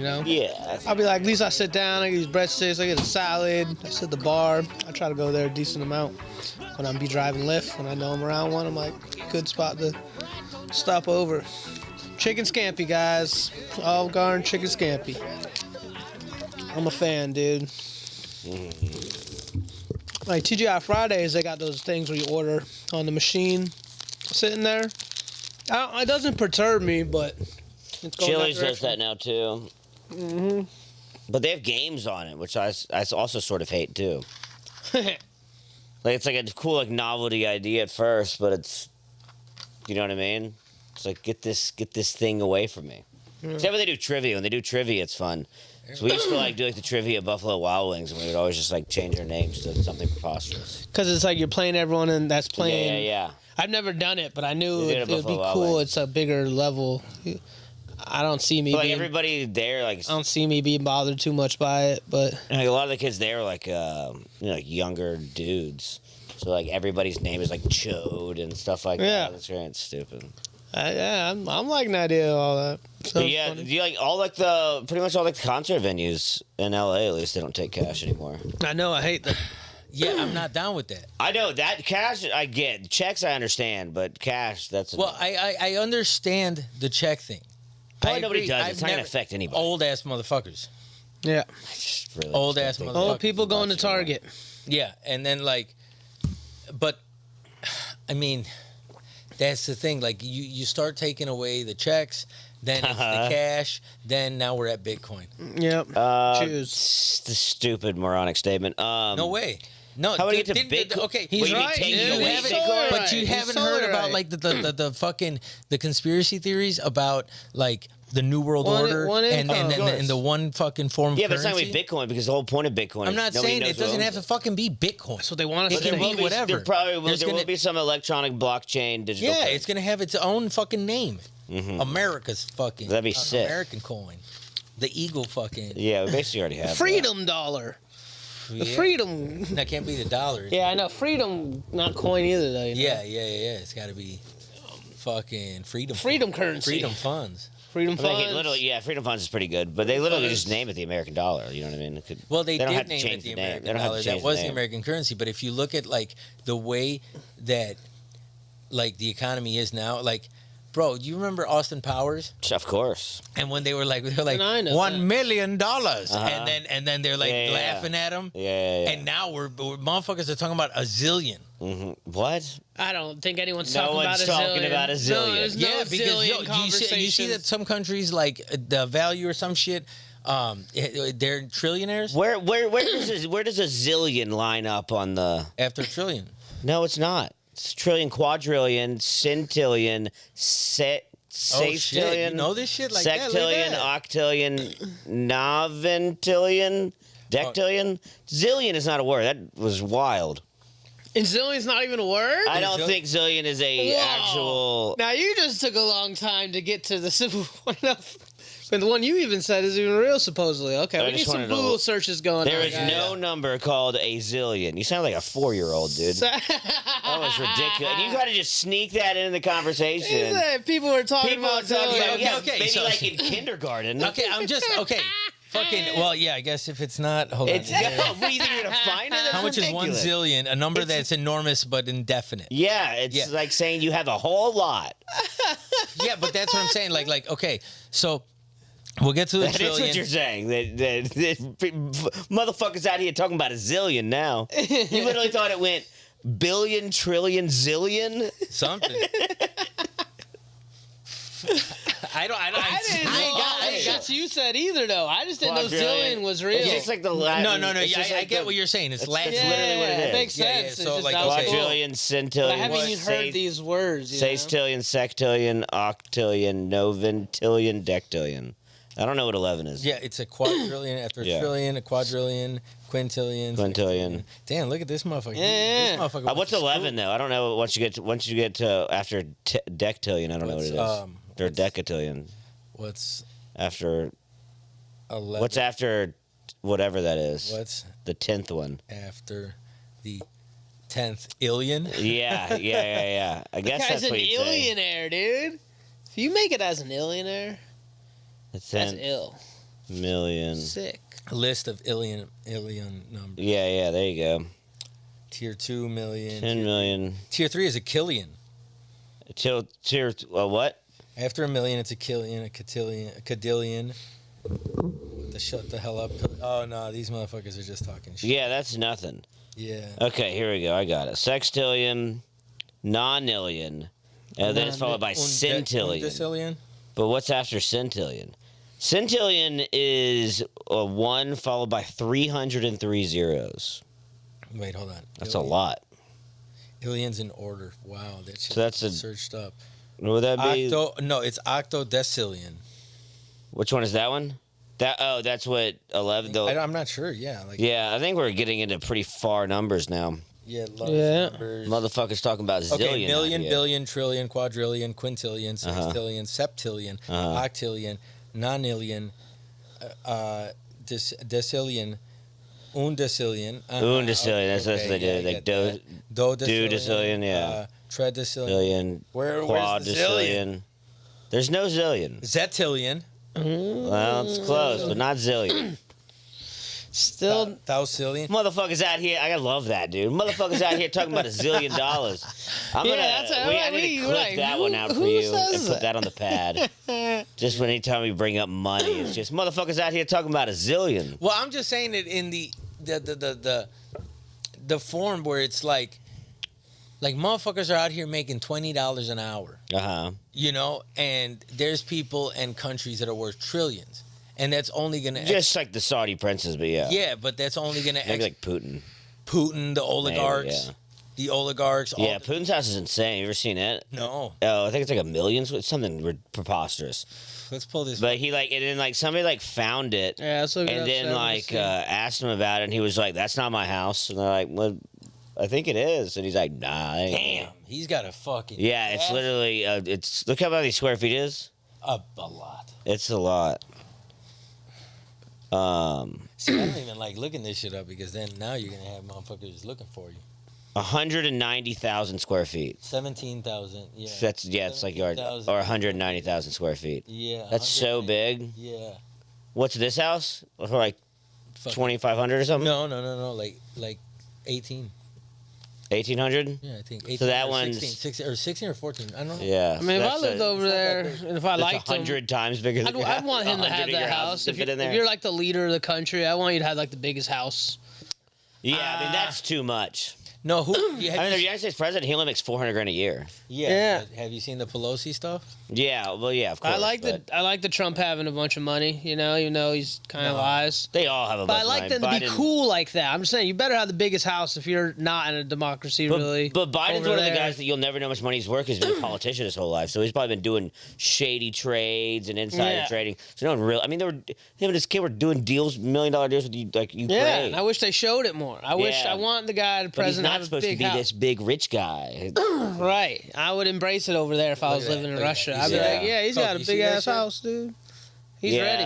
you know? Yeah. I'll be like, at least I sit down, I get these breadsticks, I get a salad, I sit at the bar. I try to go there a decent amount. When I'm be driving Lyft, when I know I'm around one, I'm like, good spot to stop over. Chicken scampi, guys. Olive Garden chicken scampi. I'm a fan, dude. Like TGI Fridays, they got those things where you order on the machine, sitting there. It doesn't perturb me, but it's going Chili's that does that now too. Mm-hmm. But they have games on it, which I also sort of hate too. Like it's like a cool like novelty idea at first, but it's, you know what I mean? It's like get this thing away from me. Except when they do trivia. When they do trivia, it's fun. So we used to like do like the trivia at Buffalo Wild Wings, and we would always just like change our names to something preposterous. Because it's like you're playing everyone and that's playing. Yeah. I've never done it, but I knew They did it it would Buffalo be Wild cool. Wings. It's a bigger level. I don't see me But like being, everybody there, like I don't see me being bothered too much by it, but like a lot of the kids there are like like younger dudes. So like everybody's name is like Chode and stuff like Yeah. that. That's right. It's stupid. I'm liking the idea of all that. But yeah, do you like all like the pretty much all like the concert venues in LA? At least they don't take cash anymore. I know. I hate that. Yeah, I'm not down with that. I know that cash I get, checks I understand, but cash that's Well, I understand the check thing. Probably I nobody agree. does. I've It's not gonna never- affect anybody. Old ass motherfuckers. Yeah. Really Old just ass don't think motherfucker. Old people going to much anymore. Target. Yeah, and then like, but I mean, that's the thing. Like you start taking away the checks, then it's the cash, then now we're at Bitcoin. Yep. Choose. The stupid moronic statement. No way. No, How would you get to didn't- Bitcoin? Okay, He's What, you mean right, taking dude. away He's Bitcoin? so but you He's haven't so heard about right. like the fucking the conspiracy theories about like the New World One- Order one and income. and the one fucking form of Yeah, but currency. it's not really Bitcoin because the whole point of Bitcoin I'm is not nobody saying knows it who doesn't owns have to fucking be Bitcoin. That's what they want us It to can think. be whatever. There probably will, There's there will gonna- be some electronic blockchain digital. Yeah, currency. it's gonna have its own fucking name. America's fucking That'd be sick. American coin. The eagle fucking Yeah, we basically already have Freedom dollar. The freedom. That can't be the dollar. Yeah, I know. Freedom, not coin either, though. You know? Yeah. It's got to be fucking freedom. Freedom currency. Freedom funds. Freedom That. I think funds. it literally, yeah, Freedom Funds is pretty good, but they literally just name it the American dollar. You know what I mean? It could, Well, they don't did have to name change it the the name. American They don't have dollar. to change That was the the name. American currency. But if you look at like the way that like the economy is now, like, bro, do you remember Austin Powers? Of course. And when they were like And I know $1 that. million, and then they're like Yeah. laughing at him. Yeah. And now we're motherfuckers are talking about a zillion. What? I don't think anyone's No talking one's about a talking zillion. about a No, zillion. there's no Yeah, because zillion you see that some countries like the value or some shit, they're trillionaires Where does a zillion line up on the? after trillion. No, it's not. It's trillion, quadrillion, centillion, Oh shit! You know this shit like that? Look at sextillion, that. octillion, noventillion, dectillion. Zillion is not a word. That was wild. And zillion's not even a word? I don't think zillion is a Whoa. actual. Now, you just took a long time to get to the simple one. And the one you even said is even real, supposedly. Okay, I we need just some wanted to- Google searches going There on. is no number called a zillion. You sound like a 4-year-old, dude. That was ridiculous. And you got to just sneak that into the conversation. People were talking People are about talking zillion. about, yeah, okay, maybe so- like in kindergarten. Okay, I'm just okay. Fucking well, yeah. I guess if it's not, hold on. It's, what do you think you're gonna find it? That's How much ridiculous. is 1 zillion? A number that's enormous but indefinite. Yeah, it's Yeah. like saying you have a whole lot. Yeah, but that's what I'm saying. Like okay, so we'll get to the That is what you're trillion. saying. That motherfuckers out here talking about a zillion now. You literally thought it went billion, trillion, zillion. Something. I I didn't know you said either, though. I just didn't know Quadrillion. zillion was real. It's just like the Latin. No. it's Yeah, just I like get the what you're saying. It's it's Latin. literally what it is. It makes Yeah, sense. yeah, It's so, just like, that was okay. cool. Quadrillion, But centillion, I haven't even heard these words. You know? sextillion, sectillion, octillion, noventillion, dectillion. I don't know what 11 is. Yeah, it's a quadrillion after a Yeah. trillion, a quadrillion, quintillion. Quintillion. Damn, look at this motherfucker. Yeah. This motherfucker What's went to 11 though? I don't know. Once you get to after dectillion, I don't know what it is. Or decatillion. What's After 11? what's after whatever that is? What's The 10th one? after the 10th illion? Yeah. I The guess guy's that's an what you'd say. illionaire, dude. If you make it as an illionaire, The that's 10th. ill. million. Sick. List of alien numbers. Yeah, there you go. Tier 2 million. 10 million. Tier 3 is a killion. Tier what? After a million, it's a killion, a cadillion. Shut the hell up. Oh, no, these motherfuckers are just talking shit. Yeah, that's nothing. Yeah. Okay, here we go. I got it. Sextillion, nonillion, and then it's followed by centillion. Undecillion? But what's after centillion? Centillion is a 1 followed by 303 zeros. Wait, hold on. That's a lot. Illions in order. Wow, that's So that's searched up. What would that be? No, it's octodecillion. Which one is that one? That's what 11. I'm not sure. Yeah, Yeah, I think we're getting into pretty far numbers now. Yeah, Yeah. numbers. Motherfuckers talking about zillion. Okay, million, out here. billion, trillion, quadrillion, quintillion, sextillion, septillion, octillion, nonillion, decillion, undecillion. Undecillion, that's what they do. Like Dodecillion, dudecillion, yeah. Tridecillion, Billion, where's the zillion? quadecillion. There's no zillion. Zetillion, Well, it's close, but not zillion. Still, thousillion. Motherfuckers out here, I love that, dude. Motherfuckers out here talking about $1 zillion. I need to clip that one out for who you says and put that? that on the pad. Just when anytime we bring up money, it's just motherfuckers out here talking about $1 zillion. Well, I'm just saying it in the form where it's like motherfuckers are out here making $20 an hour. You know, and there's people and countries that are worth trillions, and that's only gonna Just like the Saudi princes, but yeah. yeah, but that's only gonna Maybe like Putin. Putin, the oligarchs, yeah. the oligarchs. Yeah, Putin's house is insane. You ever seen it? No, Oh, I think it's like $1 million. It's something preposterous. let's pull this. But he and then somebody found it. yeah, let's look it And up, then so asked him about it, and he was like, "That's not my house." And they're like, "Well, I think it is." And he's like, "Nah." Damn, he's got a fucking Yeah, it's ass. literally. Look how many square feet it is. a lot. It's a lot. See, I don't even like looking this shit up because then now you're gonna have motherfuckers looking for you. 190,000 square feet. 17,000. Yeah. It's like yard 17,000. or 190,000 square feet. Yeah. That's so 190. big. Yeah. What's this house? For like Fuck. 2,500 or something? No. Like 18. 1,800? Yeah, I think 18. So that or one's 16 or 14. I don't know. Yeah. I mean, if I that's lived over there, and if I that's liked him, 100 times bigger. Than I'd want him to 100 have of your that houses house. to If fit in there. you're like the leader of the country, I want you to have like the biggest house. Yeah, I mean that's too much. No, who? I mean, the United States president, he only makes $400,000 a year. yeah. Yeah. Have you seen the Pelosi stuff? Yeah, well, yeah, of course. I like but the Trump having a bunch of money. You know, even though he's kind of lies. They all have a But bunch I like of them money. to be Biden- cool like that. I'm just saying, you better have the biggest house if you're not in a democracy, really. But Biden's over one of the there. guys that you'll never know how much money he's worth. He's been a politician his whole life, so he's probably been doing shady trades and insider Yeah. trading. So no one really. I mean, him and his kid were doing deals, $1 million deals with Ukraine. Yeah, and I wish they showed it more. I wish Yeah. I want the guy, the But he's president, to not have a supposed to big be house. this big rich guy. Right. I would embrace it over there if I was Look at living that, in look at Russia. that. I'd be Yeah. like, yeah, he's Coke, got a you see big that ass shit? house, dude. He's yeah, ready.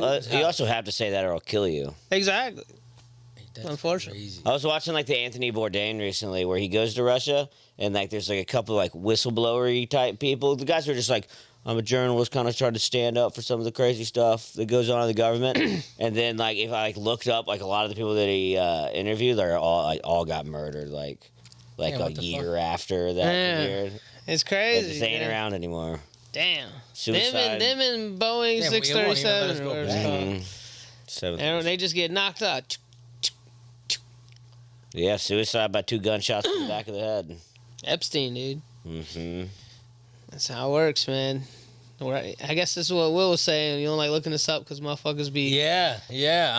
That's you also have to say that or I'll kill you. Exactly. That's Unfortunately. crazy. I was watching the Anthony Bourdain recently, where he goes to Russia, and there's a couple whistleblowery type people. The guys are just like, I'm a journalist, kind of trying to stand up for some of the crazy stuff that goes on in the government. And then if I looked up a lot of the people that he interviewed, they're all got murdered Damn, a what the year after that. Yeah. Year. It's They crazy. just ain't man. around anymore. Damn. Suicide. Them and Boeing Damn, we won't even let us 637 go or whatever it's back. called. Mhm. They just get knocked out. Yeah, suicide by 2 gunshots to the back of the head. Epstein, dude. Mm-hmm. That's how it works, man. Right. I guess this is what Will was saying. You don't like looking this up because motherfuckers be. Yeah,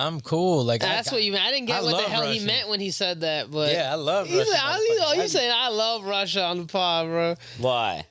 I'm cool. Like That's what you meant. I didn't get I what the love hell he Russian. meant when he said that, but. Yeah, I love He's Russian like, motherfuckers. you saying I love Russia on the pod, bro. Why?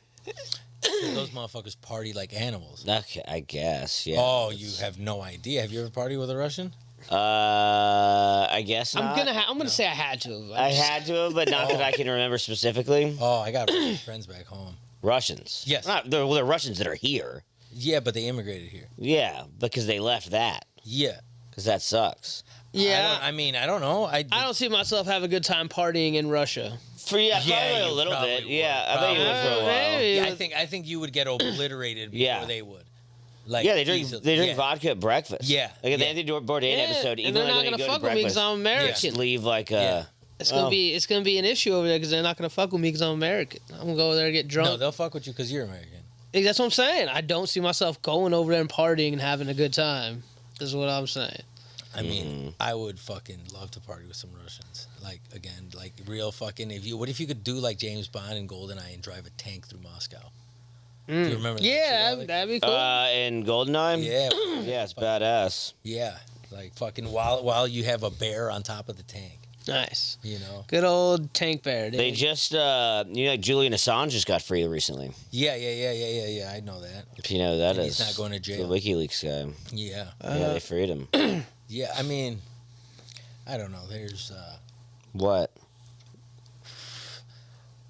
Those motherfuckers party like animals. Okay, I guess. Yeah. Oh, you have no idea. Have you ever partied with a Russian? I guess not. I'm gonna say I had to. I had to, but not that I can remember specifically. Oh, I got Russian friends back home. Russians. Yes. They're Russians that are here. Yeah, but they immigrated here. Yeah, because they left that. Yeah. Because that sucks. Yeah. I don't know. I don't see myself have a good time partying in Russia. Yeah, Yeah, probably a you little probably bit. would. Yeah, I bet you would for a while. Maybe. Yeah, I think you would get obliterated before Yeah. they would. Like Yeah, they drink easily. vodka at breakfast. Yeah, Like in the yeah. Anthony Bourdain episode, even and they're like not when gonna they go fuck to with me because breakfast, I'm American. just leave like Yeah. It's gonna be an issue over there because they're not gonna fuck with me because I'm American. I'm gonna go over there and get drunk. No, they'll fuck with you because you're American. That's what I'm saying. I don't see myself going over there and partying and having a good time. Is what I'm saying. I mean, I would fucking love to party with some Russians. Like again, like real fucking. What if you could do like James Bond and GoldenEye and drive a tank through Moscow? Do you remember? That shit, Yeah, Alec? that'd be cool. in Goldeneye. Yeah, Yeah, it's badass. yeah. Like fucking while you have a bear on top of the tank. Nice. You know. Good old tank bear. Dude. They just, like Julian Assange just got free recently. Yeah. I know that. If you know who that And is. he's not going to jail. The WikiLeaks guy. Yeah. Yeah, they freed him. Yeah. I mean, I don't know. There's. What?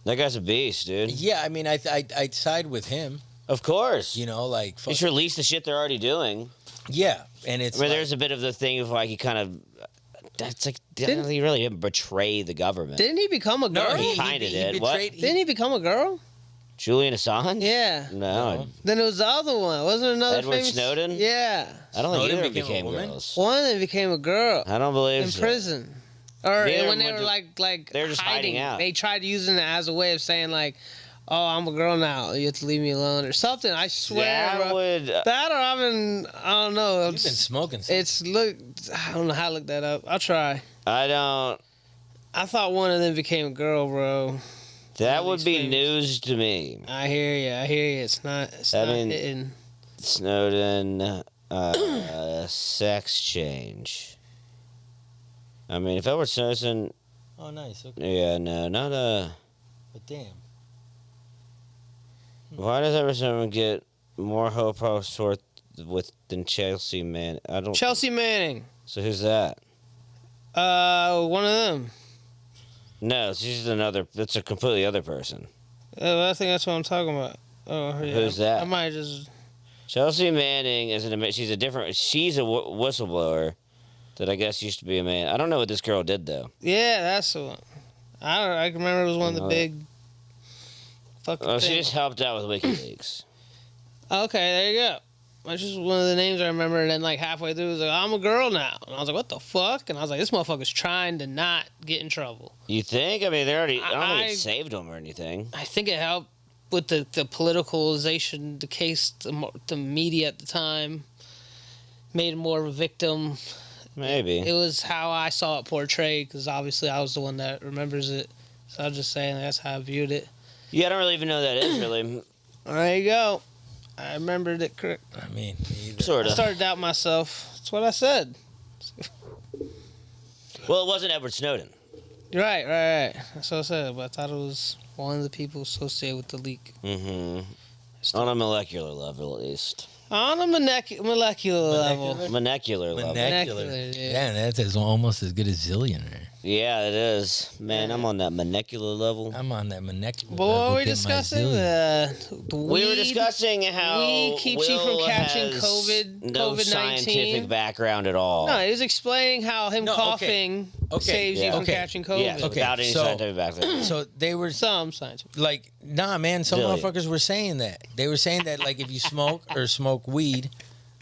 That guy's a beast, dude. Yeah. I mean, I'd side with him. Of course. You know, like. Just release the shit they're already doing. Yeah, and it's. I mean, like- there's a bit of the thing of like he kind of. That's like he really didn't betray the government. Didn't he become a girl? No, he kinda did. What? Didn't he become a girl? Julian Assange? Yeah. No, Then it was the other one. Wasn't it another Edward famous? Snowden? Yeah. I don't think Snowden either became a became woman? girls. One of them became a girl I don't believe in so. prison. Or Neither when they went were to- like they were just hiding out. They tried using it as a way of saying like, "Oh, I'm a girl now. You have to leave me alone" or something. I swear, That bro. would. That or I don't know. You've been smoking. Something. It's look. I don't know how to look that up. I'll try. I don't. I thought one of them became a girl, bro. That One of would these be famous- news to me. I hear you. It's not. I not mean- hitting. Snowden, sex change. I mean, if Edward Snowden, Oh, nice. Okay. yeah, no, not a. But damn. Why does Edward Snowden get more hope sort with than Chelsea Man? I don't. Chelsea Manning. So who's that? One of them. No, she's another. That's a completely other person. I think that's what I'm talking about. Oh, yeah. Who's that? I might just. Chelsea Manning is she's a different. She's a whistleblower that I guess used to be a man. I don't know what this girl did though. Yeah, that's the one. I can remember it was one of the big. Fucking. Oh, she things. just helped out with WikiLeaks. Okay, there you go. That's just one of the names I remember. And then, like, halfway through, it was like, I'm a girl now. And I was like, what the fuck? And I was like, this motherfucker's trying to not get in trouble. You think? I mean, they already. I don't think I- it saved them or anything. I think it helped with the politicalization, the case, the media at the time made him more of a victim. Maybe. It was how I saw it portrayed, because obviously I was the one that remembers it. So I was just saying that's how I viewed it. Yeah, I don't really even know who that is really. There you go. I remembered it correct. I mean, either. Sort I of. started doubting myself. That's what I said. Well, it wasn't Edward Snowden. Right. That's what I said. But I thought it was one of the people associated with the leak. Mm-hmm. On a molecular level, at least. On a molecular level. Molecular level. Molecular. yeah. Yeah, that's almost as good as zillionaire. Yeah, it is. Man, I'm on that molecular level. I'm on that molecular. But what level, were we get my discussing? zillion. The We were weed? discussing how weed keeps you Will from catching has COVID, no COVID-19. scientific background at all. No, he was explaining how him No, okay. coughing Okay, saves you yeah. from Okay. catching COVID. Yeah, Okay, without any so- scientific background. So they were Some scientific. like, nah, man. Some Zillion. motherfuckers were saying that. They were saying that like if you smoke or smoke weed,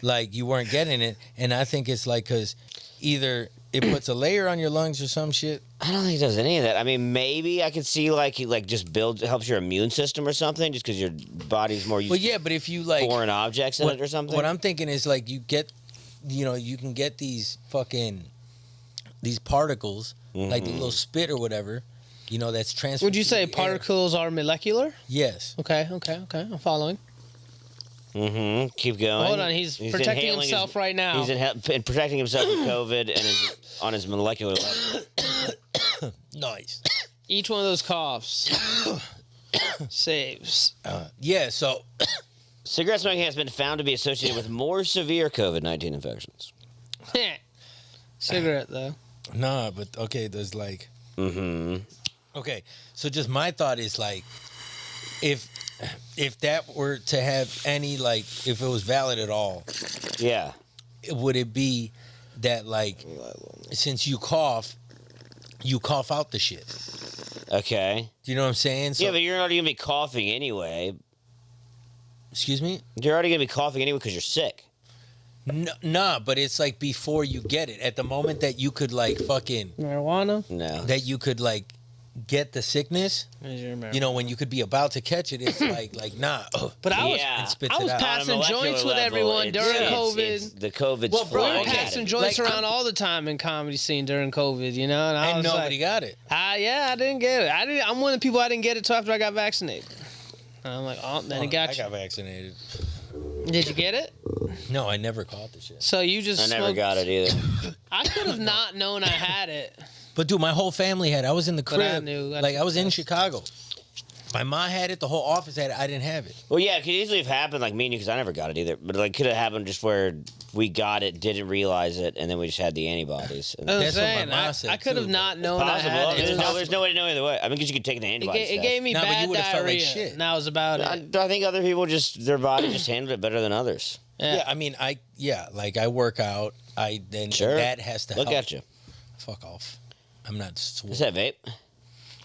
like you weren't getting it. And I think it's like because either it puts a layer on your lungs or some shit. I don't think it does any of that. I mean, maybe I could see like he like just helps your immune system or something, just because your body's more used Well, to yeah, but if you like foreign objects in what, it or something. What I'm thinking is like you can get these particles, like the little spit or whatever, that's transferred. Would you say through the air. particles are molecular? Yes. Okay. I'm following. Mm-hmm. Keep going. Hold on, he's protecting inhaling himself right now. He's protecting himself from COVID and is on his molecular level. Nice. Each one of those coughs saves. Yeah. So Cigarette smoking has been found to be associated with more severe COVID-19 infections. Cigarette though. nah, but okay. There's like Mm-hmm. okay. So just my thought is like if that were to have any like if it was valid at all, Yeah. would it be that like since you cough out the shit? Okay. Do you know what I'm saying? So, Yeah, but you're not even be coughing anyway. Excuse me? You're already gonna be coughing anyway because you're sick. No, nah, but it's like before you get it. At the moment that you could like fucking Marijuana? No. that you could like get the sickness. Is your marijuana? You know, when you could be about to catch it, it's like nah. But I was Yeah. And spits I was it out. passing On a molecular joints with level, everyone it's- during it's- COVID. it's the COVID's Well, bro, We were flowing at passing it. joints Like, around all the time in comedy scene during COVID, you know, and I And was nobody like, got it. yeah, I didn't get it. I'm one of the people I didn't get it till after I got vaccinated. And I'm like, oh, then it got I you. got vaccinated. Did you get it? No, I never caught the shit. So you just I never smoked- got it either. I could have not known I had it. But dude, my whole family had it. I was in the But I crib. knew. I Like I was in just- Chicago. My mom had it. The whole office had it. I didn't have it. Well, yeah, it could easily have happened like me and you because I never got it either. But like, could have happened just where we got it, didn't realize it, and then we just had the antibodies. And I was That's what my saying, mom said, I could have too, not but- known I possible. had it. There's no way to know either way. I mean, because you could take the antibodies. It gave me Nah, but you bad would've felt like diarrhea. shit. And that was about I, it. I think other people their body just handled it better than others. Yeah, I mean, like I work out. Sure. That has to Look help. at you. Fuck off. I'm not swole. Is that vape?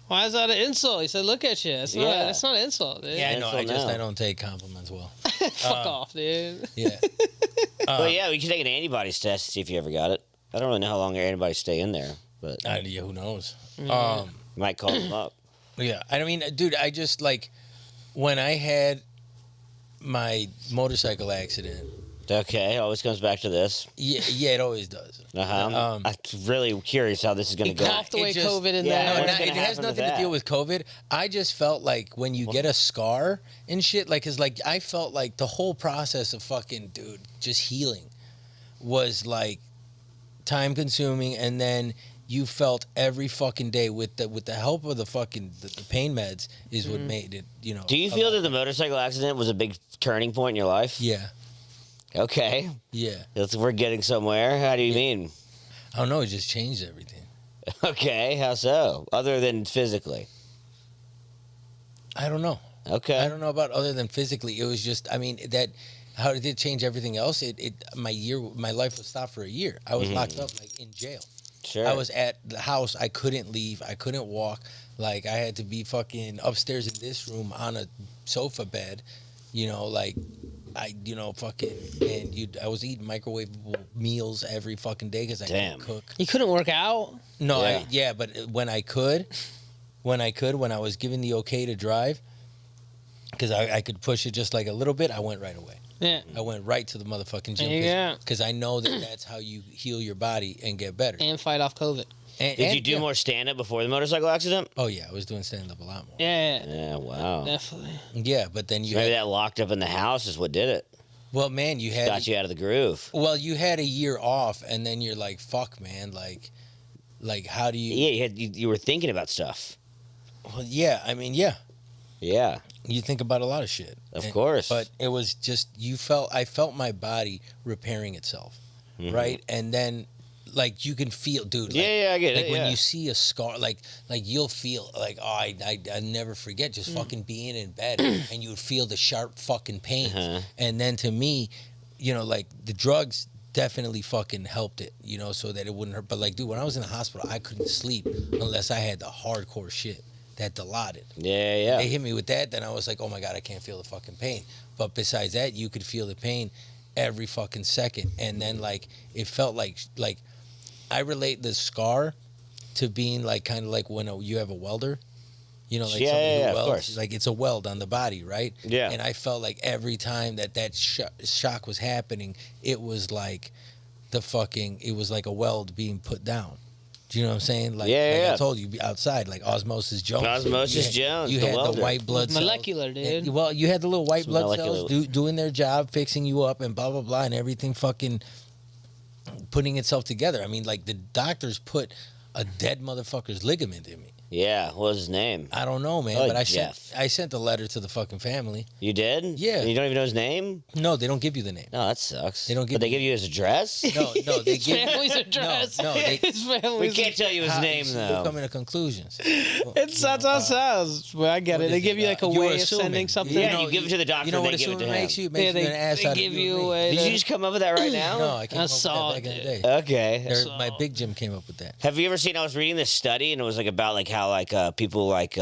Why is that an insult? He said, "Look at you." It's not. Yeah. It's not an insult, dude. Yeah, I know. Cancel now. I don't take compliments well. Fuck off, dude. Yeah. Well, yeah, we could take an antibodies test to see if you ever got it. I don't really know how long your antibodies stay in there, but Yeah, who knows? might call them up. Yeah, I mean, dude, I just like when I had my motorcycle accident. Okay, always comes back to this. Yeah, it always does. I'm really curious how this is going to It go. Off the way It just- COVID in yeah, there. what's No, gonna it has happen with nothing to that? deal with COVID. I just felt like when you get a scar and shit, like, cause like I felt like the whole process of fucking dude just healing was like time consuming, and then you felt every fucking day with the help of the fucking the pain meds is what made it. You know. Do you feel that the motorcycle accident was a big turning point in your life? Yeah, Okay, yeah. we're getting somewhere. How do you mean? I don't know. It just changed everything. Okay, how so? Other than physically. I don't know. Okay. I don't know about other than physically. It was just, I mean, that how it did change everything else. My life was stopped for a year. I was locked up like in jail. Sure. I was at the house. I couldn't leave. I couldn't walk. Like I had to be fucking upstairs in this room on a sofa bed. You know, like fucking, and I was eating microwavable meals every fucking day because I Damn. couldn't cook. You couldn't work out. No, Yeah. but when I was given the okay to drive, because I could push it just like a little bit, I went right away. Yeah. I went right to the motherfucking gym Yeah. because I know that that's how you heal your body and get better. And fight off COVID. Did you do more stand up before the motorcycle accident? Oh yeah, I was doing stand up a lot more. Yeah. Yeah, wow. Definitely. Yeah, but then you Maybe had, that locked up in the house is what did it. well, man, you had Got you out of the groove. well, you had a year off, and then you're like, fuck, man, like how do you? Yeah, you were thinking about stuff. Well, yeah, I mean, yeah, Yeah, you think about a lot of shit, of course. But it was just I felt my body repairing itself, Mhm. right? And then like you can feel, dude. Like, Yeah, I get like it. when yeah. you see a scar, like you'll feel like, oh, I never forget Mm. just fucking being in bed and you would feel the sharp fucking pains. Uh-huh. And then to me, you know, like the drugs definitely fucking helped it, you know, so that it wouldn't hurt. But like, dude, when I was in the hospital, I couldn't sleep unless I had the hardcore shit that Dilaudid. Yeah. They hit me with that, then I was like, oh my God, I can't feel the fucking pain. But besides that, you could feel the pain every fucking second. And then like it felt like I relate the scar to being like kind of like when you have a welder. You know, like Yeah, somebody yeah, who of welds, course. like it's a weld on the body, right? Yeah. And I felt like every time that shock was happening, it was like it was like a weld being put down. Do you know what I'm saying? Like, Yeah, like yeah. I told you, be outside, like Osmosis Jones. Osmosis Jones, You the had welder. the white blood cells. Molecular, dude. Well, you had the little white Some blood molecular- cells doing their job, fixing you up, and blah blah blah, and everything fucking putting itself together. I mean, like the doctors put a dead motherfucker's ligament in me. Yeah, what was his name? I don't know, man, Oh, but Jeff. I sent a letter to the fucking family. You did? Yeah. And you don't even know his name? No, they don't give you the name. No, that sucks. They don't give But they you- give you his address? No, they His give family's address. No, they. His family's We can't tell you his how- name You're though. coming to conclusions. It's that's how it sounds. Well, I get what it. They is give it? you like a You're way of assuming. sending something. Yeah, you give it to the doctor, You know what they give it to assuming him. makes you? It makes Yeah, you an ass they out of give you you and me. away. Did you just come up with that right now? No, I came I up with saw that back in the it. day. Okay. My big Jim came up with that. Have you ever seen? I was reading this study, and it was like about like how like people like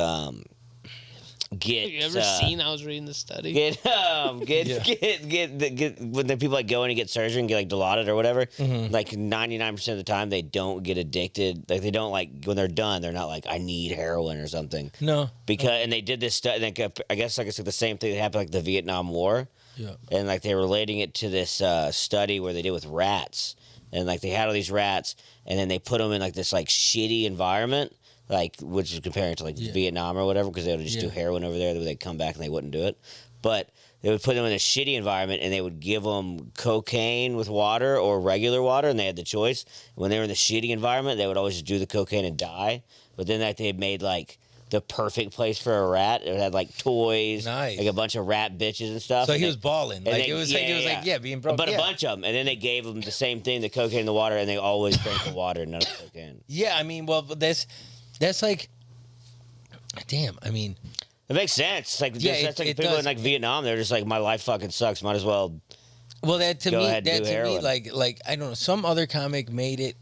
get. Have you ever seen? I was reading the study. Get Yeah. get when the people like go in and get surgery and get like Dilaudid or whatever. Mm-hmm. Like 99% of the time, they don't get addicted. Like they don't like when they're done. They're not like I need heroin or something. No. Because and they did this study. I guess like it's like the same thing that happened like the Vietnam War. Yeah. And like they were relating it to this study where they did with rats, and like they had all these rats, and then they put them in like this like shitty environment, like which is comparing to like Yeah. Vietnam or whatever, because they would just do Yeah. heroin over there. They'd come back and they wouldn't do it, but they would put them in a shitty environment, and they would give them cocaine with water or regular water, and they had the choice. When they were in the shitty environment, they would always just do the cocaine and die. But then like they had made like the perfect place for a rat. It had like toys, Nice. like a bunch of rat bitches and stuff. So and he they- was balling. Like they- it was like being broke. but yeah. a bunch of them, and then they gave them the same thing, the cocaine and the water, and they always drank the water, none of the cocaine. Yeah, I mean, well, that's like, damn. I mean, It makes sense. Like Yeah, that's like it people does. in like Vietnam, they're just like, my life fucking sucks. Might as well. well, that to Go me, ahead and that do to me, heroin. like I don't know, some other comic made it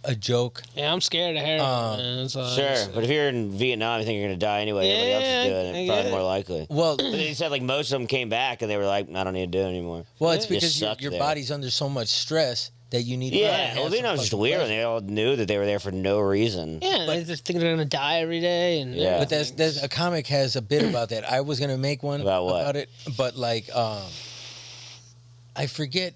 a joke. Yeah, I'm scared of heroin. man. That's all I Sure, say. but if you're in Vietnam, you think you're gonna die anyway. Everybody else Yeah, is doing I it. get Probably it. more likely. Well, But he said like most of them came back, and they were like, I don't need to do it anymore. well, it's Just because sucked your there. body's under so much stress that you need. to Yeah, have well, some Vietnam's just fucking weird, pleasure. and they all knew that they were there for no reason. Yeah, they just think they're gonna die every day, and Yeah. But there's a comic has a bit about that. I was gonna make one About what? about it, but like I forget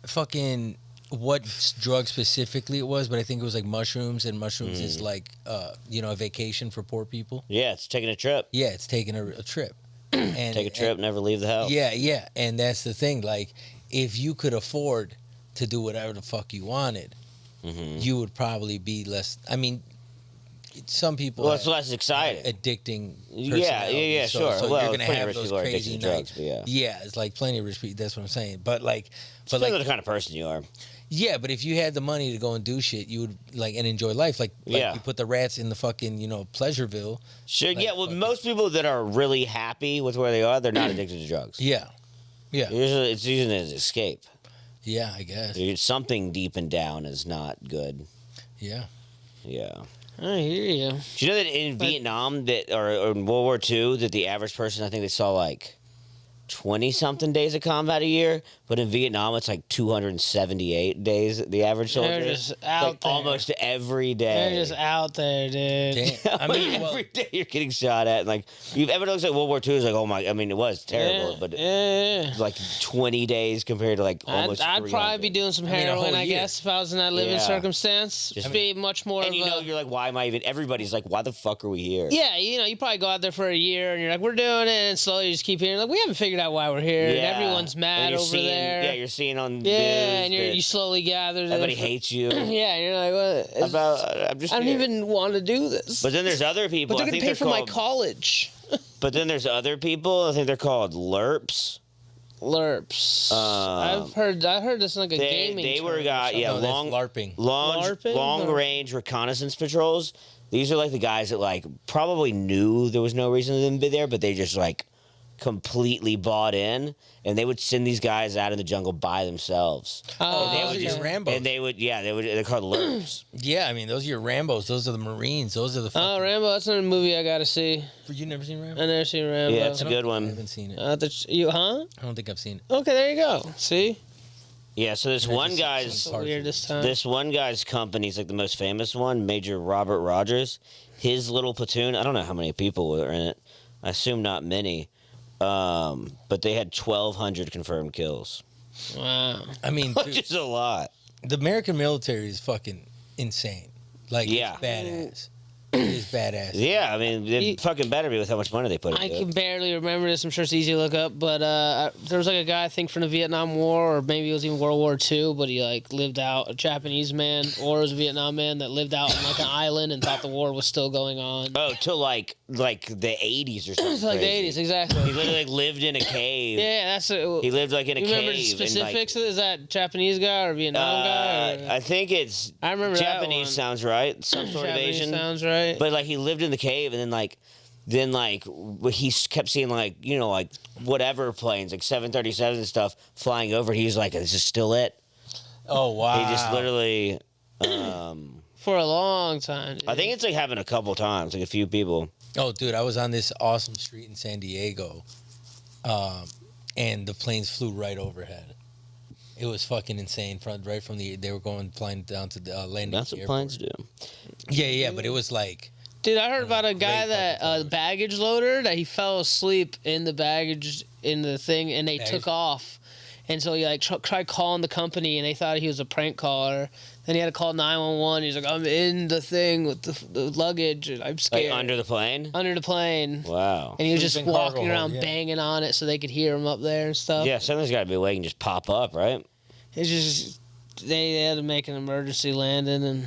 fucking what drug specifically it was, but I think it was like mushrooms, and mushrooms Mm. is like a vacation for poor people. Yeah, it's taking a trip. Yeah, it's taking a trip. And Take a trip, never leave the house. Yeah, and that's the thing. Like, if you could afford to do whatever the fuck you wanted, Mm-hmm. you would probably be less. I mean, some people Well, it's have less exciting. addicting. Yeah, personalities, sure. So Well, you're gonna plenty of have rich those people are crazy addicted to nights. drugs, but yeah. it's like plenty of rich people. That's what I'm saying. But like, Depends on the kind of person you are. yeah, but if you had the money to go and do shit, you would like and enjoy life. Like Yeah. you put the rats in the fucking Pleasureville. Sure. Like, Yeah. Well, fucking- most people that are really happy with where they are, they're not addicted to drugs. Yeah, Usually, it's usually an escape. yeah, I guess. Something deep and down is not good. Yeah. Yeah. I hear you. Do you know that in Vietnam or in World War II that the average person, I think they saw like 20-something days of combat a year, but in Vietnam it's like 278 days. The average soldier, They're just It's out like there. almost every day. They're just out there, dude. Damn. I mean, well, every day you're getting shot at. And like, everyone looks at World War II is like, oh my! I mean, it was terrible, Yeah, but yeah. it's like 20 days compared to like almost. I'd probably 300. be doing some I mean, a heroin, whole I year. guess, if I was in that living Yeah. circumstance. Just- Be much more And of you know, a... you're like, why am I even? Everybody's like, why the fuck are we here? Yeah, you probably go out there for a year and you're like, we're doing it, and slowly you just keep hearing, like, we haven't figured out why we're here, and everyone's And mad you're over seeing, there. Yeah, you're seeing on Yeah, news and that you slowly gather. that everybody if- hates you. Yeah, and you're like, what? I'm just. I don't here. even want to do this. But then there's other people. But they're I going think to pay for my called, college. But then there's other people. I think they're called LERPs. LERPs. I heard this in like a gaming They term were or got something. yeah no, that's long LARPing. LARPing? long range reconnaissance patrols. These are like the guys that like probably knew there was no reason for them to be there, but they just like completely bought in, and they would send these guys out in the jungle by themselves. Oh, those are okay. your Rambos. And they would they're called LERPs. Yeah, I mean, those are your Rambos. Those are the Marines. Those are the. Oh, Fucking, Rambo, that's another movie I gotta see. you never seen Rambo? I never seen Rambo. Yeah, it's a good I one. haven't seen it. You, huh? I don't think I've seen it. Okay, there you go. See? Yeah, so this And I one just- guy's Parts of Weirdest time. this one guy's company is like the most famous one, Major Robert Rogers. His little platoon, I don't know how many people were in it. I assume not many. But they had 1,200 confirmed kills, Wow. I mean, which dude, is a lot. the American military is fucking insane. Like, Yeah. it's badass. It is badass. Yeah, I mean, it You- fucking better be with how much money they put I into can it. barely remember this. I'm sure it's easy to look up, but there was like a guy I think from the Vietnam War, or maybe it was even World War II, but he like lived out a Japanese man, or it was a Vietnam man that lived out on like an island and thought the war was still going on. Oh, till like the 80s or something. It's like the crazy. 80s, exactly. He literally like, lived in a cave. Yeah, that's it. He lived like in a You remember the cave. and, specifics? Is that Japanese guy or Vietnam guy? Or? I think it's I remember that Japanese one. sounds right. Some sort of Japanese Asian. sounds right. But like he lived in the cave, and then he kept seeing like whatever planes, like 737s and stuff flying over. He's like, "This is still it." Oh, wow. He just literally. For a long time. I think it's like happened a couple times, like a few people. Oh, dude, I was on this awesome street in San Diego, and the planes flew right overhead. It was fucking insane. Right from they were flying down to the landing. That's what planes do. Yeah, but it was like, Dude, I heard about a guy great that fucking baggage loader that he fell asleep in the baggage in the thing, and they took off, and so he like tried calling the company, and they thought he was a prank caller. Then he had to call 911. He's like, I'm in the thing with the luggage, and I'm scared. Like under the plane? Under the plane. Wow. And he was just Sleeping cargo walking around hold, yeah. banging on it so they could hear him up there and stuff. Yeah, something's got to be a way you can just pop up, right? It's just they had to make an emergency landing, and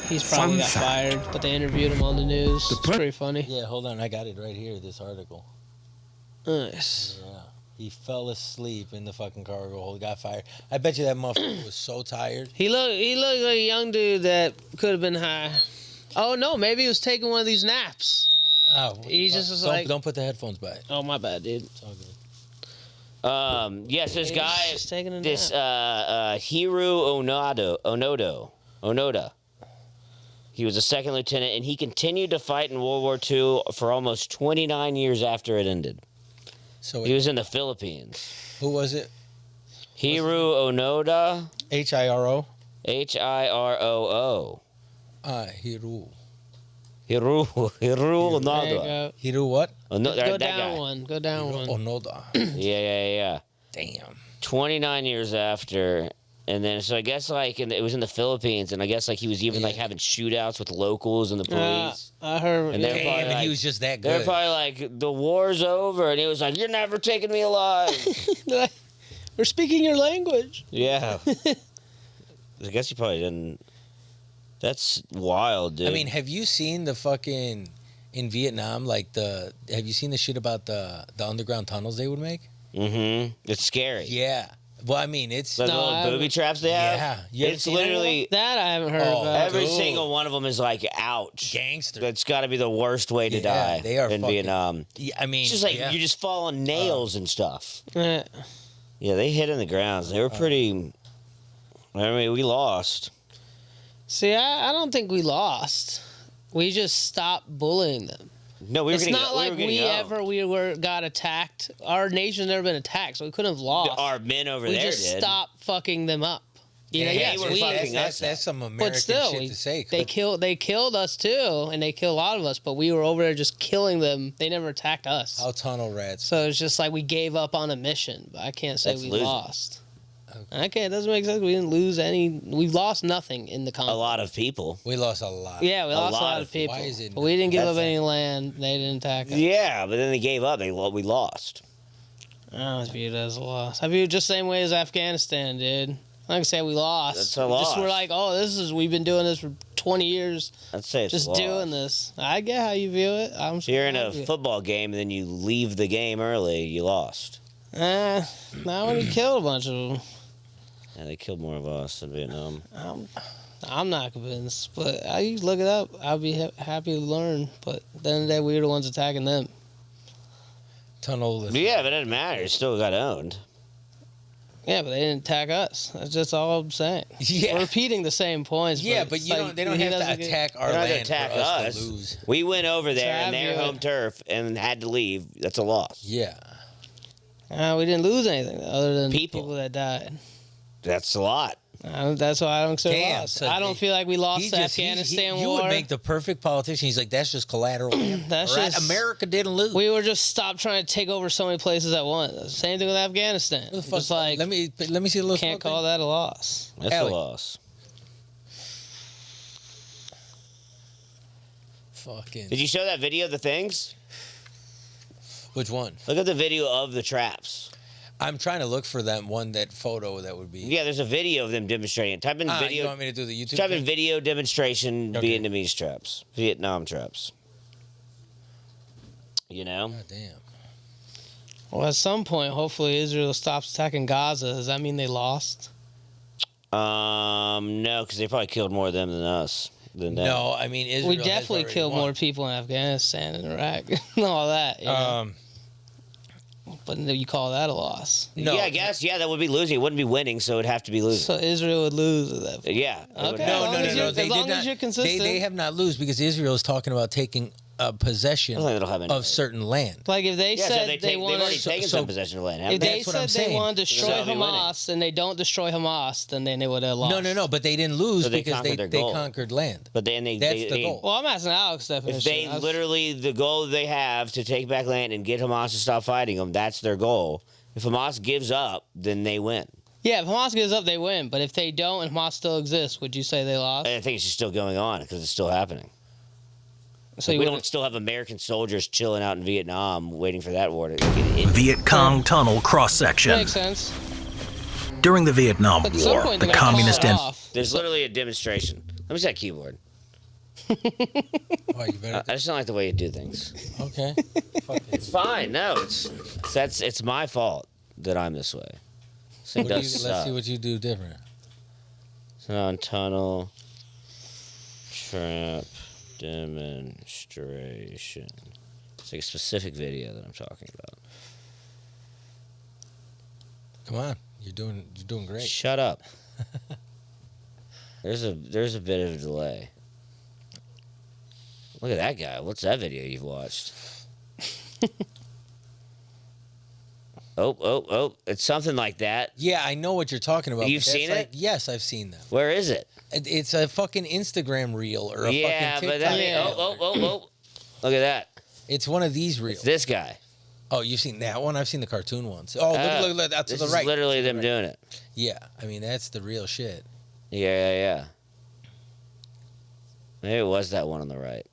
he's probably got fired. But they interviewed him on the news. It's pretty funny. yeah, hold on, I got it right here. This article. Nice. Yeah, he fell asleep in the fucking cargo hold. Got fired. I bet you that motherfucker was so tired. He looked like a young dude that could have been high. Oh no, maybe he was taking one of these naps. Oh, He just was don't, like- don't put the headphones by. Oh my bad, dude. It's all good. Yes, this He was guy, just taking a this nap. Hiru Onoda. He was a second lieutenant, and he continued to fight in World War II for almost 29 years after it ended. So He was in the Philippines. who was it? Hiru Onoda, Hiro. Hiroo. Hiru. Hiru There you Onoda. go. Hiru what? Oh, no, Go that down guy. one. Go down one. Onoda. Yeah. Damn. 29 years after, and then so I guess like it was in the Philippines, and I guess like he was even like having shootouts with locals and the police. I heard. And they're Damn, probably and like, he was just that they're good. probably like, the war's over, and he was like, you're never taking me alive. We're speaking your language. Yeah. I guess he probably didn't. That's wild, dude. I mean, have you seen the fucking in Vietnam? Like have you seen the shit about the underground tunnels they would make? Mm-hmm. It's scary. Yeah. Well, I mean, it's Those No, I little booby haven't- traps they have. Yeah. You ever It's seen any of literally That I haven't heard Oh, about. every Dude. single one of them is like, ouch. gangster. That's got to be the worst way to Yeah, die they are in fucking- Vietnam. Yeah, I mean, It's just like yeah. you just fall on nails and stuff. Eh. Yeah, they hit in the grounds. They were pretty. I mean, we lost. See, I don't think we lost. We just stopped bullying them. No, we were It's getting. not like we got attacked. Our nation's never been attacked, so we couldn't have lost. Our men over we there just did. stopped fucking them up. You know, Yeah, yes, they were we, fucking that's, us that's some but American still, shit to say. they killed us too, and they killed a lot of us. But we were over there just killing them. They never attacked us. How tunnel rats. So it's just like we gave up on a mission. But I can't say That's we losing. lost. Okay, it doesn't make sense. We didn't lose any. We lost nothing in the A conflict. lot of people. We lost a lot. Yeah, we lost a lot lot of of people. Why is it But we didn't give up That's- any land. They didn't attack us. Yeah, but then they gave up. We lost. I don't view it as a loss. I view it just the same way as Afghanistan did. I can say we lost. That's a Just loss. we're like, we've been doing this for 20 years, I'd say it's just a loss. doing this. I get how you view it. I'm If you're in I a view it. football game and then you leave the game early, you lost. Not when you killed a bunch of them. Yeah, they killed more of us in Vietnam. I'm not convinced, but you look it up. I'll be happy to learn. But at the end of the day, we were the ones attacking them. Tunnel. But yeah, but it doesn't matter. It still got owned. Yeah, but they didn't attack us. That's just all I'm saying. Yeah. We're repeating the same points. Yeah, but but it's you like, don't. They don't he have to doesn't get- attack our They're not gonna land attack for us us. to lose. We went over there I in their view it. home turf and had to leave. That's a loss. Yeah. We didn't lose anything other than People. people that died. That's a lot. That's why I don't say Damn, lost. so I don't feel like we lost the Afghanistan You war. would make the perfect politician. He's like, that's just collateral damage. That's All right? just- America didn't lose. We were just stopped trying to take over so many places at once. Same thing with Afghanistan. What the fuck? Just like let me see the little. can't smoke call thing. that a loss. That's Alec. a loss. Fucking. Did you show that video of the things? Which one? Look at the video of the traps. I'm trying to look for that photo that would be. Yeah, there's a video of them demonstrating it. Type in You video. want me to do the YouTube? Type in thing? video demonstration Okay. Vietnamese traps. Vietnam traps. You know? God damn. Well, at some point, hopefully Israel stops attacking Gaza. Does that mean they lost? No, because they probably killed more of them than us. Than them. No, I mean Israel. We has definitely already killed won. more people in Afghanistan and Iraq and all that. You know? Um, But you call that a loss. no, Yeah, I guess. Yeah, that would be losing. It wouldn't be winning, so it'd have to be losing. So Israel would lose at that point. Yeah. it would Okay. have as No, long no, as no, you- no. They as long did as not. you're consistent. They have not lose because Israel is talking about taking possession I don't think it'll have any of weight. certain land. Like if they Yeah, said so they they've wanted, already taken so- some possession of land, haven't if they? they That's what I'm said they saying. want to destroy they'll be winning. Hamas and they don't destroy Hamas, then they would have lost. No, but they didn't lose So they because conquered their goal. conquered land. But then That's the goal. Well, I'm asking Alex definition. If they I was- literally, the goal they have to take back land and get Hamas to stop fighting them, that's their goal. If Hamas gives up, then they win. yeah, if Hamas gives up, they win. But if they don't and Hamas still exists, would you say they lost? I think it's just still going on because it's still happening. So We you don't wouldn't- still have American soldiers chilling out in Vietnam waiting for that war to get in. Viet Cong tunnel cross-section. makes sense. During the Vietnam But at some War, point, the they're gonna call communist it and off. There's literally a demonstration. Let me see that keyboard. Oh, you better. I just don't like the way you do things. Okay. Fuck it. It's fine. No, it's my fault that I'm this way. This thing What do you- does let's suck. see what you do different. It's on tunnel trap demonstration. It's like a specific video that I'm talking about. Come on, you're doing great. Shut up. There's a bit of a delay. Look at that guy. What's that video you've watched? Oh. It's something like that. Yeah, I know what you're talking about. You've but that's seen like- it? Yes, I've seen them. Where is it? It's a fucking Instagram reel or a Yeah, fucking but TikTok. that. Yeah. Oh. Look at that. It's one of these reels. It's this guy. Oh, you've seen that one? I've seen the cartoon ones. Oh, look, that's to This the is right. literally To the them right. doing it. Yeah, I mean that's the real shit. Yeah. Maybe it was that one on the right.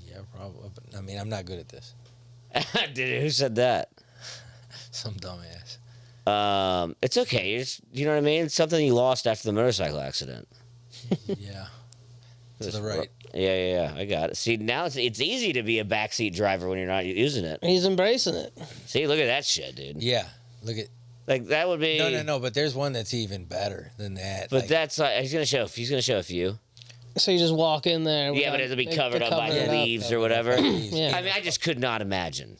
Yeah, probably. But, I mean, I'm not good at this. Who said that? Some dumbass. It's okay. You know what I mean? It's something you lost after the motorcycle accident. Yeah. To the right. Yeah. I got it. See, now it's easy to be a backseat driver when you're not using it. He's embracing it. See, look at that shit, dude. Yeah. Look at. Like that would be. No. But there's one that's even better than that. But like, that's like he's gonna show a few. So you just walk in there. Yeah, but without- it'll be they- covered they up by cover it up. leaves or whatever. Yeah. I mean, I just could not imagine.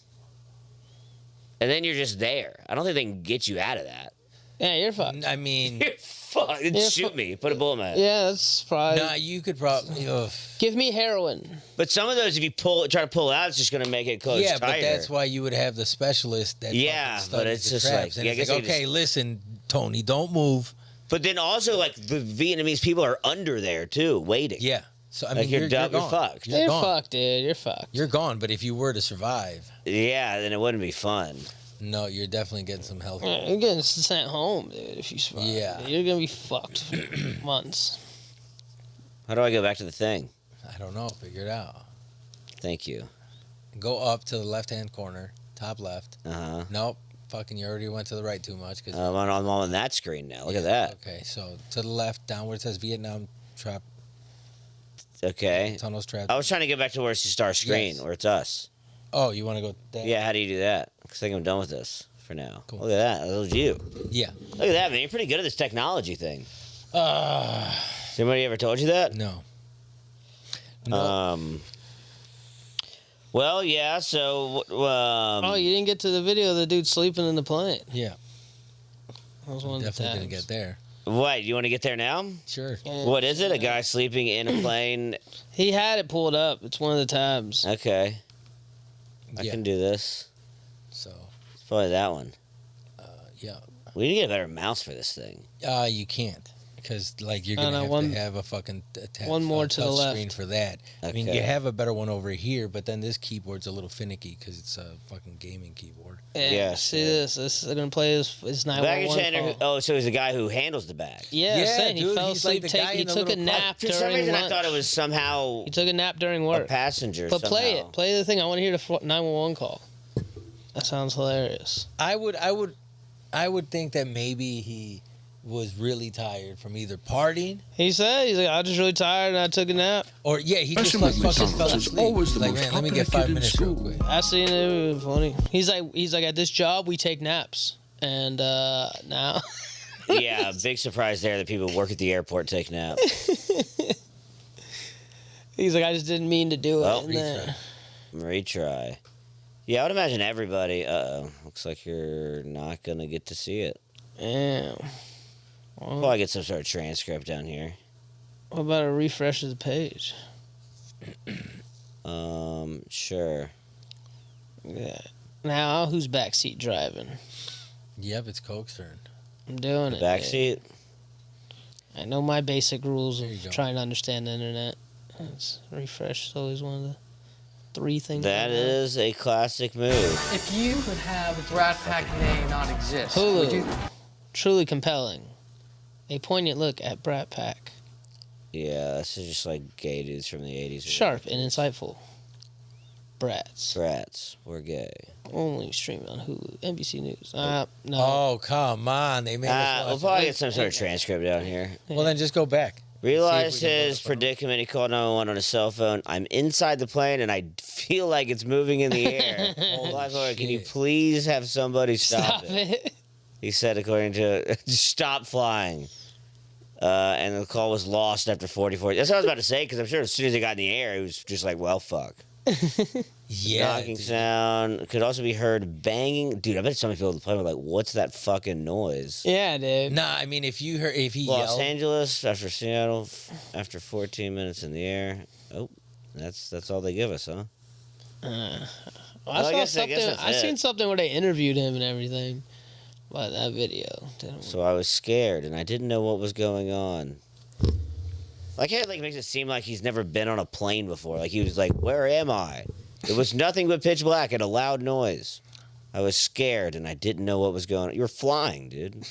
And then you're just there. I don't think they can get you out of that. Yeah, you're fucked. I mean, Fuck, Yeah, shoot me. Put a bullet in my head. Yeah, that's probably. nah, you could probably. Give me heroin. But some of those, if you try to pull out, it's just gonna make it close Yeah, tighter. but that's why you would have the specialist that Yeah, fucking but studies it's the just traps. like- And yeah, I it's guess like, they okay, just- listen, Tony, don't move. But then also, like the Vietnamese people are under there too, waiting. Yeah. So I Like, mean, you're you're done, you're gone. fucked. You're You're gone. fucked, dude. You're fucked. You're gone. But if you were to survive, Yeah, then it wouldn't be fun. no, you're definitely getting some health. Yeah, you're getting sent home, dude. If you survive, Yeah. you're gonna be fucked for months. How do I go back to the thing? I don't know. Figure it out. Thank you. Go up to the left-hand corner, top left. Uh huh. Nope. Fucking, you already went to the right too much. Cause I'm on that screen now. Look at that. Okay, so to the left, down where it says Vietnam trap, Okay. tunnels trap. I was trying to get back to where it's just our screen, Yes. where it's us. Oh, you want to go there? Yeah, how do you do that? Because I think I'm done with this for now. Cool. Look at that. That was you. Yeah. Look at that, man. You're pretty good at this technology thing. Uh, Has anybody ever told you that? no. No. Well, yeah. So, Oh, you didn't get to the video of the dude sleeping in the plane. yeah. That was one of the Definitely gonna times. get there. what? You want to get there now? Sure. Yeah. What is it? A guy sleeping in a plane? He had it pulled up. It's one of the tabs. Okay, I Yeah. can do this. So, It's probably that one. yeah. We need to get a better mouse for this thing. You can't. Because, like, you're No, going to no, have one- to have a fucking one more to the touch left. screen for that. I mean, Okay. you have a better one over here, but then this keyboard's a little finicky because it's a fucking gaming keyboard. Yeah. Yeah, See sure. this? This is gonna play his Baggage 911 handler. call. Oh, so he's the guy who handles the bag. Yeah, Yeah, saying he dude, fell he's like asleep. the guy He in the took a little nap For some during reason, lunch. I thought it was somehow He took a nap during a work. passenger. But play somehow. it. Play the thing. I want to hear the 911 call. That sounds hilarious. I would think that maybe he was really tired from either partying He's like, I was just really tired and I took a nap. or he just like fucking fell asleep. always the Like, most man, let me popular get 5 kid in minutes real school. quick. I seen it. It was funny. He's like at this job we take naps, and now Yeah, big surprise there that people work at the airport take naps. he's like, I just didn't mean to do it. Well, And then- Retry. Yeah, I would imagine everybody. Looks like you're not gonna get to see it. yeah. Well, Probably get some sort of transcript down here. what about a refresh of the page? Sure. Yeah. Now, who's backseat driving? Yep, it's Coke's turn. I'm doing it. Backseat. I know my basic rules There you of go. trying to understand the internet. Let's refresh is always one of the 3 things. That is a classic move. If you could have a Brat Pack name not exist, would you? Hulu. Truly compelling. A poignant look at Brat Pack. Yeah, this is just like gay dudes from the 80s. Sharp and insightful. Brats. Brats. We're gay. Only streaming on Hulu. NBC News. No. Oh, come on. They made us We'll watch probably it. get some sort of transcript down here. Well, then just go back. Realized See if we can his look up on- predicament. He called 911 on his cell phone. I'm inside the plane and I feel like it's moving in the air. Black Lord, can you shit. please have somebody stop, Stop it? it. He said, according to stop flying. And the call was lost after 44. That's what I was about to say, because I'm sure as soon as it got in the air, it was just like, well, fuck. Yeah. Knocking dude. sound could also be heard banging. Dude, I bet so many people at the plane were like, what's that fucking noise? Yeah, dude. Nah, I mean, if he Los yelled, Angeles after Seattle after 14 minutes in the air. Oh, that's all they give us, huh? Well, I I guess saw that's something. I seen it. something where they interviewed him and everything. But that video didn't. So I was scared and I didn't know what was going on. Like it like makes it seem like he's never been on a plane before. Like he was like, "Where am I?" It was nothing but pitch black and a loud noise. I was scared and I didn't know what was going on. You were flying, dude.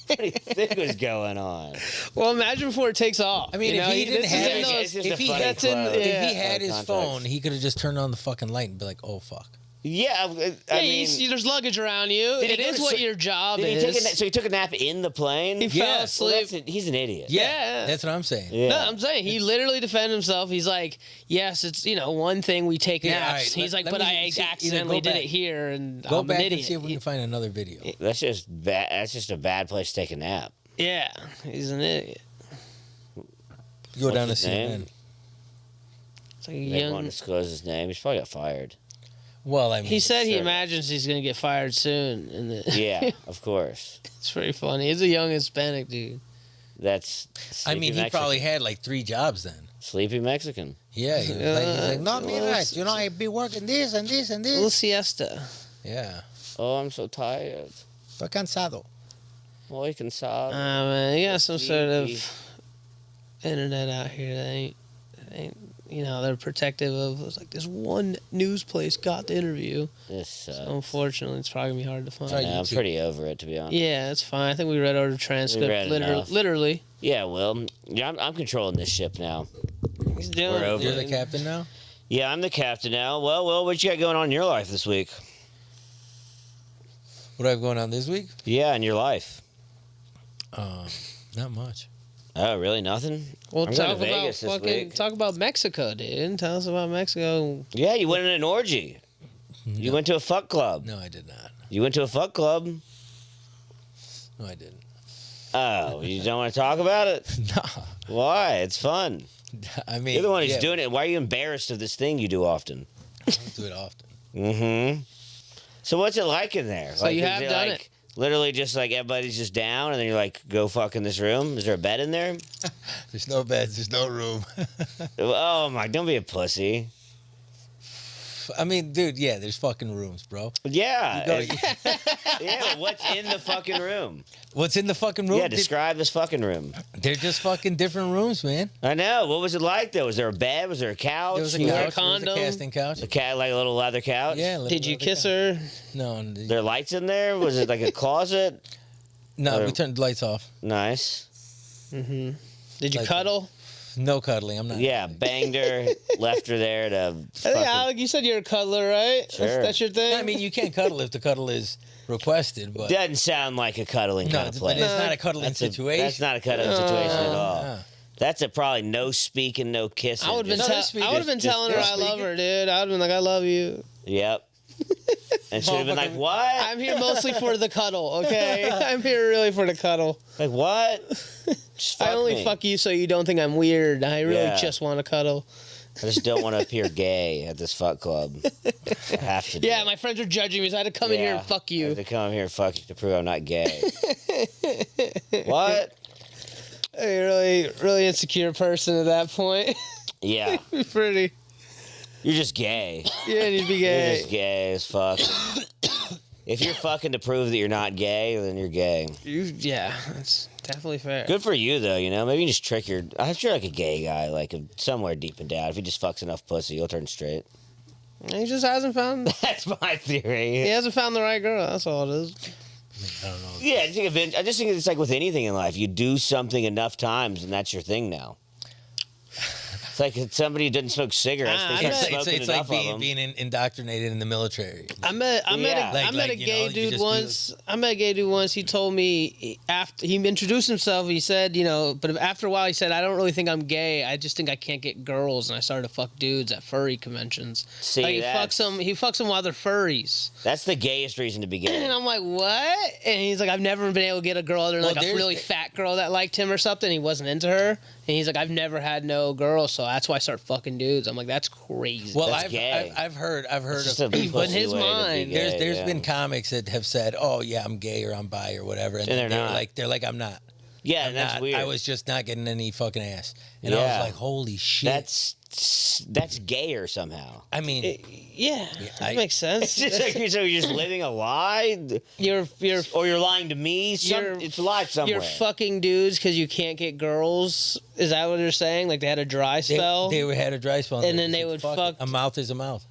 What do you think was going on? Well, imagine before it takes off. I mean, you if know, he didn't this is have in it, those- it's just if a he funny that's in- quote. yeah. if he had his Context. phone, he could have just turned on the fucking light and be like, "Oh fuck." Yeah, yeah, I you mean, see, there's luggage around you. Did he It go is to what sleep- your job did he is. take so he took a nap in the plane? He fell Yeah. Well, asleep. he's an idiot. Yeah. That's what I'm saying. Yeah. No, I'm saying he literally defended himself. He's like, yes, it's one thing we take Yeah, naps. all right, He's let like, but me I see- either accidentally go did back- it here, and Go I'm back an and idiot. see if we can find another video. That's just bad. That's just a bad place to take a nap. Yeah, he's an idiot. Go down to his name? CNN. It's like a They won't young. disclose his name. He's probably got fired. Well, I mean, He said he Sure. imagines he's gonna get fired soon, and Yeah, of course. it's pretty funny. He's a young Hispanic dude. That's. I mean, Sleepy he probably Mexican. had like 3 jobs then. Sleepy Mexican. Yeah, he's like, no, me well, right. You know, I be working this and this and Little this. siesta. Yeah, Oh, I'm so tired. estoy cansado. Boy, cansado. Man, you got some sort of Sleepy. internet out here that ain't they're protective of. It's like this one news place got the interview. This So sucks. unfortunately, it's probably gonna be hard to find. Try Yeah, I'm YouTube. pretty over it, to be honest. Yeah, it's fine. I think we read our transcript. read enough. Literally. Yeah, well, yeah, I'm controlling this ship now. He's doing We're it. over You're the it. captain now. Yeah, I'm the captain now. Well, what you got going on in your life this week? What do I have going on this week? Yeah, in your life. Not much. Oh, really? Nothing? Well, I'm going talk to about Vegas this fucking week. talk about Mexico, dude. Tell us about Mexico. Yeah, you went in an orgy. You went to a fuck club. No, I did not. You went to a fuck club. No, I didn't. Oh, you don't want to talk about it? Nah. Why? It's fun. I mean, You're the one who's yeah, doing it. Why are you embarrassed of this thing you do often? I don't do it often. Mm-hmm. So what's it like in there? So like, you is have it done like, it. Literally just like everybody's just down and then you're like, go fuck in this room? Is there a bed in there? There's no beds. There's no room. Oh my, don't be a pussy. I mean, dude, yeah, there's fucking rooms, bro. Yeah. You go- Yeah, but what's in the fucking room? What's in the fucking room? Yeah, describe this fucking room. They're just fucking different rooms, man. I know. What was it like though? Was there a bed? Was there a couch? There was a You got a couch. There was a condom? casting couch. A cat like a little leather couch? Yeah. Did you kiss her? No. There are lights in there? Was it like a closet? No, or- we turned the lights off. Nice. Mm-hmm. Did you Like- cuddle? No cuddling. I'm not. Yeah, banged her, left her there to I think, fucking- Alec, you said you're a cuddler, right? Sure. That's your thing. I mean, you can't cuddle if the cuddle is requested, but Doesn't sound like a cuddling no, kind of but place. it's not a cuddling That's situation. not a cuddling situation at all. No. That's a probably no speaking, no kissing. I would have been, just- No, that's sweet. I would have been Just- telling her just I love speaking. her, dude. I would have been like, I love you. Yep. And she'd have been like, Motherfucker. what? I'm here mostly for the cuddle, okay? I'm here really for the cuddle. Like, what? Just I only me. fuck you so you don't think I'm weird. I really Yeah. just want to cuddle. I just don't want to appear gay at this fuck club. I have to do Yeah, it. my friends are judging me, so I had to come in here and fuck I you. have to come here and fuck you to prove I'm not gay. What? A really, really insecure person at that point. Yeah. Pretty. You're just gay. Yeah, you'd be You're gay. just gay as fuck. If you're fucking to prove that you're not gay, then you're gay. Yeah, that's definitely fair. Good for you, though, you know? Maybe you just trick your... I'm sure like a gay guy, like somewhere deep and down, if he just fucks enough pussy, he'll turn straight. He just hasn't found. That's my theory. He hasn't found the right girl. That's all it is. I don't know. Yeah, I just think it's like with anything in life. You do something enough times, and that's your thing now. It's like somebody who doesn't smoke cigarettes. They start smoking It's enough like of them. being indoctrinated in the military. I met a Like, gay you dude just do once. I met a gay dude once. He told me after he introduced himself. He said, but after a while, he said, "I don't really think I'm gay. I just think I can't get girls." And I started to fuck dudes at furry conventions. See, Like he fucks them while they're furries. That's the gayest reason to be And gay. I'm like, what? And he's like, I've never been able to get a girl other than Well, like a there's- really fat girl that liked him or something. He wasn't into her. And he's like, I've never had no girl, so that's why I start fucking dudes. I'm like, that's crazy. Well, That's gay. I've heard It's just of a people. But in his pussy way to be mind, gay, There's yeah. been comics that have said, "Oh yeah, I'm gay or I'm bi or whatever," and they're not. they're like, "I'm not. Yeah, I'm that's not. weird. I was just not getting any fucking ass," and I Yeah. was like, "Holy shit!" That's gayer somehow. I mean, Yeah, that I- makes sense. It's just like so you're just living a lie, you're or you're lying to me. It's a lie somewhere. You're fucking dudes because you can't get girls. Is that what you're saying? Like they had a dry spell? they had a dry spell, And then said, they would it. fuck- A mouth is a mouth.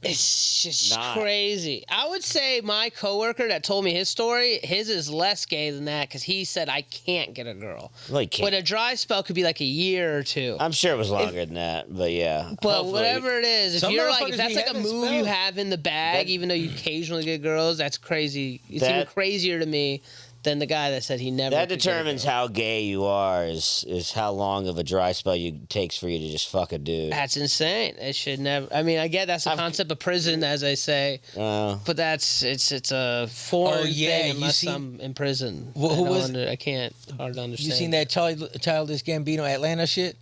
It's just Nah. crazy. I would say my coworker that told me his story, his is less gay than that because he said I can't get a girl. Well, you can't. But a dry spell could be like a year or two. I'm sure it was longer than that, but yeah. But Hopefully- whatever it is, if Some you're like, motherfuckers if that's be like a having move you spells. have in the bag, That- even though you occasionally get girls, that's crazy. It's even That- crazier to me than the guy that said he never. that could get a determines girl. how gay you are. Is how long of a dry spell takes for you to just fuck a dude. That's insane. It should never. I mean, I get that's the concept of prison, as I say, but it's a foreign yeah, thing you unless see- I'm in prison. Who was- I can't hard to understand. You seen that Childish Gambino Atlanta shit?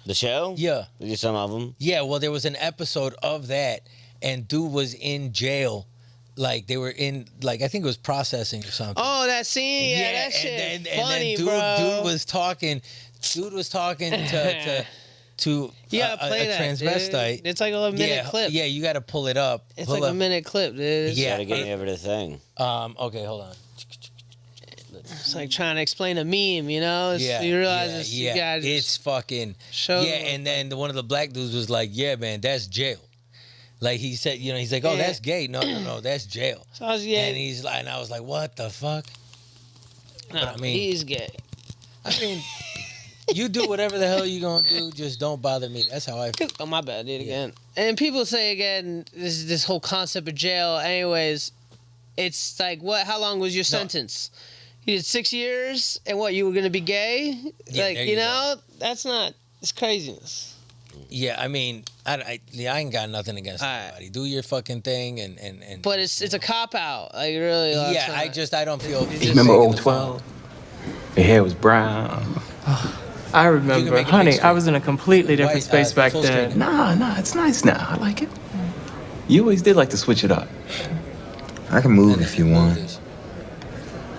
The show? Yeah. Some of them. Yeah, well, there was an episode of that, and dude was in jail. Like, they were in, like, I think it was processing or something. Oh, that scene, yeah, that shit and funny, then bro. dude was talking to You gotta play a that, transvestite. dude. It's like a minute yeah, clip. Yeah, you got to pull it up. It's Pull like a up. minute clip, dude. Yeah. Gotta get me over to the thing. Okay, hold on. It's like trying to explain a meme, you know? Yeah, You realize yeah, you gotta it's fucking show yeah. them. And then one of the black dudes was like, "Yeah, man, that's jail." Like he said, he's like, "Oh, Yeah. that's gay." No, that's jail. So I was, yeah, And he's like, and I was like, "What the fuck?" no, I mean- he's gay. I mean, you do whatever the hell you gonna do, just don't bother me. That's how I feel. Oh, my bad, dude, again. And people say, again, this whole concept of jail, anyways, it's like, how long was your sentence? You did 6 years, and what, you were going to be gay? Yeah, like, there you you know, it's craziness. Yeah, I mean, I ain't got nothing against Alright. anybody. Do your fucking thing, and But it's a cop-out. Like, really. Like, yeah, I don't feel. Remember old 12? Your hair was brown. I You remember, can make it honey, big I was in a completely different White, space back full then. screen. Nah, it's nice now. I like it. You always did like to switch it up. I can move if you want.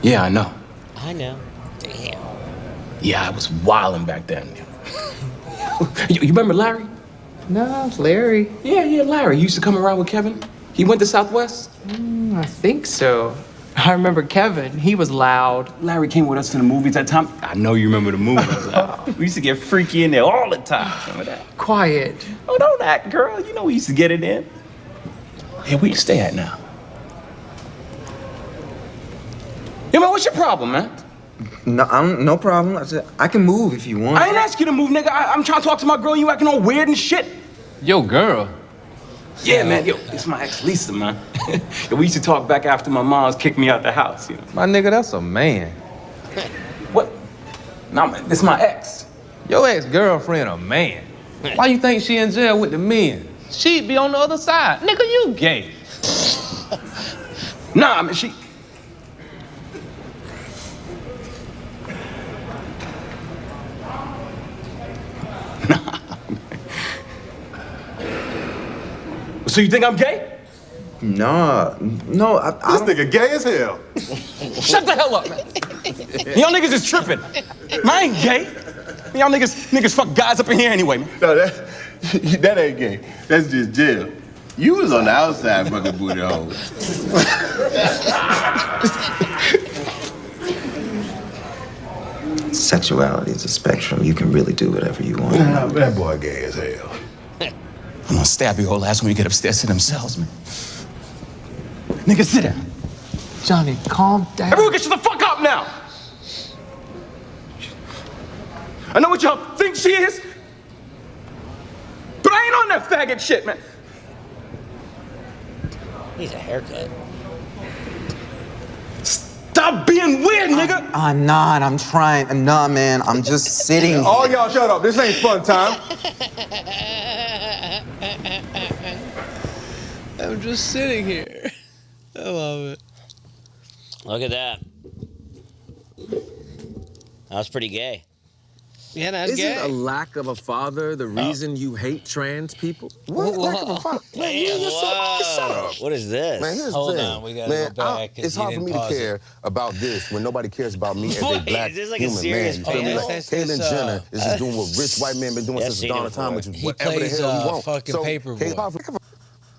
Yeah, I know. I know. Yeah, I was wildin' back then. you remember Larry? No, Larry. Yeah, Larry. He used to come around with Kevin. He went to Southwest. I think so. I remember Kevin. He was loud. Larry came with us to the movies that time. I know you remember the movies. We used to get freaky in there all the time. Remember that? Quiet. Oh, don't act, girl. You know we used to get it in. Hey, where you stay at now? Yo, man, what's your problem, man? No problem. I said I can move if you want. I ain't ask you to move, nigga. I'm trying to talk to my girl. You acting all weird and shit. Yo, girl. Yeah, man. Yo, it's my ex, Lisa, man. Yo, we used to talk back after my mom's kicked me out the house, you know. My nigga, that's a man. What? Nah, man, this my ex. Your ex-girlfriend a man. Why you think she in jail with the men? She'd be on the other side. Nigga, you gay. Nah, I mean, she... So you think I'm gay? No. I This nigga gay as hell. Shut the hell up, man. Y'all niggas is tripping. I ain't gay. Y'all niggas fuck guys up in here anyway, man. No, That ain't gay. That's just jail. You was on the outside fucking booty hole. Sexuality is a spectrum. You can really do whatever you want. Nah, that boy gay as hell. I'm gonna stab your whole ass when we get upstairs to them cells, man. Nigga, sit down. Johnny, calm down. Everyone get you the fuck up now! I know what y'all think she is, but I ain't on that faggot shit, man. Needs a haircut. Stop being weird, nigga! I'm not. I'm trying. I'm not, man. I'm just sitting. All y'all shut up. This ain't fun time. I'm just sitting here. I love it. Look at that. That was pretty gay. Yeah, that's Isn't gay. a lack of a father the reason you hate trans people? What? Lack of a father? Man, what is this? Man, here's Hold the thing. on, we gotta Man, go back, 'cause it's you hard for didn't me to pause care about this when nobody cares about me as a Wait, black is this like a human serious man. You feel me? panel? Like Caitlyn Jenner is just doing what rich white men been doing Yeah, since I've the dawn seen of it time, before. which is He whatever the plays, hell you want. fucking Paperboy. Case Pop-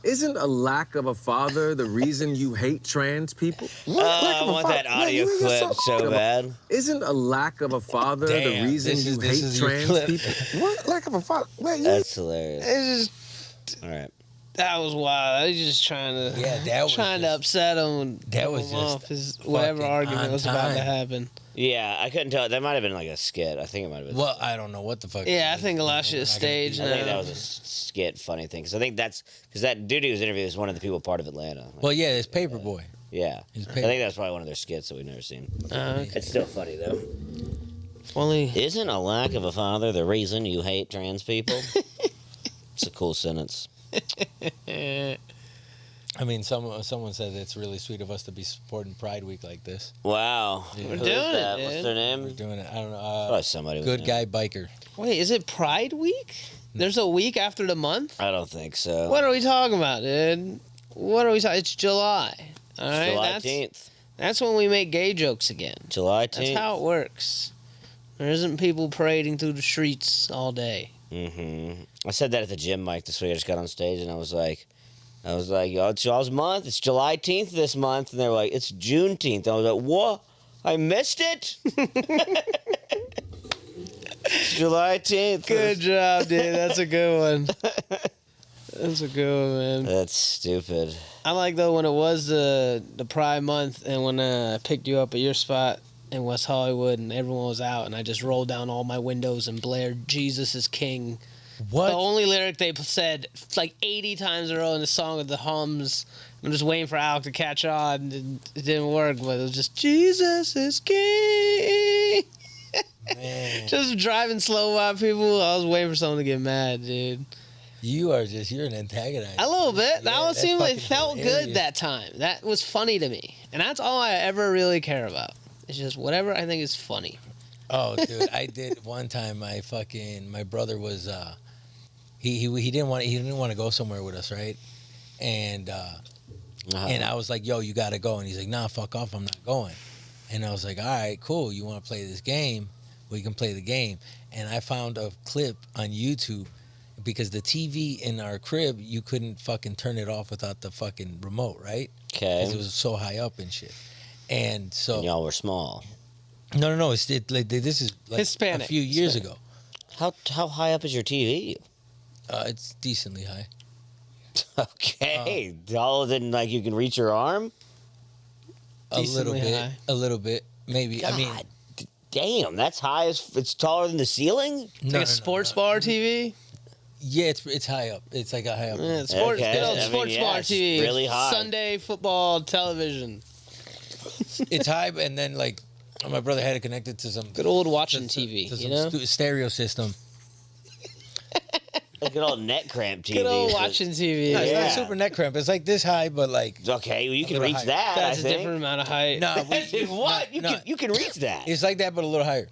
Isn't a lack of a father the reason you hate trans people? I want that audio clip so bad. Isn't a lack of a father the Damn, reason this you is hate your trans clip. people? What lack of a father? Man, That's hilarious. It's just All right. that was wild. I was just trying to that was trying to upset him. that was him just off his whatever fucking argument on was about to time. happen. Yeah, I couldn't tell. That might have been like a skit. I think it might have been. Well, I don't know what the fuck. Yeah, I think a lot of shit is staged I think that now. was a skit, funny thing. Because I think that's because that dude who was interviewed is one of the people part of Atlanta. Like, Well, yeah, it's Paperboy. yeah, He's I think that's probably one of their skits that we've never seen. Okay. It's still funny though. Only Isn't a lack of a father the reason you hate trans people? It's a cool sentence. I mean, someone said it's really sweet of us to be supporting Pride Week like this. Wow. We're Who is doing it, that? dude. What's their name? We're doing it. I don't know. Probably somebody. with Good a guy name. biker. wait, is it Pride Week? There's a week after the month. I don't think so. What are we talking about, dude? What are we talking? It's July. All right, July 10th. that's when we make gay jokes again. July That's 10th. how it works. There isn't people parading through the streets all day. Mm-hmm. I said that at the gym, Mike, this week. I just got on stage and I was like, yo, it's y'all's month. It's July 10th this month. And they were like, it's Juneteenth. I was like, what? I missed it? It's July 10th. Good job, dude. That's a good one. That's a good one, man. That's stupid. I like though when it was the Pride month and when I picked you up at your spot in West Hollywood and everyone was out and I just rolled down all my windows and blared "Jesus is King." What? The only lyric they said like 80 times in a row in the song of the hums. I'm just waiting for Alec to catch on. And it didn't work, but it was just "Jesus is King." Man, Just driving slow by people. I was waiting for someone to get mad, dude. you're an antagonizer. A little bit. Yeah, That one that's seemed like fucking felt hilarious. good that time. That was funny to me, and that's all I ever really care about. It's just whatever I think is funny. Oh, dude, I did one time. My brother was he didn't want to go somewhere with us, right? And and I was like, yo, you gotta go, and he's like, nah, fuck off, I'm not going. And I was like, all right, cool, you want to play this game? We can play the game. And I found a clip on YouTube because the TV in our crib, you couldn't fucking turn it off without the fucking remote, right? Okay. Because it was so high up and shit. And so And y'all were small. no, this is like Hispanic. a few years ago. How high up is your TV? It's decently high. Okay. Taller than like you can reach your arm? Decently high. A little bit, maybe. I mean, God, damn, that's high as it's taller than the ceiling? It's like a sports bar TV. yeah, it's high up. It's like a high up. Yeah, sports, Okay. good old I mean, sports yeah, bar it's TV. really high. Sunday football television. It's high, and then like my brother had it connected to some Good old watching TV. to You some know, stereo system. Like an old neck cramp TV. good old but- watching TV. No, it's Yeah. not super neck cramp. It's like this high, but like Okay, well, you can little reach higher. that. That's I a think. different amount of height. no, What? no, You can reach that. It's like that, but a little higher.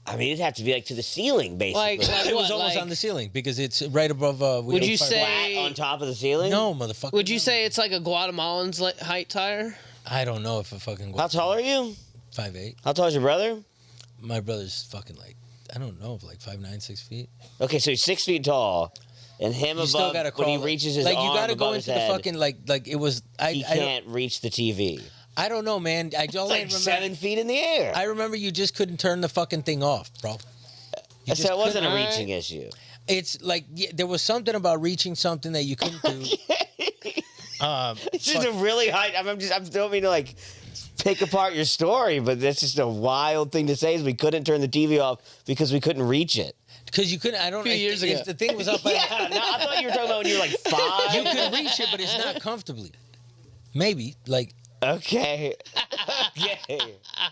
I mean, it'd have to be like to the ceiling, basically. Like It was what, almost like- on the ceiling because it's right above. Would you flat say? on top of the ceiling? No, motherfucker. Would you say it's like a Guatemalan's height tire? I don't know if a fucking. How tall are you? 5'8". How tall is your brother? My brother's fucking like I don't know, like 5'9", 6 feet. Okay, so he's 6 feet tall, and him You above still gotta when he crawl. reaches his like arm you gotta above go his into the head, fucking like it was. he can't reach the TV. I don't know, man. I It's don't like remember. 7 feet in the air. I remember you just couldn't turn the fucking thing off, bro. You So just it wasn't a couldn't. reaching issue. It's like there was something about reaching something that you couldn't do. It's just a really high. I don't mean to like pick apart your story, but that's just a wild thing to say. Is we couldn't turn the TV off because we couldn't reach it. Because you couldn't. I don't. Few years if ago. the thing was up. Yeah, no, I thought you were talking about when you were like 5. You could reach it, but it's not comfortably. Maybe like. Okay.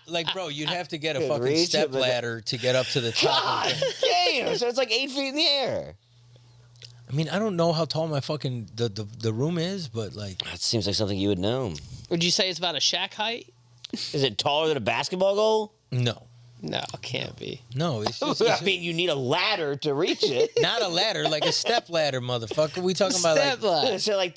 Like, bro, you'd have to get a Could fucking reach it, step but- ladder to get up to the top. God Of it. damn! So it's like 8 feet in the air. I mean, I don't know how tall my fucking the room is, but like, That seems like something you would know. Would you say it's about a Shaq height? Is it taller than a basketball goal? no, No, it can't be. no, it's just I mean, you need a ladder to reach it. not a ladder, like a step ladder, motherfucker. We talking about Step like, ladder. So like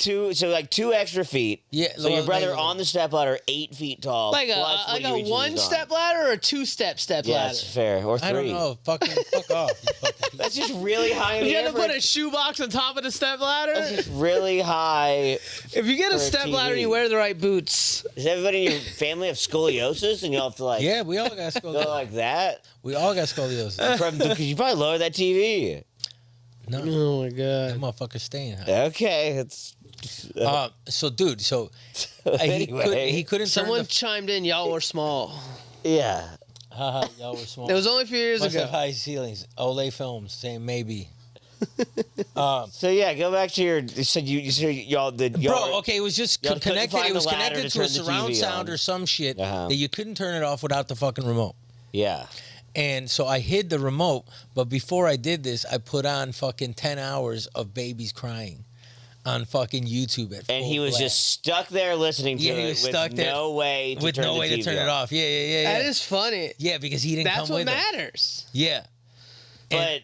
2 extra feet. Yeah, So your well, brother maybe- on the step ladder, 8 feet tall. Like plus when he a reaches his arm. 1-step ladder or a 2-step ladder? Yes, fair. Or 3. I don't know, fuck off. You fucking That's just really high in the You air. have to put a shoebox on top of the step ladder. That's just really high. If you get a for a step ladder, TV. you wear the right boots. Does everybody in your family have scoliosis and you have to like Yeah, we all got go scoliosis. like that? We all got scoliosis. Because you probably lower that TV. No, Oh my that god. motherfucker's staying high. Okay, it's So, dude, anyway. he couldn't Someone turn chimed in. Y'all were small. Yeah. the. Haha, y'all were small. It was only a few years Must have ago. high ceilings. Olay Films saying maybe. So yeah, go back to your. You said y'all did. Bro, okay, it was just y'all couldn't connected. find It was the ladder connected to to a turn the surround TV sound on. or some shit Uh-huh. that you couldn't turn it off without the fucking remote. Yeah. And so I hid the remote, but before I did this, I put on fucking 10 hours of babies crying on fucking YouTube at And he full was blast. just stuck there listening to Yeah, he it was with stuck there no way to with turn no the way TV to turn it off. Yeah. That is funny. Yeah, because he didn't That's come what with him. matters. Yeah. But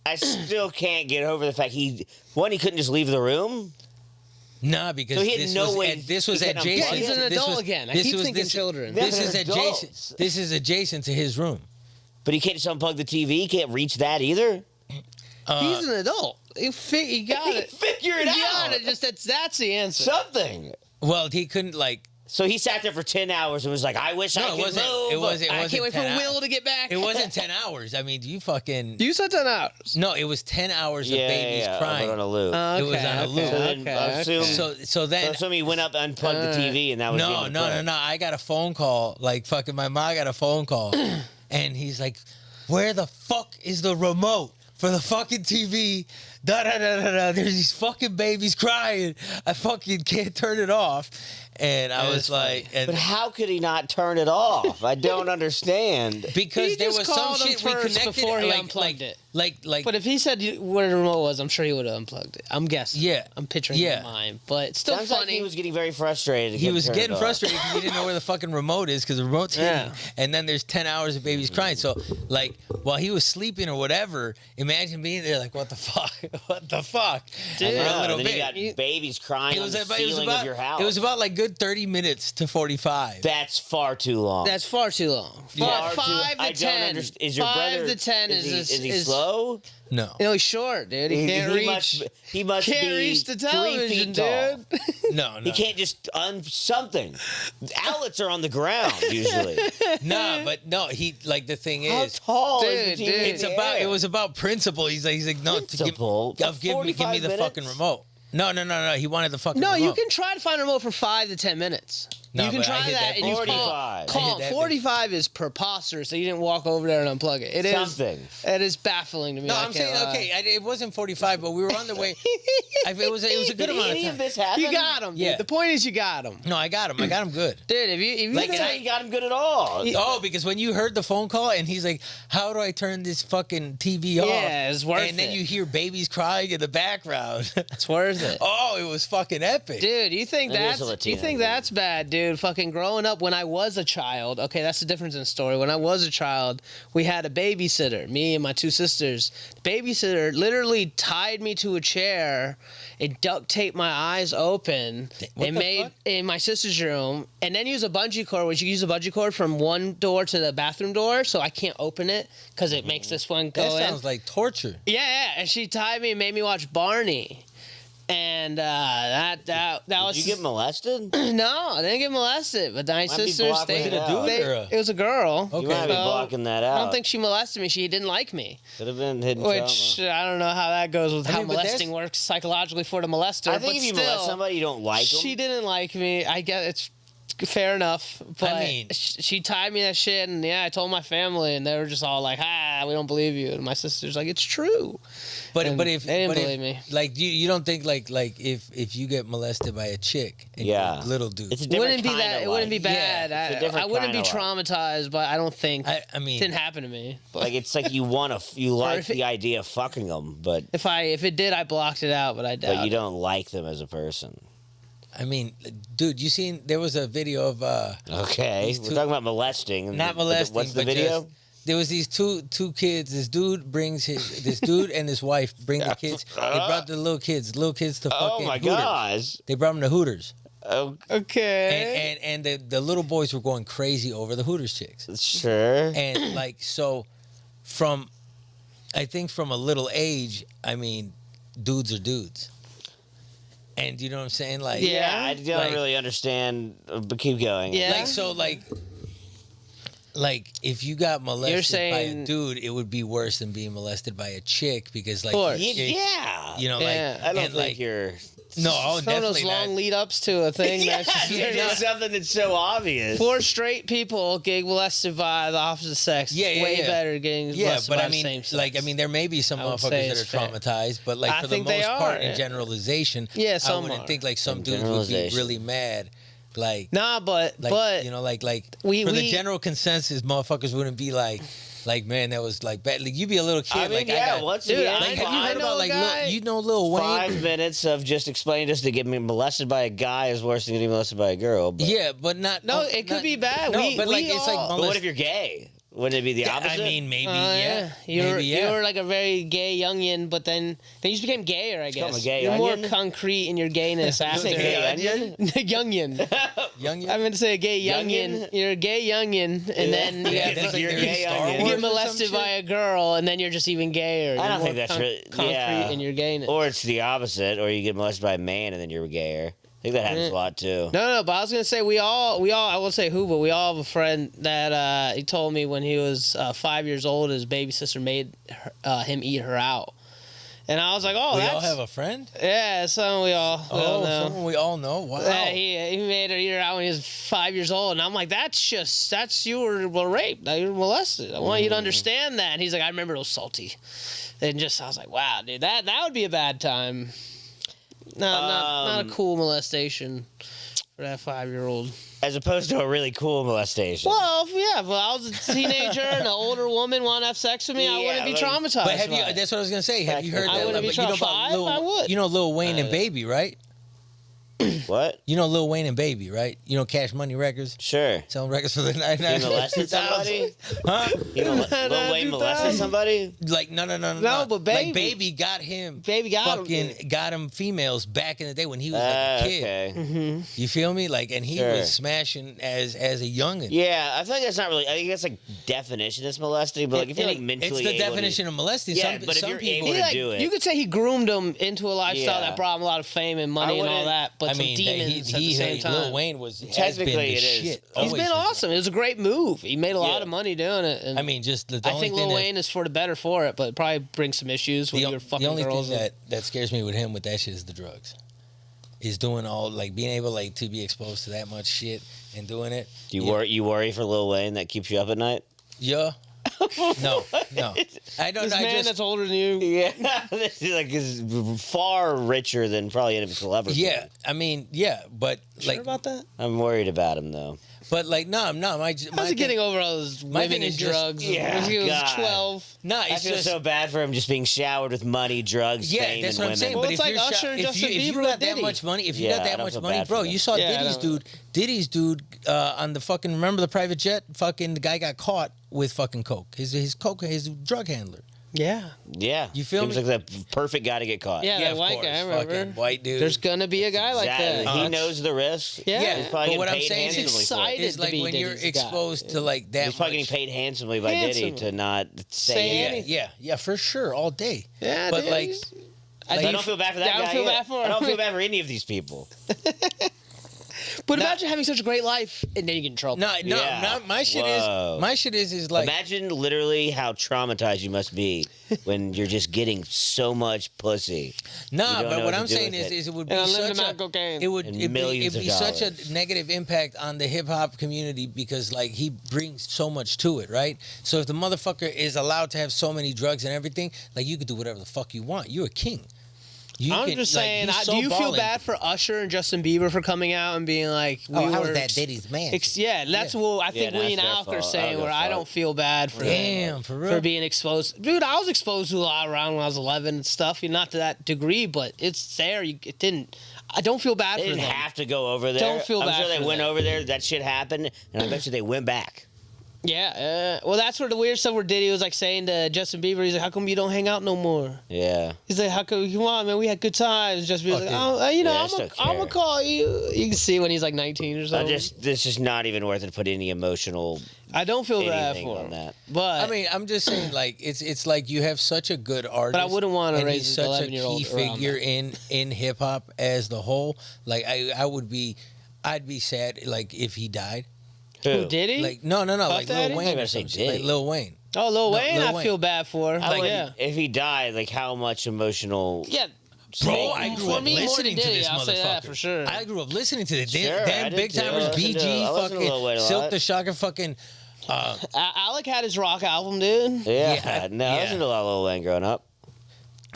I still can't get over the fact he couldn't just leave the room. Nah, because So he had this no was way this he was could adjacent. Yeah, he's an this adult was- again. I this keep was- thinking this- children. This They're is adults. adjacent. This is adjacent to his room. But he can't just unplug the TV. He can't reach that either. He's an adult. You got it. Figure it You out. got it. Just that's the answer. Something. Well, he couldn't like. So he sat there for 10 hours and was like, I wish I No, could it wasn't. move. It wasn't. It I wasn't can't wait for 10 Will to get back. It wasn't 10 hours. I mean, you fucking. You said 10 hours. No, it was 10 hours of Yeah, babies yeah, crying. on a loop. It was on a loop. So then assume, So then. so he went up, unplugged the TV, and that was the No, end no, of no, it. no. I got a phone call. Like fucking my mom got a phone call, and he's like, "Where the fuck is the remote for the fucking TV?" Da da da da da. There's these fucking babies crying. I fucking can't turn it off. And I was like, But how could he not turn it off? I don't understand. because He there just was some called him shit we first connected before he like, unplugged it. Like, But if he said where the remote was, I'm sure he would have unplugged it. I'm guessing. Yeah. I'm picturing Yeah. in my mind. But it's still Sounds like funny. he was getting very frustrated. he was couldn't turn getting it off. frustrated because he didn't know where the fucking remote is because the remote's hidden. Yeah. And then there's 10 hours of babies crying. So, like, while he was sleeping or whatever, imagine being there like, what the fuck? What the fuck? Dude. I know, For a and little then bit. you got babies crying It on was, the about, it, was ceiling about, of your house. it was about like good 30 minutes to 45. That's far too long. That's far too long. Far too- 5 I to don't 10. understand. Is your 5 brother to 10 is he slow? No. No, he's short, dude. He can't reach. He must Can't be reach the 3 television, feet tall. dude. No, He can't just something. Outlets are on the ground usually. Nah, but no, he like the thing How is tall is the Dude, TV? dude. it's about it was about principle. He's like no, Principle? give me the 45 fucking minutes? remote. No. He wanted the fucking No, remote. you can try to find a remote for 5 to 10 minutes. No, you can but I try hit that, that and you 45. call. I hit Call that 45 is preposterous. So you didn't walk over there and unplug it. It is Something. It is baffling to me. No, I I'm can't saying lie. okay. It wasn't 45, but we were on the way. It was a good Did amount any of of time. this happen? You got him. Yeah. Dude. The point is, you got him, No, I got him. I got him good. dude. If you Like, Like, and you got him good at all. Oh, because when you heard the phone call and he's like, "How do I turn this fucking TV off?" Yeah, it's worth And then it. you hear babies crying in the background. it's worth it. Oh, it was fucking epic. Dude, you think It is a that's Latino you think thing. that's bad, dude? dude. Fucking growing up when I was a child. Okay, that's the difference in the story. When I was a child, we had a babysitter, me and my two sisters. The babysitter literally tied me to a chair and duct taped my eyes open What and the made fuck? in my sister's room, and then use a bungee cord, which you use a bungee cord from one door to the bathroom door, so I can't open it because it makes this one go That in. sounds like torture. Yeah, and she tied me and made me watch Barney. And that was. Did you get molested? No, I didn't get molested. But my be sisters, blocking it out. it was a girl. You might be So, blocking that I out. don't think she molested me. She didn't like me. Could have been hidden Which trauma. I don't know how that goes with how mean, but that's- molesting works psychologically for the molester. I think but if you still, molest somebody, you don't like them. she didn't like me. I get it's fair enough. But I mean- she tied me that shit, and yeah, I told my family, and they were just all like, we don't believe you. And my sister's like, it's true. But And but if they didn't but if- believe me. like you don't think like if you get molested by a chick and Yeah. you're a little dude. It's a It different wouldn't be kind that. of It wouldn't be life. bad. Yeah, it's a different I wouldn't be kind of life. traumatized, but I don't think I it mean, didn't happen to me. But Like it's like you want to, you like if it- the idea of fucking them, but if it did, I blocked it out. But I doubt. you don't like them as a person. I mean, dude, you seen there was a video of Okay, These we're two- talking about molesting. not molesting. What's the but video? just- there was these two kids. This dude and his wife bring the kids. They brought the little kids to Oh fucking my Hooters. gosh! They brought them to Hooters, Oh, Okay. and the little boys were going crazy over the Hooters chicks. sure. And like so, I think from a little age, I mean, dudes are dudes. And you know what I'm saying? Like, Yeah. I don't like- really understand, but keep going. Yeah. like so, like if you got molested by saying- a dude, it would be worse than being molested by a chick because, like, course. Yeah. you know, Yeah. like, I don't and, think like, you're. no, Some of those definitely long not. lead ups to a thing. Yeah, that's just, you're just something that's so obvious. 4 straight people getting molested by the opposite sex. Yeah, yeah, way yeah. better than getting Yeah, molested but by I mean, the same sex. like, I mean, there may be some I would say motherfuckers that it's are fair. traumatized, but like I for the think they most part, are, in yeah. generalization, Yeah, I some wouldn't are. think like some In dudes would be generalization. really mad, like. nah, but You know, like for we- the general consensus, motherfuckers wouldn't be like, man, that was like bad. Like you be a little kid, I mean, like yeah. I got, Once Dude, again, I- like have you I heard know about a like guy- Lil Wayne? 5 minutes of just explaining just to get me molested by a guy is worse than getting molested by a girl. But, Yeah, but not. No, it could not- be bad. No, We- but like we it's like all- But what if you're gay? Wouldn't it be the Yeah, opposite? I mean, maybe yeah. You were, maybe you yeah. were like a very gay youngin, but then you just became gayer, I Become guess. a gay You're onion? more concrete in your gayness after. say gay onion? youngin. Young, I meant to say a gay youngin. Youngin? You're a gay youngin, and then you, Yeah, get, that's like you're you're in gay Star onion. you Wars get or some molested by shit? a girl, and then you're just even gayer. I You're don't more think that's really. concrete Yeah. in your gayness. Or it's the opposite, or you get molested by a man and then you're gayer. I think that happens a lot too. No, but I was gonna say we all, I won't say who, but we all have a friend that he told me when he was 5 years old, his baby sister made him eat her out, and I was like, oh, we that's all have a friend. yeah, something we all know. Someone we all know. Wow. He made her eat her out when he was 5 years old, and I'm like, that's you were raped, you were molested. I want you to understand that. And he's like, I remember it was salty, and just I was like, wow, dude, that would be a bad time. Not a cool molestation for that 5-year-old. As opposed to a really cool molestation. Well, yeah, if I was a teenager and an older woman wanted to have sex with me, I Yeah, wouldn't be like- traumatized. But have you? by it. That's what I was gonna say. Have you heard I that? wouldn't be but you know about traumatized. Lil, I would. You know Lil Wayne and Baby, right? What? You know Lil Wayne and Baby, right? You know Cash Money Records, Sure. selling records for the He 99. molested somebody? Huh? Lil Wayne molested somebody? Like no. No, but Baby- like Baby got him. Baby got him. fucking got him females back in the day when he was like a kid. Okay. You feel me? Like, and he Sure. was smashing as a youngin. Yeah, I feel like that's not really. I think that's like definition is molesting, but like if you're like mentally, it's the able to- definition of molesting. Yeah, some, but if some you're people, able to do it. You could say he groomed him into a lifestyle Yeah. that brought him a lot of fame and money I and all wouldn't- that, but I some mean, demons at the same Lil time. Wayne has been Technically, the it is. shit. He's He's Always been has awesome. It was a great move. He made a lot Yeah. of money doing it. And I mean, just the I only think thing Lil that, Wayne is for the better for it, but it probably brings some issues with your fucking the only girls. thing that scares me with him with that shit is the drugs. Is doing all like being able like to be exposed to that much shit and doing it. Do you worry for Lil Wayne that keeps you up at night? Yeah. No. I don't. this I man just, that's older than you. Yeah, this is like is far richer than probably any of his celebrities. yeah. I mean, yeah, but Sure like, about that? I'm worried about him though. But like, no. How's he getting over all those women thing and is just- drugs? Yeah, He was God. 12. Nah, I it's feel just so bad for him just being showered with money, drugs, yeah, fame, that's and what I'm saying. women. Well, But it's if like you're Usher and if Justin you Bieber got with that Diddy. much money, if you Yeah, got I that don't much feel money, bad bro, for them. you saw Yeah, I don't. Diddy's dude on the fucking remember the private jet? Fucking the guy got caught with fucking coke. His drug handler. Yeah. Yeah, You feel seems me? like the perfect guy to get caught. Yeah, that of white course, guy, I remember. fucking white dude. There's gonna be a guy like Exactly. that. He knows the risk. Yeah. He's probably but what getting I'm paid saying handsomely is, for it. excited it's to like be when you're Diddy's guy. exposed to like that He's probably much. getting paid handsomely by Diddy Handsomely. to not say Say anything. anything. Yeah, for sure, all day. Yeah, but dude, like, he's- I don't feel bad for that I don't guy. feel either. bad for him. I don't feel bad for any of these people. But imagine having such a great life and then you get in trouble. no, Yeah. my shit Whoa. is like, Imagine literally how traumatized you must be when you're just getting so much pussy. nah. You don't But know what to I'm do saying with is, it. it would And be unlimited such amount of cocaine. it would And it'd millions be of such a dollars. negative impact on the hip hop community because like he brings so much to it, right? So if the motherfucker is allowed to have so many drugs and everything, like you could do whatever the fuck you want. You're a king. You I'm can- just like, saying, he's so do you feel ballin'. bad for Usher and Justin Bieber for coming out and being like, Oh, how were was that Diddy's man? Yeah, that's what I think Yeah, we and that's their Alec are fault. saying, I don't where give a I fuck. don't feel bad for Damn, for real. for being exposed. Dude, I was exposed to a lot around when I was 11 and stuff. Not to that degree, but it's there. It didn't. I don't feel bad They for didn't them. have to go over there. Don't feel I'm bad sure they for went them. over there. That shit happened, and I bet you they went back. Yeah, well, that's where the weird stuff where Diddy was like saying to Justin Bieber, he's like, "How come you don't hang out no more?" Yeah. He's like, "How come? Come on, man, we had good times." Justin Bieber's like, Fuck "Oh, Yeah, I I'm still gonna care. call you." You can see when he's like 19 or something. It's just not even worth it to put any emotional I don't feel bad anything for on him, that. but I mean, I'm just saying, like it's like you have such a good artist, I wouldn't wanna and raise he's an such a 11-year-old key around figure in hip hop as the whole. Like I'd be sad like if he died. who did he? Like no, Puff like Daddy? Lil I Wayne gotta or say some shit. Like Diddy. Lil Wayne. Oh, Lil No, Wayne, Lil I Wayne. feel bad for. Like, yeah, If he died, like how much emotional? yeah. Bro, I grew for up me, more listening than to Diddy, this I'll say that motherfucker. for sure. I grew up listening to the Sure, I damn did Big too. Timers, I listened to- BG, I listened to Lil fucking Wayne a Silk lot. the Shocker, fucking. Alec had his rock album, dude. Yeah, Yeah, no, I yeah. listened to a lot of Lil Wayne growing up.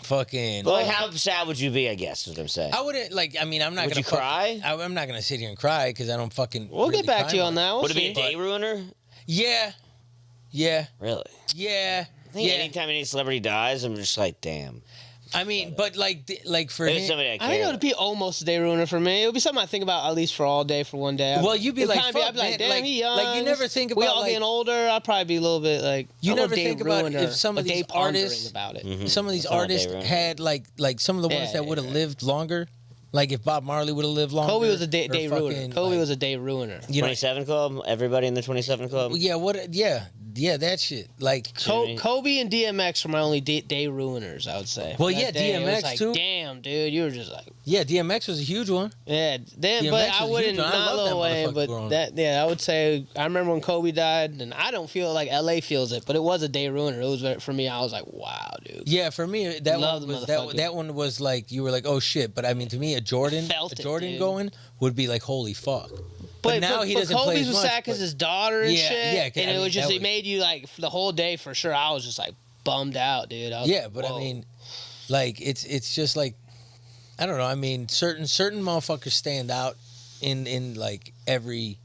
Fucking. But like, how sad would you be? I guess is what I'm saying. I wouldn't like. I mean, I'm not Would gonna you cry? I'm not gonna sit here and cry because I don't fucking. We'll really get back cry to you on much. that. We'll Would it be see. a day ruiner? Yeah, yeah, Really? yeah, I think yeah. anytime any celebrity dies, I'm just like, damn. I mean, but like for If him, it's somebody I I care think it about. would be almost a day ruiner for me. It would be something I think about at least for all day for one day. Well, you'd be It'd like, kinda fuck, I'd be like, man, damn, like- he young. like, you never think we about, all like- getting older. I'd probably be a little bit like You I'm a never day think about ruiner, if some of a day these pondering artists- about it. Mhm. some of these That's not a day artists ruiner. had like some of the ones Yeah, that would have yeah. lived longer. Like if Bob Marley would have lived longer. Kobe was a day or ruiner. fucking, Kobe like, was a day ruiner. you know, 27 Club. Everybody in the 27 Club. yeah, yeah, that shit. Like, Kobe and DMX were my only day ruiners, I would say. Well, That yeah, day, it was DMX like, too. Damn, dude, you were just like, yeah, DMX was a huge one. yeah. Then, DMX but was I a wouldn't huge one. I not love that Lil Wayne, motherfucker but growing up. that I would say I remember when Kobe died, and I don't feel like LA feels it, but it was a day ruiner. It was for me. I was like, wow, dude. Yeah, for me that Love one the was motherfucker. that one was like you were like, oh shit. But I mean, to me, a Jordan Felt it, dude. going would be like, holy fuck. But now he doesn't play Kobe's as was much. sad because but- his daughter and Yeah, shit. yeah, and I it mean, was just that it was- made you like for the whole day for sure. I was just like bummed out, dude. I was Yeah, like, but I whoa. mean, like it's just like I don't know. I mean, certain motherfuckers stand out in like every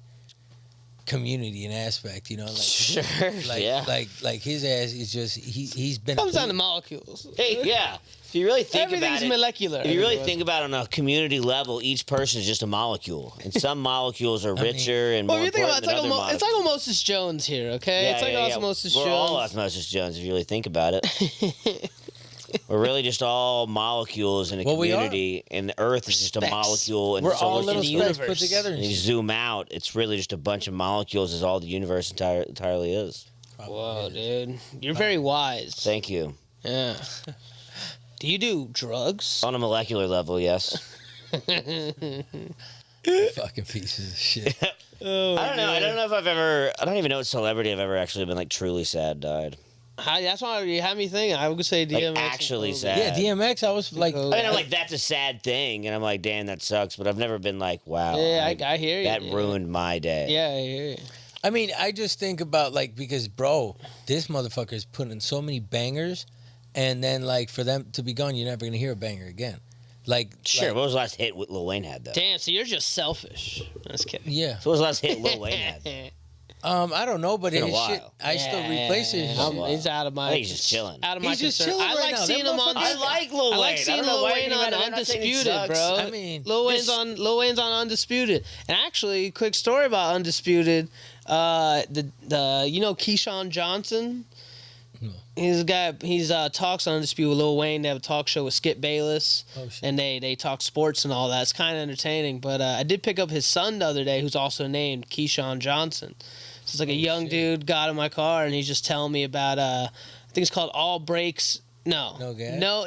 community and aspect. You know, like Sure. like yeah. like his ass is just he's been comes down to molecules. Hey, yeah. If you really think Everything's about it, molecular. if you really Everything. think about it on a community level, each person is just a molecule, and some molecules are richer and Well, more if you think about important it, than other it's like Osmosis Jones here, okay? Yeah, it's like yeah, yeah. Osmosis We're Jones. all Osmosis Jones if you really think about it. We're really just all molecules in a Well, we are. community, and the Earth is just a Specks. molecule. And we're the solar all little system. specks put universe. together. And And you shit. zoom out, it's really just a bunch of molecules. Is all the universe entirely is. Whoa, dude. You're very wise. Thank you. Yeah. Do you do drugs? On a molecular level, yes. Fucking pieces of shit. Oh, I don't know. I don't know if I've ever. I don't even know what celebrity I've ever actually been like truly sad died. That's why you had me thinking. I would say Like DMX. actually and sad. Yeah, DMX. I was like, I mean, I'm like, that's a sad thing, and I'm like, damn, that sucks. But I've never been like, wow, Yeah, I hear you. that dude. ruined my day. Yeah, I hear you. I mean, I just think about like because bro, this motherfucker is putting in so many bangers, and then like for them to be gone, you're never gonna hear a banger again. Like Sure. like- What was the last hit Lil Wayne had though? Damn, so you're just selfish. Just kidding. yeah. So what was the last hit Lil Wayne had? Though? I don't know, but Been a his shit, while. I still replace his I'm- shit. He's out of my. I think he's just chilling. Out of my He's just concern. chilling I right like now. seeing That him on. motherfucker- I like Lil Wayne. I like seeing don't know Lil why Wayne you're on mad at him. I'm not saying he Undisputed, sucks. bro. I mean, Lil Wayne's on Undisputed. And actually, quick story about Undisputed. The you know Keyshawn Johnson. He's a guy. He's talks on Undisputed with Lil Wayne. They have a talk show with Skip Bayless, and they talk sports and all that. It's kind of entertaining. But I did pick up his son the other day, who's also named Keyshawn Johnson. So it's like a young dude got in my car, and he's just telling me about. I think it's called All Breaks. No. No gas? No.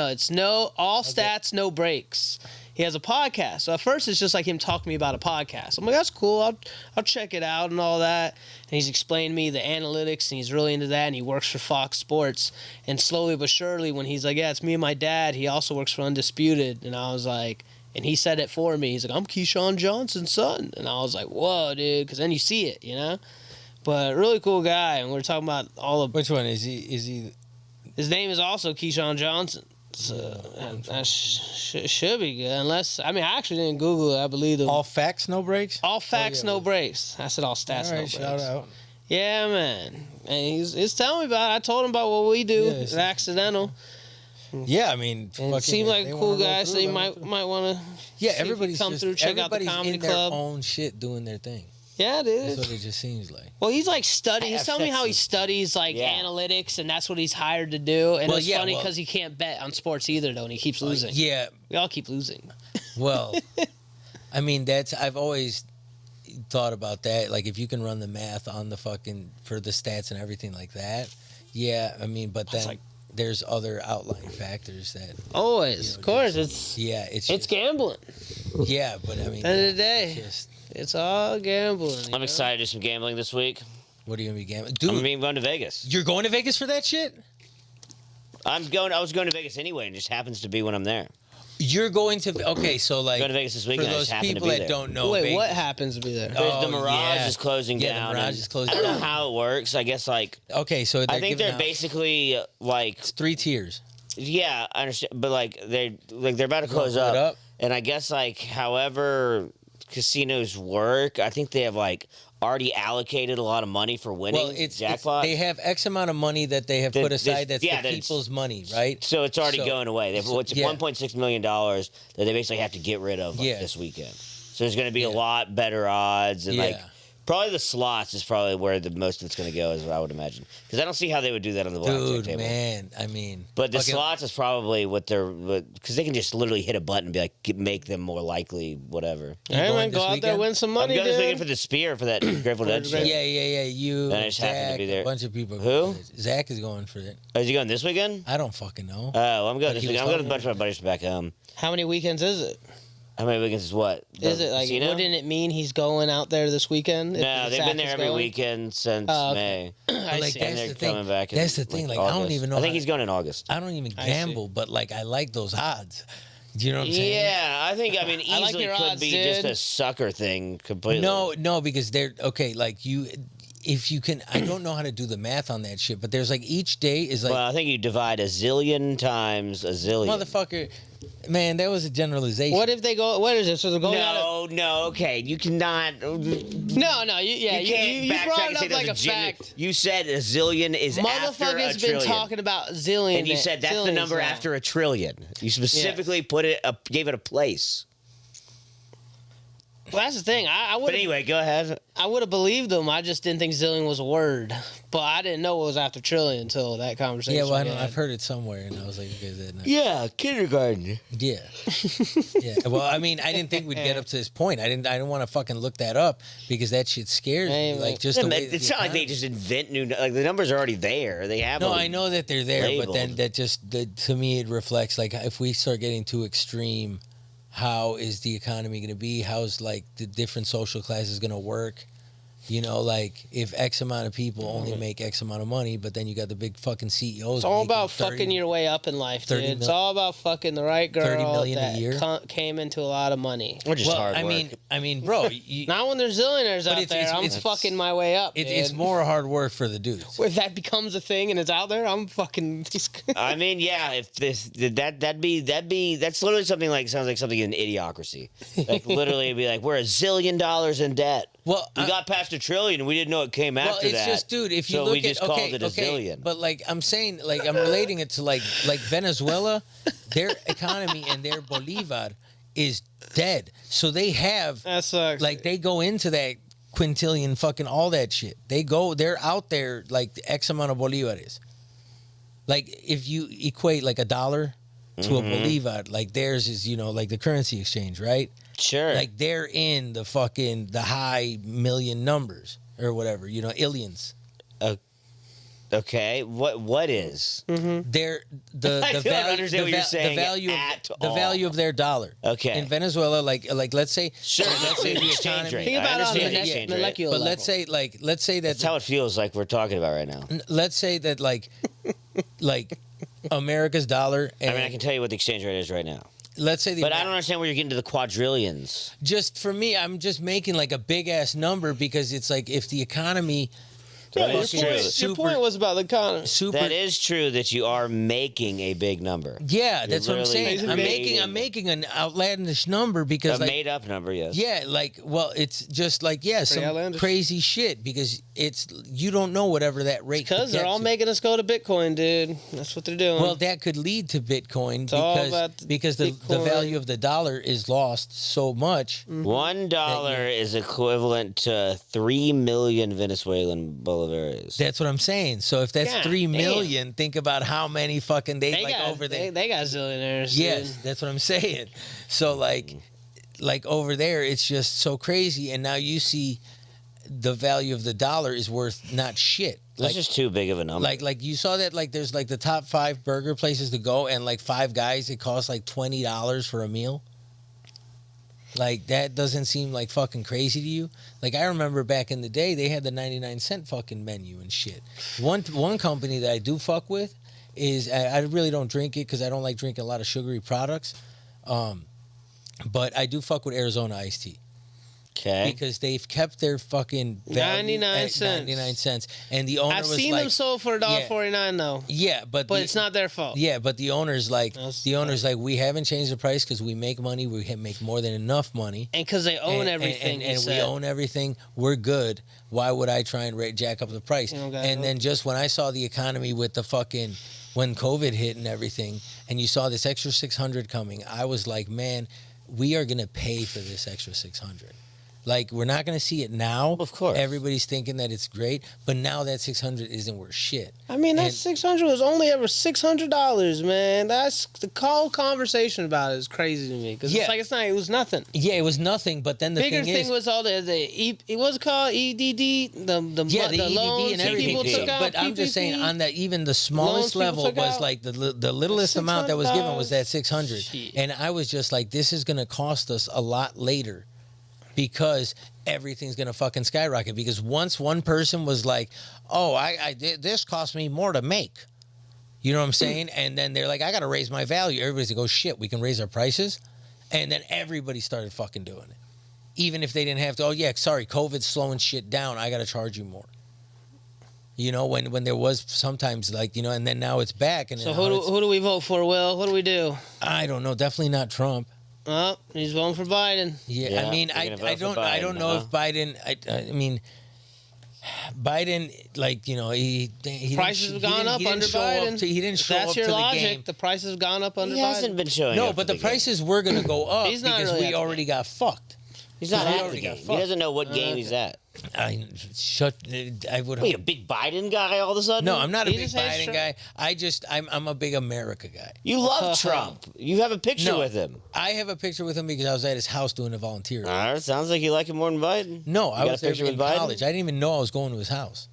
It's all stats, no breaks. He has a podcast. So at first it's just like him talking to me about a podcast. I'm like, that's cool. I'll check it out and all that. And he's explaining to me the analytics, and he's really into that, and he works for Fox Sports. And slowly but surely, when he's like, yeah, it's me and my dad, he also works for Undisputed. And I was like, and he said it for me. He's like, I'm Keyshawn Johnson's son. And I was like, whoa, dude, because then you see it, you know? But really cool guy, and we're talking about all of. Which one is he? Is he? His name is also Keyshawn Johnson. So that should be good. Unless, I mean, I actually didn't Google it. I believe them. All facts, no breaks? All facts, yeah. no breaks. I said all stats, All no right, breaks. shout out. Yeah, man. And he's telling me about it. I told him about what we do. Yeah, It's accidental. Yeah, I mean, And it seemed like a cool guy, so you might want to. Yeah, everybody's come just, through, check out the everybody's comedy in their club. own shit doing their thing. Yeah, That's dude. what it just seems like. Well, he's like studying. He's telling me how he affects studies like Yeah. analytics, and that's what he's hired to do. And Well, it's yeah, funny well- because he can't bet on sports either, though, and he keeps losing. Yeah, We all keep losing. well, I mean, I've always thought about that. Like, if you can run the math on the fucking, for the stats and everything like that, yeah, I mean, but then there's other outlying factors that, Always, of course. It's it's gambling. yeah, but I mean, End of the day, it's just, it's all gambling. you I'm know? excited to do some gambling this week. what are you gonna be gambling, I'm dude? going to Vegas. You're going to Vegas for that shit? I was going to Vegas anyway, and it just happens to be when I'm there. You're going to okay, so like Going to Vegas this for weekend. I those just happen to people be that there. don't know, Wait, Vegas, what happens to be there? Oh, The Mirage yeah. is closing Yeah, the down. Mirage and is closing I don't know down. how it works. I guess like Okay, so I think giving they're out basically like 3 tiers. yeah, I understand, but like they're about to close split up, up? and I guess like however casinos work, I think they have like already allocated a lot of money for winning Well, it's jackpots. they have X amount of money that they have put This- aside. That's yeah, the that's- people's money, right? so it's already So- going away. They've what's yeah. $1.6 million that they basically have to get rid of Yeah. this weekend. So there's going to be a lot better odds, and like Yeah. probably the slots is probably where the most of it's going to go, is what I would imagine. Because I don't see how they would do that on the blackjack Dude, table. man, I mean, But the fucking- slots is probably what they're, because they can just literally hit a button and be like, make them more likely, whatever. You Hey, going man, go this out there, weekend? win some I'm money, going this weekend dude. for the Spear for that Grateful Dead shit. Yeah. You, And I just happened to Zach, be there. a bunch of people. are Who? going for it. Zach is going for it. Oh, is he going this weekend? I don't fucking know. Oh, I'm going But this he weekend. was I'm going with a talking bunch of my buddies back home. How many weekends is it? How many weekends is what? Is The it like? casino? Wouldn't it mean he's going out there this weekend? if No, they've Zach been there is every going? weekend since Oh, okay. May. I like, see. And that's they're the thing. coming back. That's in, the thing. Like, Like, I don't August. even know. I think how- he's going in August. I don't even I see. gamble, but like I like those odds. Do you know what I'm saying? Yeah, I think, I mean, I like easily your could odds, be dude. just a sucker thing completely. No, because they're okay. Like you, if you can, I don't know how to do the math on that shit. But there's like each day is like Well, I think you divide a zillion times a zillion. motherfucker. Man, that was a generalization. What if they go? What is it? So they're going out. No, okay. You cannot. No, you You can't you backtrack brought and it say up like a there's genuine- fact. You said a zillion is after a Motherfuckers been trillion. talking about zillion. And you said that's the number after a trillion. You specifically gave it a place. Well, that's the thing. I But would anyway, go ahead. I would have believed them. I just didn't think zillion was a word, but I didn't know it was after trillion until that conversation. Yeah, well, I we don't, had. I've heard it somewhere, and I was like, you guys didn't know. Yeah, kindergarten. Yeah, yeah. Well, I mean, I didn't think we'd get up to this point. I didn't want to fucking look that up because that shit scares Hey, me. man. Like just the way It's not like they just invent new. Like the numbers are already there. They have. No, them I know that they're there, but then labeled. that just to me it reflects like if we start getting too extreme, how is the economy going to be? How's like the different social classes going to work? You know, like if X amount of people only make X amount of money, but then you got the big fucking CEOs. It's all making about 30 fucking your way up in life, 30 dude. It's mil- all about fucking the right girl 30 million a that year? came into a lot of money. Or just Well, hard work. I mean, bro, you, Not when there's zillionaires But out it's- there. it's- I'm it's- fucking my way up. it's dude. more hard work for the dudes. If that becomes a thing and it's out there, I'm fucking. I mean, yeah, if that'd be that's literally something like sounds like something in Idiocracy. Like literally, it'd be like we're $1 zillion in debt. Well, we got past $1 trillion. We didn't know it came Well, after it's that. just, dude, if you so look we just at called it a zillion. but like I'm saying, like I'm relating it to like Venezuela, their economy and their bolivar is dead. So they have That sucks. like they go into that quintillion fucking all that shit. They're out there like X amount of bolivares. Like if you equate like a dollar to a bolivar, like theirs is, you know, like the currency exchange, right? Sure. Like they're in the high million numbers or whatever, you know, illions. Okay, what is? They're the I the don't value understand what you're saying the all. value of their dollar. Okay. In Venezuela, like let's say Sure, let's say the exchange economy. rate. Think I about it on understand the the exchange rate. molecular But level. let's say that That's how it feels like we're talking about right now. let's say that like America's dollar and I mean, I can tell you what the exchange rate is right now. let's say the But I don't understand where you're getting to the quadrillions. just for me, I'm just making like a big ass number because it's like if the economy That is fucking true. Your point was about the economy. super That is true that you are making a big number. yeah, that's what I'm literally saying. I'm making an outlandish number because A like made up number, yes. yeah, like well, it's just like some outlandish. crazy shit because it's you don't know whatever that rate Because could they're get all to. making us go to Bitcoin, dude. That's what they're doing. Well, that could lead to Bitcoin all because about the the Bitcoin. value of the dollar is lost so much. $1 is equivalent to 3 million Venezuelan bolivares. That's what I'm saying. So if that's God 3 damn. million, think about how many fucking they they like got, over there. They got zillionaires. Yes, dude. that's what I'm saying. So like over there, it's just so crazy. And now you see the value of the dollar is worth not shit. That's just too big of a number. Like you saw that like there's like the top 5 burger places to go and like 5 guys, it costs like $20 for a meal. Like that doesn't seem like fucking crazy to you. Like I remember back in the day, they had the 99-cent fucking menu and shit. One company that I do fuck with is I really don't drink it because I don't like drinking a lot of sugary products. But I do fuck with Arizona iced tea. Okay. Because they've kept their fucking value 99 at cents. 99 cents. And the owner I've was seen like, them sold for $1.49 though. yeah, but It's not their fault. yeah, but the owner's like, That's- we haven't changed the price because we make money. We make more than enough money. And because they own everything. And we own everything. We're good. Why would I try and jack up the price? You don't gotta And know. then just when I saw the economy with the fucking, when COVID hit and everything, and you saw this extra 600 coming, I was like, man, we are going to pay for this extra 600. Like, we're not going to see it now. Of course. Everybody's thinking that it's great, but now that 600 isn't worth shit. I mean, that And- 600 was only ever $600, man. That's the whole conversation about it is crazy to me because Yeah. it was nothing. Yeah, it was nothing, but then the Bigger thing thing is, was all it was called EDD, the EDD loans and that everything. people took out. But I'm just saying, PPP. on that, even the smallest people level took was out. like the littlest amount that was given was that 600, Shit. and I was just like, this is gonna cost us a lot later, because everything's gonna fucking skyrocket. Because once one person was like, oh, I did this cost me more to make. You know what I'm saying? And then they're like, I got to raise my value. Everybody's like, oh shit, we can raise our prices. And then everybody started fucking doing it. Even if they didn't have to, oh yeah, sorry, COVID's slowing shit down. I got to charge you more. You know, when there was sometimes like, you know, and then now it's back. And So now it's- who do we vote for, Will? What do we do? I don't know. Definitely not Trump. Oh, he's voting for Biden. Yeah, Yeah, I mean, you're I gonna vote for I Biden, don't know huh? if Biden. I mean, Biden, like, you know, he Prices have gone up under Biden. He didn't If show that's up your to the logic. game. The prices have gone up under He hasn't Biden. been showing No, up but to the game. prices were going to go up He's not because really we at the already got fucked. He's not He at the already got game. He fucked. doesn't know what game he's at. I would. Wait, a big Biden guy all of a sudden? No, I'm not a He big just hates Biden Trump. guy. I'm a big America guy. You love Trump. You have a picture No. with him. I have a picture with him because I was at his house doing a volunteer. Sounds like you like him more than Biden. No, You I got was a there picture in with Biden? college. I didn't even know I was going to his house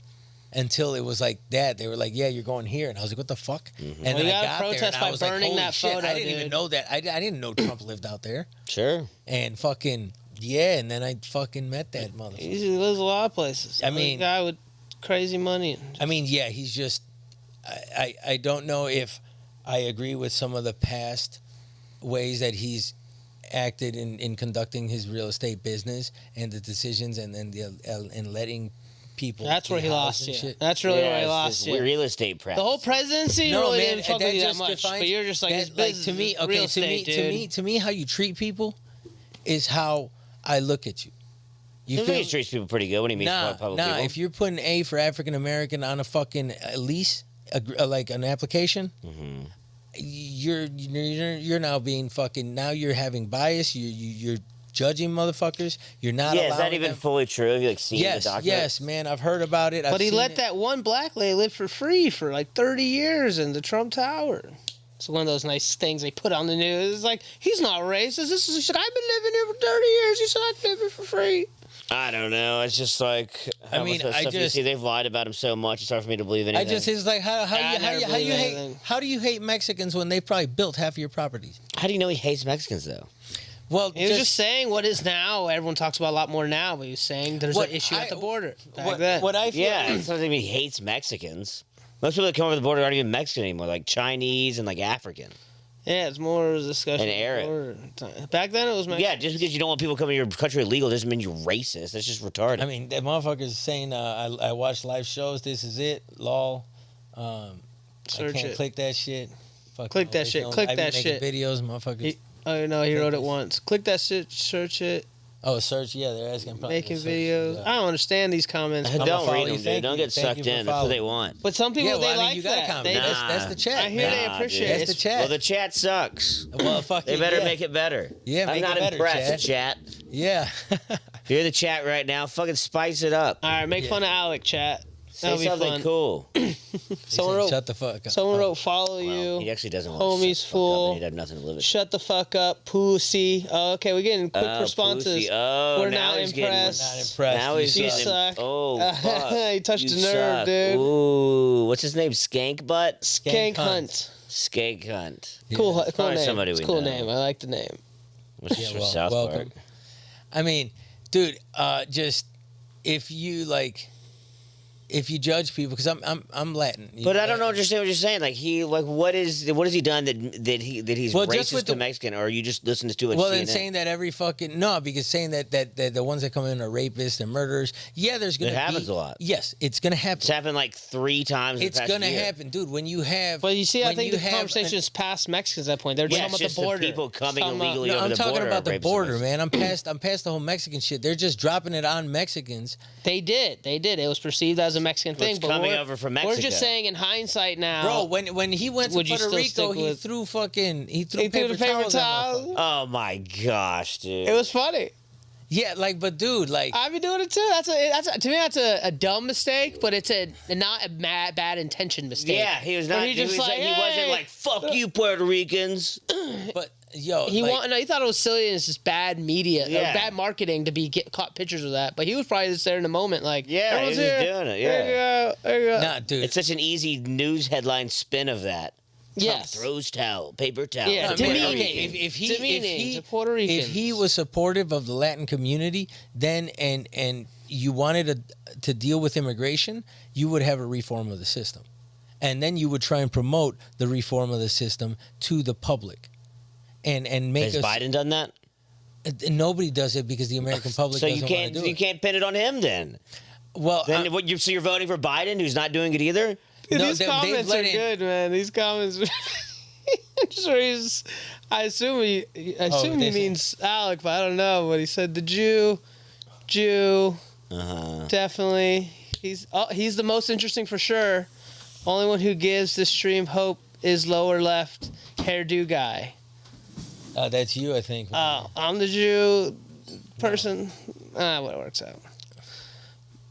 until it was like that. They were like, "Yeah, you're going here," and I was like, "What the fuck?" And Well, then you I gotta got there protest and I by was like, burning "Holy that shit!" photo, I didn't even dude. know that. I didn't know Trump lived out there. Sure. And fucking Yeah, and then I fucking met that motherfucker. He lives a lot of places. I mean, guy with crazy money. I mean, yeah, he's just. I don't know if I agree with some of the past ways that he's acted in conducting his real estate business and the decisions and letting people. That's where he lost you. That's really where he lost you. Real estate practice. The whole presidency really didn't fuck with you that much. defines- But you're just like, his business to me. is Okay, real estate, dude. to me, how you treat people is how I look at you. You think he treats people pretty good when he meets public people? If you're putting A for African American on a fucking lease, like an application, you're now being fucking. Now you're having bias. You're judging motherfuckers. You're not. Yeah, is that allowing even them. fully true? Have you like seen the document? Yes, man. I've heard about it. But he let it. that one black lady live for free for like 30 years in the Trump Tower. It's one of those nice things they put on the news. It's like, he's not racist. This is, he's like, I've been living here for 30 years. He said I can live here for free. I don't know. It's just like, I mean, stuff you see, they've lied about him so much. It's hard for me to believe anything. It's like how do you hate Mexicans when they probably built half of your properties? How do you know he hates Mexicans though? Well, he was just saying what is now. Everyone talks about a lot more now, but he was saying there's an issue at the border. Back then. What I feel yeah, it's not like he hates Mexicans. Most people that come over the border aren't even Mexican anymore, like Chinese and like African. Yeah, it's more of a discussion. And Arab. Back then it was Mexican. Yeah, just because you don't want people coming to your country illegal doesn't mean you're racist. That's just retarded. I mean, that motherfucker's saying, I watch live shows. This is it. Lol. I Search can't it. click that shit. Click that shit. Click that shit. Videos, motherfuckers. Oh no, he wrote it once. Click that shit. Search it. Oh, search. Yeah, they're asking. Making videos. I don't understand these comments. Don't read them, dude. Don't get sucked in. That's what they want. But some people they like you gotta that. comment. That's the chat. I hear they appreciate it. That's the chat. Well, the chat sucks. Well, fuck They it, better yeah. make it better. Yeah, I'm make not it better, impressed, chat. Yeah. If you're in the chat right now, fucking spice it up. All right, make fun of Alec, chat. That'll Say be something fun. cool. Someone wrote, Shut the fuck up. Someone wrote, follow you. He actually doesn't want Homies to full. He'd have nothing to live with. Shut the fuck up, pussy. Oh, okay, we're getting quick responses. Pussy. Oh, we're now not he's impressed. Not impressed. Now he's You getting. suck. Oh, fuck. He touched You a nerve, suck. dude. Ooh, what's his name? Skank Butt? Skank Hunt. Skank Hunt. Cool, cool Probably name. somebody It's we a cool know. name. I like the name. Which is Yeah, from well, South welcome. Park. I mean, dude, just if you like, if you judge people, because I'm Latin. But I don't understand what you're saying. Like what has he done that he's Well, just with racist to Mexican, or you just listen to too much Well, CNN? then saying that every fucking because saying that the ones that come in are rapists and murderers. Yeah, there's gonna It happens be, a lot. Yes, it's gonna happen. It's happened like 3 times. It's gonna happen, dude. When you have, But you see, I when think you the have conversation is past Mexicans at that point. They're Yeah, talking it's about just the the border. people coming Talking about- illegally No, over I'm the talking border. about the rapists border, and man. I'm past the whole Mexican shit. They're just dropping it on Mexicans. They did. It was perceived as a Mexican thing. It's But coming we're- over from We're Mexico. just saying in hindsight now. Bro, when he went to Would you Puerto still Rico, stick he with- threw he paper threw the paper towels at towels. motherfuckers. Oh my gosh, dude! It was funny. Yeah, but dude, I've been doing it too. To me, that's a dumb mistake, but it's not a bad intention mistake. Yeah, he was Where not. he just like, he wasn't hey. like "fuck you, Puerto Ricans." But yo, He thought it was silly and it's just bad media, Yeah. or bad marketing to get caught pictures of that. But he was probably just there in the moment, like, Yeah, he was everyone's just here. doing it. There you go. There you go. nah, dude. It's such an easy news headline spin of that. Yes. Trump throws paper towel. Yeah, to to Puerto me, Ricans. to Puerto Ricans. If he was supportive of the Latin community, then and you wanted to deal with immigration, you would have a reform of the system, and then you would try and promote the reform of the system to the public, and make Has Biden done that? Nobody does it because the American public. So doesn't you can't wanna do you it. can't pin it on him then. Well, Then so you're voting for Biden, who's not doing it either. Dude, No, these they've comments let are in- good, man. These comments. I assume he they say- means Alec, but I don't know. But he said the Jew, definitely. He's the most interesting for sure. Only one who gives the stream hope is lower left hairdo guy. that's you, I think. I'm the Jew person. What it works out.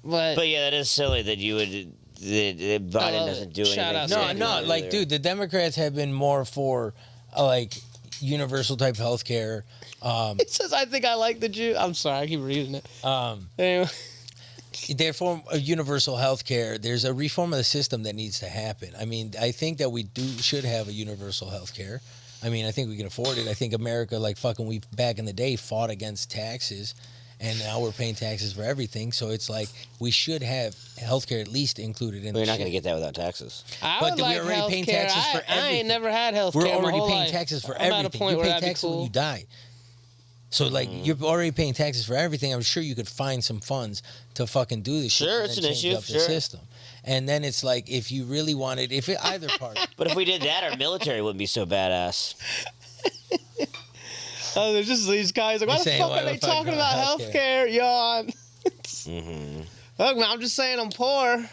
But yeah, that is silly that you would. That Biden doesn't do Shout anything. out to No, him. like, dude, the Democrats have been more for like universal type health care. it says I think I like the Jew. I'm sorry, I keep reading it. Anyway. They're for universal health care. There's a reform of the system that needs to happen. I mean, I think that we should have a universal health care. I mean, I think we can afford it. I think America, like fucking, we back in the day fought against taxes, and now we're paying taxes for everything. So it's like we should have healthcare at least included in. Well, you're the not going to shit. get that without taxes. I But would we're like already paying healthcare. taxes for I ain't everything. never had healthcare. We're my already whole paying life. taxes for I'm at a everything. point You where pay that'd be taxes when cool. you die. So like you're already paying taxes for everything. I'm sure you could find some funds to fucking do this shit. Sure, and it's then an change issue, up the sure. system. And then it's like if you really wanted, if it, either part. But if we did that, our military wouldn't be so badass. Oh, there's just these guys like, why You're the saying, fuck why are they the fuck talking not about healthcare? healthcare? Yawn. Mm-hmm. Look, man, I'm just saying I'm poor,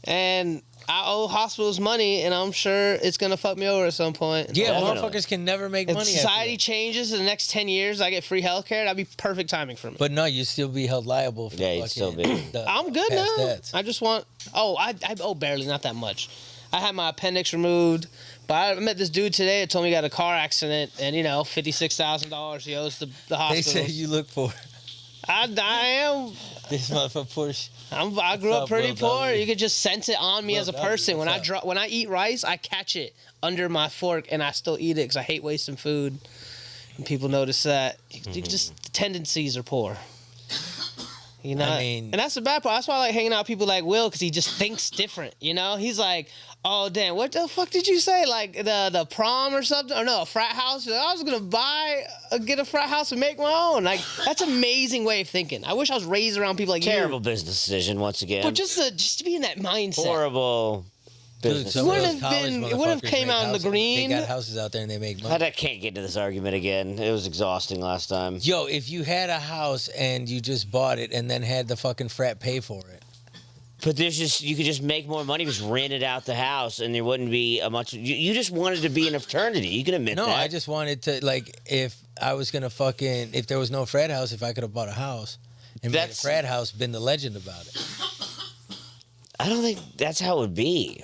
and I owe hospitals money, and I'm sure it's gonna fuck me over at some point. Yeah, Definitely. motherfuckers can never make If money. after society that. changes in the next 10 years, I get free healthcare. That'd be perfect timing for me. But no, you'd still be held liable for Yeah, you'd fucking still be. I'm good past now. debts. I just want. Oh, I owe barely, not that much. I had my appendix removed, but I met this dude today that told me he got a car accident, and $56,000 he owes the They hospital. say you look poor. I am. This motherfucker poor. I grew What's up up, pretty Lil poor. W? You could just sense it on me Lil as a W, person. When what's up? when I eat rice, I catch it under my fork, and I still eat it because I hate wasting food. And people notice that. You just the tendencies are poor. You know, I mean- and that's the bad part. That's why I like hanging out with people like Will, because he just thinks different. You know, he's like, "Oh damn, what the fuck did you say? Like the prom or something? Or no, a frat house? I was gonna get a frat house and make my own. Like that's an amazing way of thinking. I wish I was raised around people like Terrible you. business decision once again. But just to be in that mindset. Horrible Dude, business. some of wouldn't those have college been- it wouldn't have motherfuckers came make out in the houses. green. They got houses out there and they make money. I can't get into this argument again. It was exhausting last time. Yo, if you had a house and you just bought it and then had the fucking frat pay for it. But you could just make more money, just rented out the house, and there wouldn't be a much. You just wanted to be in a fraternity. You can admit No, that. I just wanted to, like, if I was gonna fucking, if there was no frat house, if I could have bought a house and made a That's- frat house, been the legend about it. I don't think that's how it would be.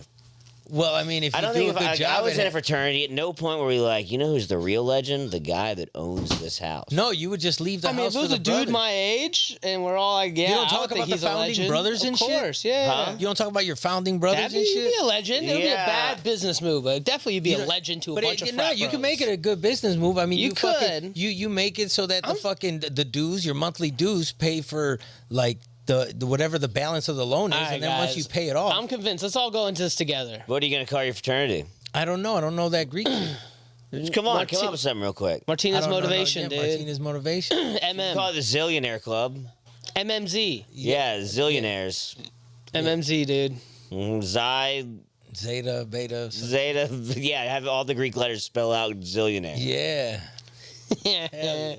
Well, I mean, if you I don't do think a good if job, I was in a at fraternity, at no point were we like, you know who's the real legend? The guy that owns this house. no, you would just leave the I mean, house if it was for a the dude brothers. my age, and we're all like, yeah, You don't I talk would think about the he's a founding legend. brothers and of shit? course, yeah. Huh? You don't talk about your founding brothers That'd and be, shit. you'd be a legend. It would be a Yeah. bad business move, but definitely you'd be You a know, legend to a But bunch of no, frat you can bros. make it a good business move. I mean, You fucking- could. you make it so that the fucking the dues, your monthly dues, pay for like the whatever the balance of the loan is, All right, and then once guys. you pay it off, I'm convinced. Let's all go into this together. What are you going to call your fraternity? I don't know. I don't know that Greek. Just come on, come up with something real quick. Martinez I don't know, motivation, yeah, dude. Martinez motivation. Call MM. it the Zillionaire Club. MMZ. Yeah, Zillionaires. MMZ, dude. Xi, Zeta, beta. Zeta. Yeah, have all the Greek letters spell out Zillionaire. Yeah. Yeah.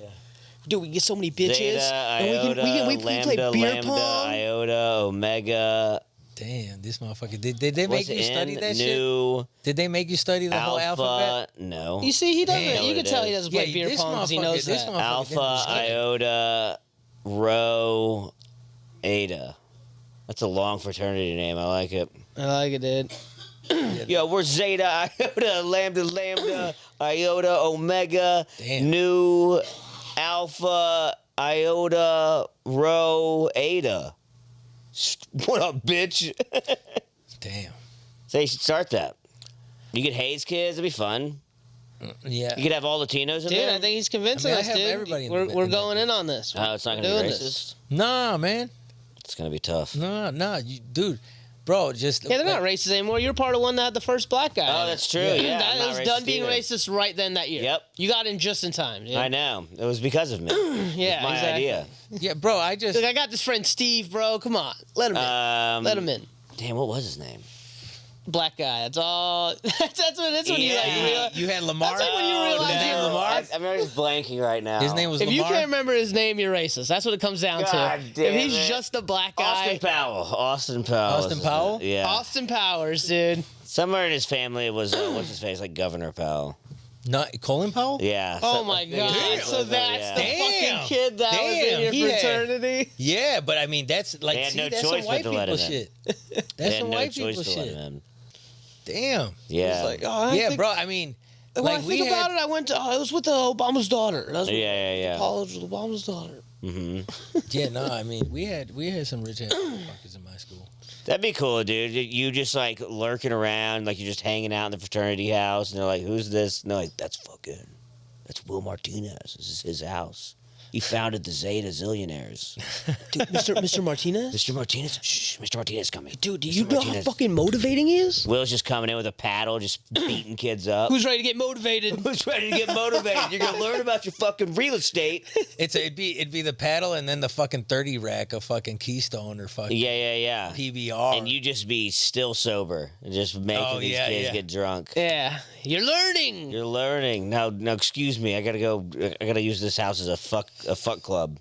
Dude, we get so many bitches. Zeta, and iota, we play lambda, beer lambda, pong. iota, omega. Damn, this motherfucker. Did they What's make you study N, that shit? nu, Did they make you study the whole alpha? alphabet? No. You see, he doesn't. Damn. You can tell he doesn't play Yeah, beer this pong because he motherfucker- knows this that. motherfucker- Alpha, didn't study. iota, rho, eta. That's a long fraternity name. I like it. I like it, dude. Yo, we're Zeta, iota, lambda, iota, omega, Damn. nu, alpha, iota, rho, eta. What up, bitch? Damn. So you should start that. You get Hayes kids, it'd be fun. Yeah. You could have all Latinos in Dude, there. I think he's convincing I mean, I us, have dude. everybody in We're the- we're in the- going in on this. Oh, it's not We're going to be doing racist. this. Nah, man. It's going to be tough. Nah, you, dude, bro, just Yeah, they're not racist anymore. You're part of one that had the first black guy. Oh, in it. that's true. Yeah, that I'm not was racist done being either. racist right then that year. Yep. You got in just in time. Dude. I know. It was because of me. Yeah, It's my exactly. idea. Yeah, bro, I just Look, I got this friend Steve, bro. Come on, let him in. Let him in. Damn, what was his name? Black guy. That's all. That's when you like realize. you had Lamar. That's like when you realize His name you're- Lamar. I'm already blanking right now. His name was If you Lamar. can't remember his name, you're racist. That's what it comes down God to. damn If he's it. just a black guy, Austin Powell. Austin Powell. Austin was his Powell? name. Yeah. Austin Powers, dude. Somewhere in his family it was, what's his face, like Governor Powell. Not Colin Powell. Yeah. Oh so- my I think god! it's So like that, that's the yeah. fucking kid that was Damn, in he your had- fraternity. Yeah, but I mean that's like They had see, no that's choice some white but to let people him in. shit. They That's had some no white choice people to let shit. him in. Damn. Yeah. Like, oh, I Yeah, think- bro. I mean, When like I we think had. about it, I went to. I was with the Obama's daughter. That was Yeah. college with Obama's daughter. Yeah, no, I mean we had some rich ass motherfuckers in my school. That'd be cool, dude. You just like lurking around, like you're just hanging out in the fraternity house, and they're like, "Who's this?" No, like that's Will Martinez. This is his house. He founded the Zeta Zillionaires. Dude, Mr. Martinez? Mr. Martinez? Shh, Mr. Martinez coming. Dude, do you know how fucking motivating he is? Will's just coming in with a paddle, just beating kids up. Who's ready to get motivated? Who's ready to get motivated? You're gonna learn about your fucking real estate. It'd be the paddle and then the fucking 30 rack of fucking Keystone or fucking Yeah. PBR. And you just be still sober and just making these kids get drunk. Yeah, you're learning. You're learning. Now, excuse me. I gotta use this house as a fuck club.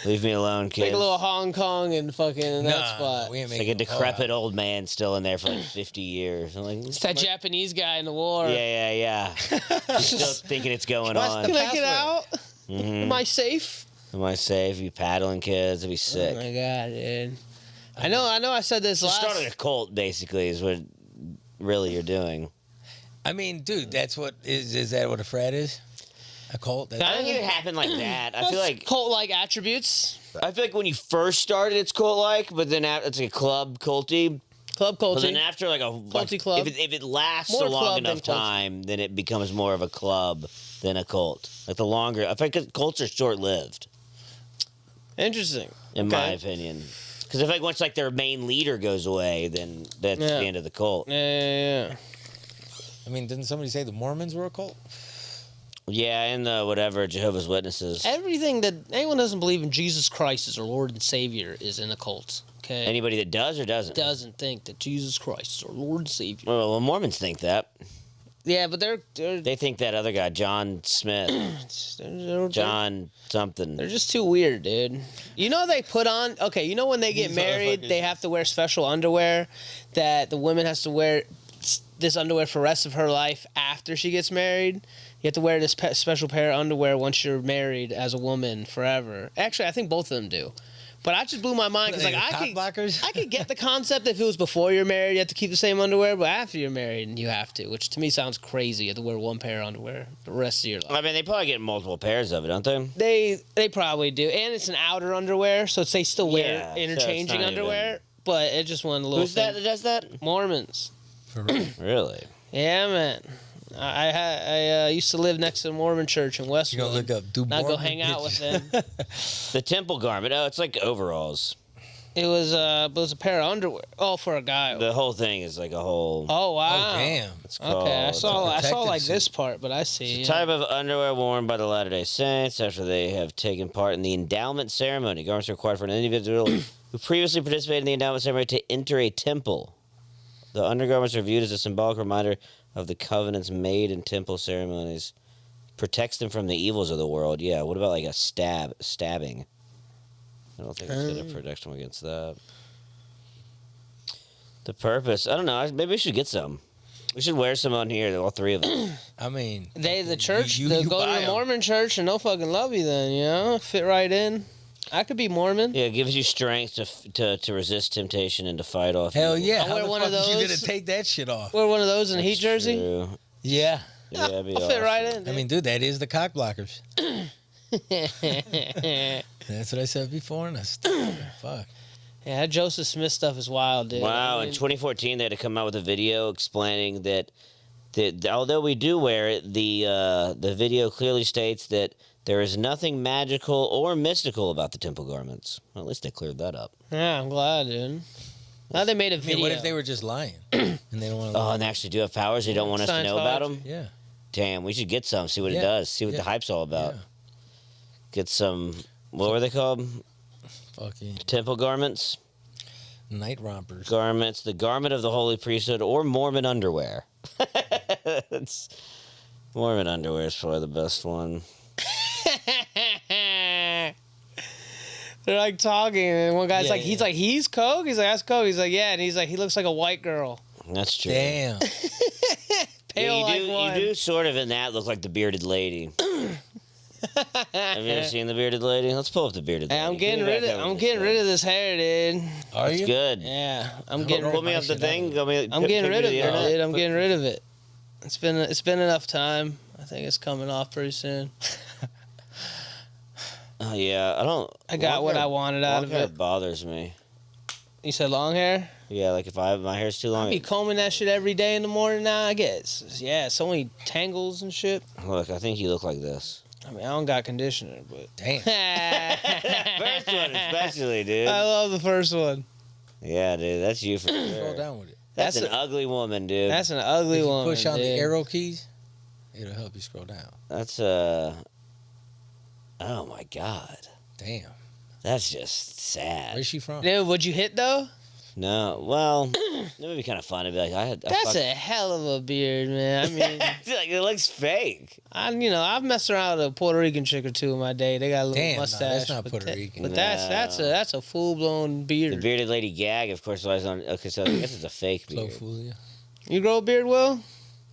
Leave me alone, kids. Like a little Hong Kong and fucking in that spot. We ain't It's like a decrepit old man still in there for like 50 years. I'm like, It's that Japanese guy in the war. Yeah. He's still thinking it's going on. Can I get out? Am I safe? Am I safe? You paddling kids? It'd be sick. Oh my god, dude. I know. I said this Just last. starting a cult, basically, is what really you're doing. I mean, dude, that's what is that what a frat is? A cult? I don't think it happened like that. I feel like cult-like attributes. I feel like when you first started, it's cult-like, but then it's like a club culty. Club culty. But then after like a culty club, if it lasts More a long club enough than culty. time, then it becomes more of a club than a cult. Like the longer, I think cults are short-lived, Interesting. in my opinion. Because I think once like their main leader goes away, then that's the end of the cult. Yeah. I mean, didn't somebody say the Mormons were a cult? Yeah, and the whatever Jehovah's Witnesses. Everything that anyone doesn't believe in Jesus Christ as our Lord and Savior is in a cult. Okay. Anybody that does or doesn't? Doesn't think that Jesus Christ is our Lord and Savior. Well, Mormons think that. Yeah, but They think that other guy, John Smith, John something. They're just too weird, dude. You know they put on. Okay, you know when they get These married, motherfuckers. they have to wear special underwear. That the woman has to wear this underwear for the rest of her life after she gets married. You have to wear this special pair of underwear once you're married as a woman forever. Actually, I think both of them do. But I just blew my mind because I could get the concept if it was before you're married, you have to keep the same underwear, but after you're married, you have to, which to me sounds crazy. You have to wear one pair of underwear the rest of your life. I mean, they probably get multiple pairs of it, don't they? They probably do, and it's an outer underwear, so they still wear Yeah, so interchanging it's not underwear. even- But it just one little. Who's that does that? Mormons. For real? Really? Yeah, man. I used to live next to the Mormon church in Westwood. You gonna look up? Do Not go Mormon hang out with bitches? them. The temple garment. Oh, it's like overalls. It was a pair of underwear. Oh, for a guy. The whole thing is like a whole. Oh wow. Oh damn! It's called. Okay, I saw protective like this suit. part, but I see. It's a type of underwear worn by the Latter-day Saints after they have taken part in the endowment ceremony. Garments are required for an individual who previously participated in the endowment ceremony to enter a temple. The undergarments are viewed as a symbolic reminder of the covenants made in temple ceremonies. Protects them from the evils of the world. Yeah, what about like a stabbing? I don't think it's going to protect them against that. The purpose, I don't know. Maybe we should get some. We should wear some on here, all three of them. I mean, The church, you they'll go to buy the 'em. Mormon church and they'll fucking love you then, you know? Fit right in. I could be Mormon. Yeah, it gives you strength to resist temptation and to fight off. hell evil. yeah! I'll How wear the one fuck of is you gonna those. take that shit off? Wear one of those in a Heat jersey. True. Yeah. Yeah, that'd be I'll fit awesome. right in. I mean, dude, that is the cock blockers. That's what I said before, and I still fuck. Yeah, that Joseph Smith stuff is wild, dude. Wow, I in mean, 2014 they had to come out with a video explaining that although we do wear it, the video clearly states that there is nothing magical or mystical about the temple garments. Well, at least they cleared that up. Yeah, I'm glad, dude. Now they made a Yeah, video. what if they were just lying and they don't want to? Oh, and they actually do have powers they don't want us to know about them? Yeah. Damn, we should get some, see what it Yeah, does, see what the yeah, hype's all about. yeah. Get some, what were they called? Fucking Temple garments? night rompers. Garments, the garment of the holy priesthood, or Mormon underwear. Mormon underwear is probably the best one. They're like talking, and one guy's Yeah, like, yeah. he's Coke? He's like, that's Coke. He's like, yeah. And he's like, he looks like a white girl. That's true. Damn. Pale Yeah, like one. you do sort of in that look like the bearded lady. Have you ever seen the bearded lady? Let's pull up the bearded lady. Hey, I'm getting rid of this hair, dude. Are It's you? good. Yeah, I'm getting Pull me up the thing. I'm getting rid of it, dude. I'm getting rid of it. It's been enough time. I think it's coming off pretty soon. Yeah, I don't. I got what I wanted out of it. Bothers me. You said long hair? Yeah, like if my hair's too long. I be combing that shit every day in the morning now. I guess. Yeah, so many tangles and shit. Look, I think you look like this. I mean, I don't got conditioner, but damn. First one, especially, dude. I love the first one. Yeah, dude, that's you for sure. Scroll down with it. That's an ugly woman, dude. That's an ugly woman. Push on dude. the arrow keys. It'll help you scroll down. That's Oh my god. Damn. That's just sad. Where's she from? Dude, what'd you hit though? No, well, it would be kind of fun to be like, That's a hell of a beard, man. I mean, like it looks fake. I've messed around with a Puerto Rican chick or two in my day. They got a little Damn, mustache. no, that's not but Puerto Rican. But No. that's a full blown beard. The bearded lady gag, of course, was on. Okay, so I guess it's a fake beard. You grow a beard, Will?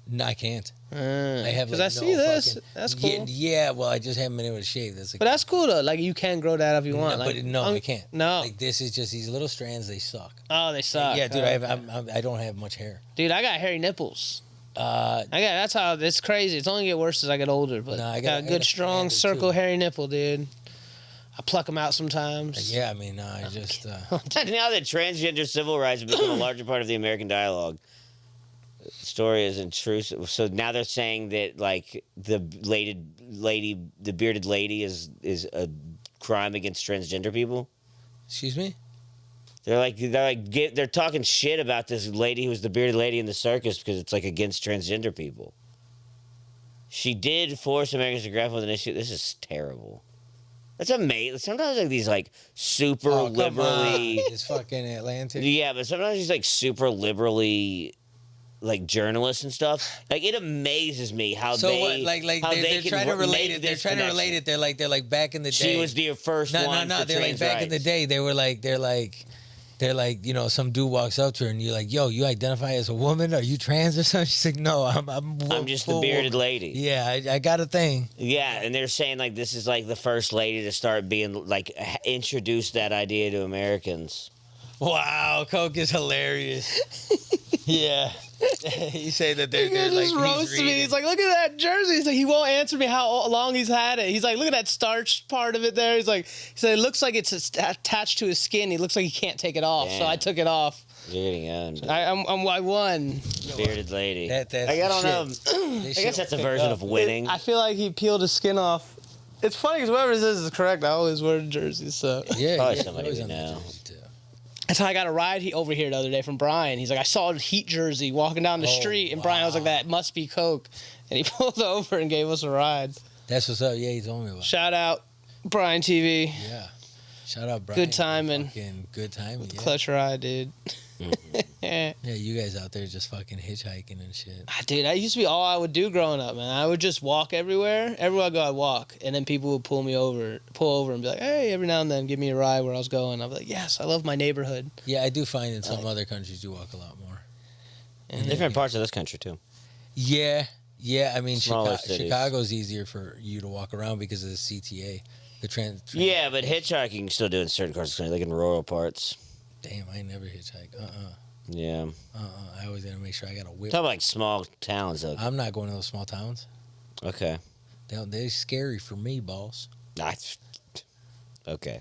No, I can't. I have because like, I see no this. fucking- That's cool. Yeah, well, I just haven't been able to shave. That's like, But that's cool though. Like you can grow that if you want. no, like, but no, I can't. No. Like this is just these little strands. They suck. Oh, they suck. Yeah, dude, I don't have much hair. Dude, I got hairy nipples. That's how it's crazy. It's only get worse as I get older. But No, I got a got good a strong standard, circle too. hairy nipple, dude. I pluck them out sometimes. Yeah, I mean, no, I just. Now that transgender civil rights have become a larger part of the American dialogue, the story is intrusive. So now they're saying that like the bearded lady is a crime against transgender people. Excuse me. They're talking shit about this lady who was the bearded lady in the circus because it's like against transgender people. She did force Americans to grapple with an issue. This is terrible. That's amazing. Sometimes like these like super liberally, It's fucking Atlantic. yeah, but sometimes these like super liberally, like journalists and stuff. Like it amazes me how So they what? Like how they're can trying to relate make it. They're this trying to connection. relate it. They're like back in the day. She was the first No, one. no. for They're like trans back in the rights. day. They're like, you know, some dude walks up to her and you're like, yo, you identify as a woman? Are you trans or something? She's like, no, I'm just the full bearded woman. lady. Yeah, I got a thing. Yeah, and they're saying like this is like the first lady to start being like introduce that idea to Americans. Wow, Coke is hilarious. Yeah. You say that they're Just like roasted me. He's like, look at that jersey. He's like, he won't answer me how long he's had it. He's like, look at that starch part of it there. He said it looks like it's attached to his skin. He looks like he can't take it off. So Damn. I took it off. You're getting owned. I won. Bearded lady. That's I don't know. I guess that's a version of winning. I feel like he peeled his skin off. It's funny because whoever says is correct. I always wear jerseys, so Yeah, Probably yeah, somebody always we on the know. jersey, too. that's how I got a ride over here the other day from Brian. He's like, I saw a Heat jersey walking down the street, and Brian was like, that must be Coke, and he pulled over and gave us a ride. That's what's up. Yeah, he told me about it. Shout out Brian TV. Yeah. Shout out, Brian. Good timing. Fucking good timing. Yeah. Clutch ride, dude. Yeah, you guys out there just fucking hitchhiking and shit. Dude, that used to be all I would do growing up, man. I would just walk everywhere. Everywhere I go, I'd walk. And then people would pull over and be like, hey, every now and then, give me a ride where I was going. I'd be like, yes, I love my neighborhood. Yeah, I do find in some other countries you walk a lot more. In different parts of this country too. Yeah. I mean, Smaller cities. Chicago's easier for you to walk around because of the CTA. The Yeah, but hitchhiking you can still do it in certain parts of the country, like in rural parts. Damn, I ain't never hitchhike. Yeah. I always gotta make sure I got a whip. Talk about like small towns though. I'm not going to those small towns. Okay. They're scary for me, boss. Okay.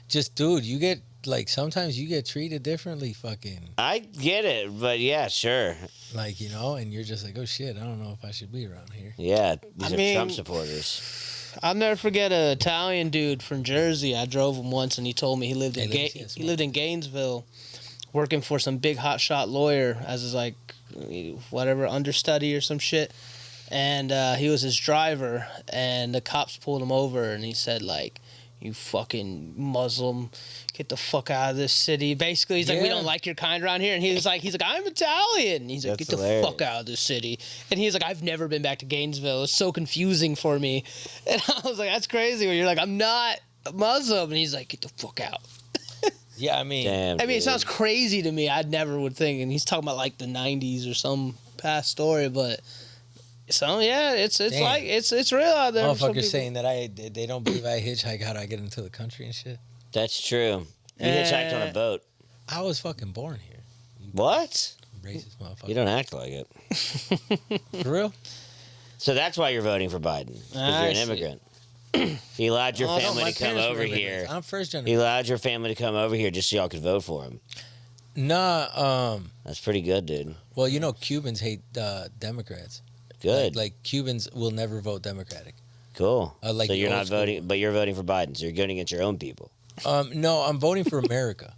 Just, dude, you get, like, sometimes you get treated differently, fucking. I get it, but yeah, sure. Like, you know, and you're just like, oh, shit, I don't know if I should be around here. Yeah, these I are mean- Trump supporters. I'll never forget an Italian dude from Jersey. I drove him once, and he told me he lived in he lived in Gainesville, working for some big hotshot lawyer as his like whatever understudy or some shit. And he was his driver, and the cops pulled him over, and he said like, "You fucking Muslim, get the fuck out of this city." Basically, he's like, "We don't like your kind around here." And he was like, "I'm Italian." He's like, That's "Get the hilarious. fuck out of this city." And he's like, "I've never been back to Gainesville. It's so confusing for me." And I was like, "That's crazy." When you're like, "I'm not Muslim," and he's like, "Get the fuck out." Yeah, I mean, Damn, I mean, it dude. sounds crazy to me. I'd never would think. And he's talking about like the '90s or some past story, but. So yeah, it's Damn. like it's real out there. for some motherfuckers people. saying that they don't believe I hitchhike. How do I get into the country and shit? That's true. You hitchhiked on a boat. I was fucking born here. What? Racist motherfucker. You don't act like it. For real? So that's why you're voting for Biden. Because I you're an see. immigrant. He allowed your Oh, no, family my to come parents were over immigrants. here. I'm first He generation. allowed your family to come over here just so y'all could vote for him. Nah. That's pretty good, dude. Well, you know, Cubans hate Democrats. Good. Like Cubans will never vote Democratic. Cool. like so the you're old not school. voting, but you're voting for Biden. So you're going against your own people No, I'm voting for America.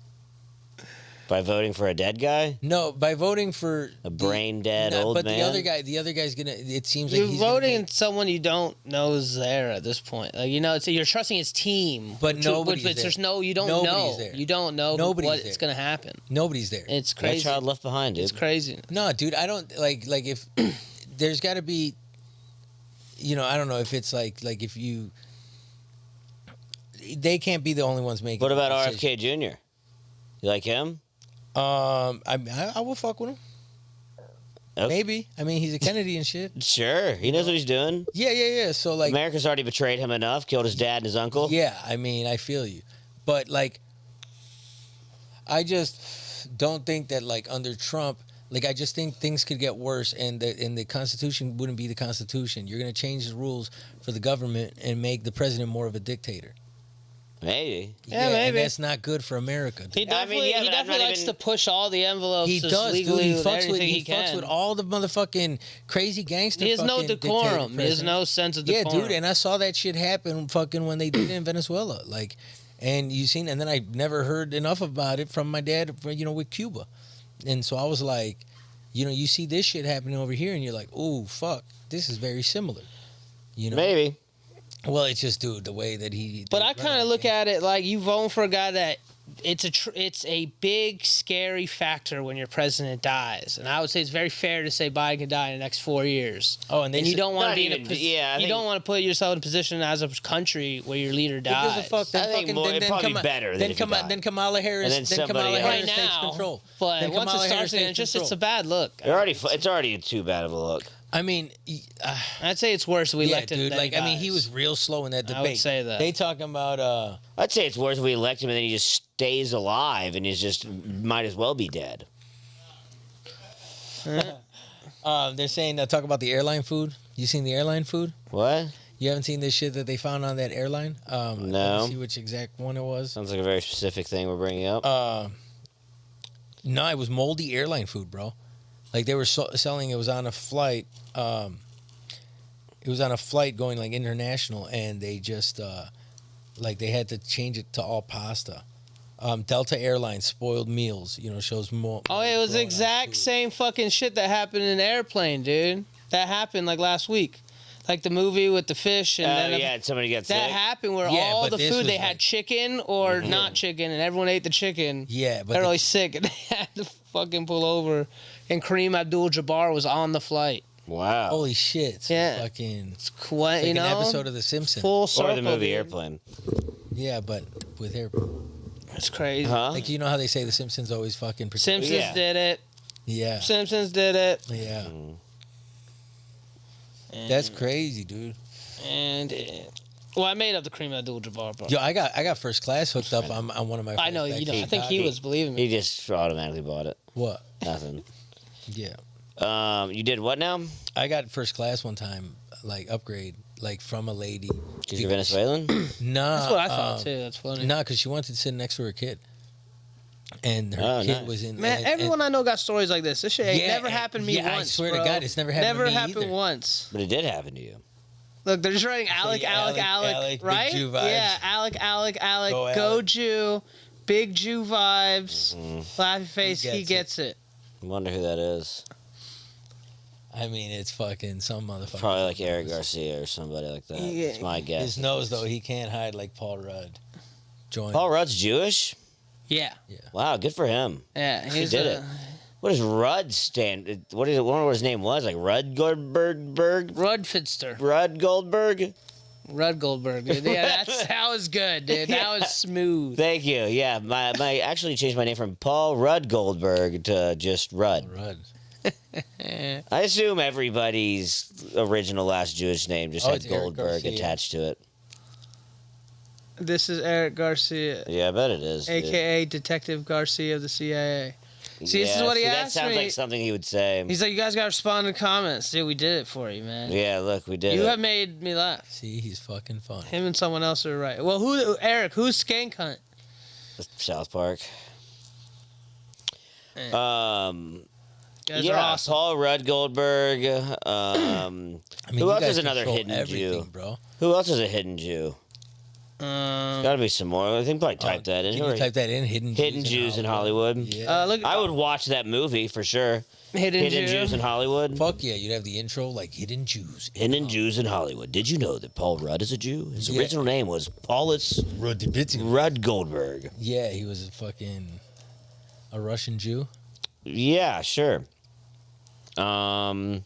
by voting for a dead guy, No, by voting for a brain dead old but man. the other guy's gonna. It seems like You're he's gonna voting be- someone you don't know is there at this point. Like, you know, so you're trusting his team, But nobody's but there. there's no, you don't Nobody's know, there. you don't know Nobody's what's there. gonna happen. Nobody's there. It's No crazy. child left behind, dude. It's crazy. No, dude, I don't like if there's got to be, you know, I don't know if it's like if you, they can't be the only ones making. What about the decision. RFK Jr.? You like him? I will fuck with him. Okay. Maybe. I mean, he's a Kennedy and shit. Sure, he knows what he's doing. Yeah. So like, America's already betrayed him enough. Killed his dad and his uncle. yeah. I mean, I feel you, but like, I just don't think that like under Trump. Like I just think things could get worse, and the Constitution wouldn't be the Constitution. You're gonna change the rules for the government and make the president more of a dictator. Maybe. Yeah, And maybe. that's not good for America. dude. He definitely, yeah, he but I'm definitely not likes even- to push all the envelopes. He as does, dude. legally He with fucks with everything he fucks can. with all the motherfucking crazy gangster. He has no fucking decorum. dictator He has presidents. no sense of Yeah, decorum. dude, and I saw that shit happen fucking when they did it in Venezuela. Like, and you seen, and then I never heard enough about it from my dad, you know, with Cuba. And so I was like, you know, you see this shit happening over here, and you're like, oh, fuck, this is very similar. You know? Maybe. Well, it's just, dude, the way that he. But I kind of look at it like you voting for a guy that it's a big scary factor when your president dies, and I would say it's very fair to say Biden could die in the next 4 years. Oh, and you don't want to not be in a even- position. yeah, I you think- don't want to put yourself in a position as a country where your leader Who dies. gives a fuck? Then I think fucking, more- then, it'd then probably come, be better than then if he come, died. then Kamala Harris. And then somebody Kamala else. Harris Right takes now, control. But Then once it Kamala starts, Harris again, takes it's a bad look. It's already too bad of a look. I mean, I'd say it's worse if we yeah, elect him. dude. than Like, I mean, he dies. was real slow in that debate. I would say that. They talking about I'd say it's worse if we elect him and then he just stays alive and is just might as well be dead. they're saying talk about the airline food. You seen the airline food? What? You haven't seen this shit that they found on that airline? No. Let me see which exact one it was. Sounds like a very specific thing we're bringing up. No, it was moldy airline food, bro. Like they were selling. It was on a flight. It was on a flight going like international, and they just like they had to change it to all pasta. Delta Airlines spoiled meals. You know, shows more. Oh, it was the exact same fucking shit that happened in the airplane, dude. That happened like last week. Like the movie with the fish and then yeah, somebody gets that sick. happened where Yeah, all but the this food was they had like- chicken or not chicken, and everyone ate the chicken. Yeah, but They're the- really sick, and they had to fucking pull over. And Kareem Abdul-Jabbar was on the flight. Wow. Holy shit! It's Yeah. fucking. It's quite, Like you know, an episode of The Simpsons. full circle. Or the movie dude. Airplane. Yeah, but with air. It's crazy. Huh? Like you know how they say The Simpsons always fucking. Simpsons Yeah. did it. Yeah. Simpsons did it. Yeah. And, That's crazy, dude. And well, I made up the Kareem Abdul-Jabbar part. Yo, I got first class hooked up on one of my. I know, flights you back know. to I think he Chicago. was believing He me. just automatically bought it. What? Nothing. Yeah. You did what now? I got first class one time, like upgrade, like from a lady. Because you're Venezuelan? Nah. That's what I thought too. That's funny. Nah, because she wanted to sit next to her kid, and her Oh, kid nice. was in. Man, and- everyone I know got stories like this. This shit ain't Yeah, never and- happened to me yeah, I once. swear to bro. God, it's never happened to me happened either. once. But it did happen to you. Look, they're just writing Alec, Alec, Alec, big right? Jew vibes. Yeah, Alec, Go go Alec. Jew, big Jew vibes, laughy face. He gets gets it. I wonder who that is. I mean, it's fucking some motherfucker. Probably like Eric Garcia or somebody like that. Yeah. That's my guess. His nose though, he can't hide like Paul Rudd. Join. Paul Rudd's Jewish? Yeah, Wow, good for him. yeah. He He's did it. What does Rudd stand? What is it? I wonder what his name was. Like Rudd Goldberg? Rudfidster. Rudd Goldberg? Rudd Goldberg. Dude. Yeah, that was good, dude. That was smooth. Thank you. Yeah, my actually changed my name from Paul Rudd Goldberg to just Rudd. Rudd. I assume everybody's original last Jewish name just Oh, had it's Eric Goldberg Garcia. attached to it. This is Eric Garcia, Yeah, I bet it is. dude. aka Detective Garcia of the CIA. See, this is what he that asked sounds me. like something he would say. He's like, you guys got to respond to comments. Dude, we did it for you, man. Yeah, look, we did You it. have made me laugh. See, he's fucking funny. Him and someone else are right. Well, Eric, who's Skank Hunt? South Park. You guys Yeah, are awesome. Paul Rudd Goldberg. I mean, Who you else guys is another control hidden everything, Jew? bro. Who else is a hidden Jew? Got to be some more. I think probably type that in. Can you type that in? Hidden Jews in Hollywood. Yeah. Look, I would watch that movie for sure. Hidden Jew. Jews in Hollywood. Fuck yeah, you'd have the intro like Hidden Jews. Hidden Jews in Hollywood. Did you know that Paul Rudd is a Jew? His original name was Paulus Rudd Goldberg. Yeah, he was a Russian Jew. Yeah, sure. Bob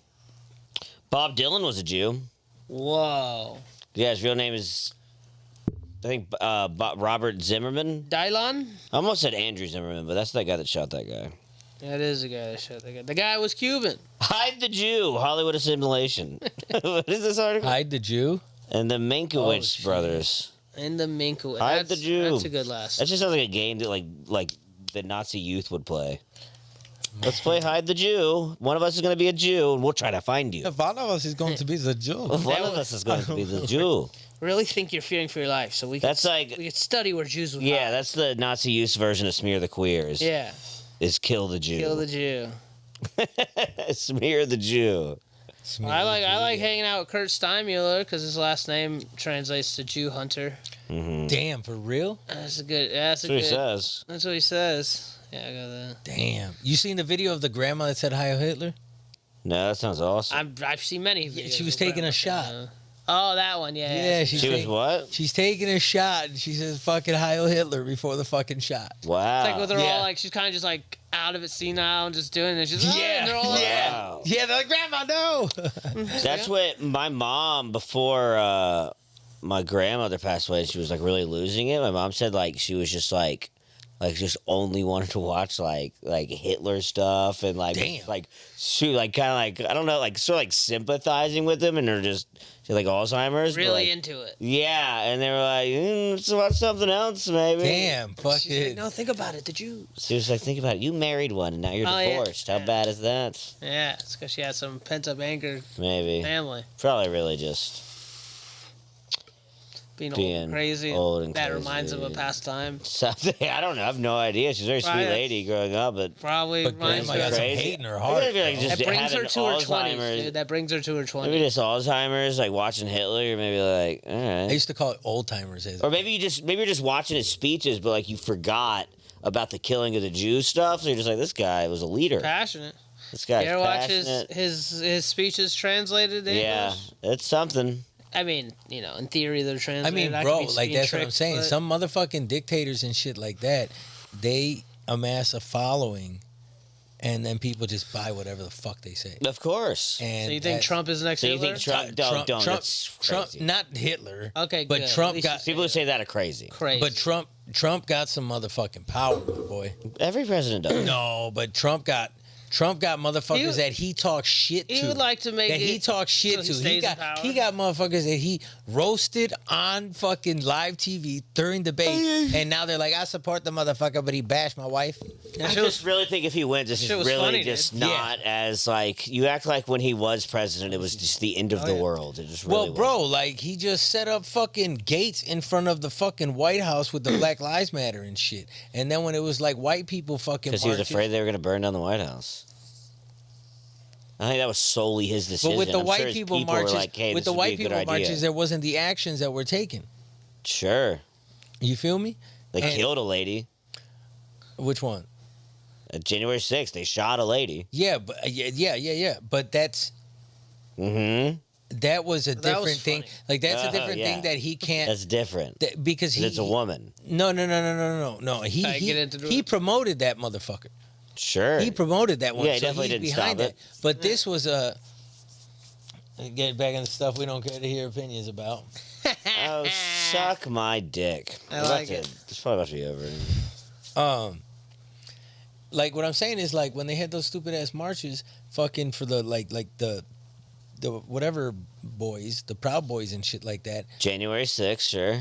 Dylan was a Jew. Whoa. Yeah, his real name is, I think, Robert Zimmerman. Dylan? I almost said Andrew Zimmerman, but that's the guy that shot that guy. That is the guy that shot that guy. The guy was Cuban. Hide the Jew, Hollywood assimilation. What is this article? Hide the Jew? And the Minkowitz brothers. And the Minkowitz. Hide the Jew. That's a good last. That just sounds like a game that like the Nazi youth would play. Let's play Hide the Jew. One of us is going to be a Jew, and we'll try to find you. If one of us is going to be the Jew. One of us is going to be the Jew. Really think you're fearing for your life, so we That's we could study where Jews would Yeah, hide. that's the Nazi youth version of Smear the Queers. Yeah. Is kill the Jew. Kill the Jew. Smear the Jew. I like hanging out with Kurt Steinmuller because his last name translates to Jew hunter. Mm-hmm. Damn, for real? That's a good. That's what he says. That's what he says. Yeah, I got that. Damn. You seen the video of the grandma that said Heil Hitler? No, that sounds awesome. I've seen many videos. She was of taking grandma. a shot. Oh, that one. Yeah. Yeah, she was what? She's taking a shot, and she says fucking Heil Hitler before the fucking shot. Wow. It's like with her all like she's kind of just like out of it senile and just doing it. She's like, and they're all Wow. Yeah, they're like, Grandma, no. That's what my mom, before my grandmother passed away, she was like really losing it. My mom said like she was just like just only wanted to watch like Hitler stuff and like she like kind of like I don't know like sort of like sympathizing with him and they're just she had like Alzheimer's. but, really like, into it. Yeah, and they were like, let's watch something else maybe. Damn, fuck She's it. like, no, think about it. The Jews. She was like, think about it. You married one and now you're Oh, yeah. divorced. How bad is that? Yeah, it's because she had some pent up anger. Maybe. Family. Probably really just Being old and crazy. old and that crazy. reminds him of a past time. Something I don't know. I have no idea. She's a very sweet Right. lady growing up, but Probably But reminds grandma her got of some crazy. hate in her I heart. feel like bro. just That brings her having to her 20s, Alzheimer's. dude. That brings her to her 20s. Maybe just Alzheimer's, like watching Hitler, maybe like all I right. used to call it old timers. Or maybe you're just watching his speeches, but like you forgot about the killing of the Jews stuff. So you're just like, this guy was a leader. Passionate. This guy's You ever watch passionate. his speeches translated to Yeah, English? it's something. I mean, in theory they're I translated. mean, I bro, could be like being that's what I'm tricked, saying. but- Some motherfucking dictators and shit like that, they amass a following, and then people just buy whatever the fuck they say. Of course. And So you think that- Trump is next So you Hitler? think Trump? Don't. That's Trump, crazy. not Hitler. Okay, but good. At Trump least got. People who say that are crazy. Crazy. But Trump got some motherfucking power, my boy. Every president does. No, but Trump got motherfuckers that he talks shit to. He would like to make that he it talks shit so he to. stays in power. He got motherfuckers that he roasted on fucking live TV during debate, and now they're like, I support the motherfucker, but he bashed my wife. I just really think if he wins, this is shit was really funny, just dude. not as like you act like when he was president, it was just the end of the world. It just really Well, bro, like he just set up fucking gates in front of the fucking White House with the Black Lives Matter and shit. And then when it was like white people fucking because he was marching- afraid they were going to burn down the White House. I think that was solely his decision. But with the I'm white sure his people were marches, like, hey, with this the would be white a good people idea. marches, there wasn't the actions that were taken. Sure, You feel me? they And- killed a lady. Which one? January 6th, they shot a lady. Yeah, but yeah. But that was a That was different thing. funny. Like that's a Oh, different yeah. thing that he can't That's different. because he. It's a woman. No. He I get into he it. promoted that motherfucker. Sure. He promoted that one. Yeah, he so definitely he's didn't behind stop it. that. But this was a. Get back into stuff we don't care to hear opinions about. Oh, suck my dick. I We're like about it. to- It's probably about to be over. Like what I'm saying is like when they had those stupid ass marches, fucking for the like the whatever boys, the Proud Boys and shit like that. January 6th, sure.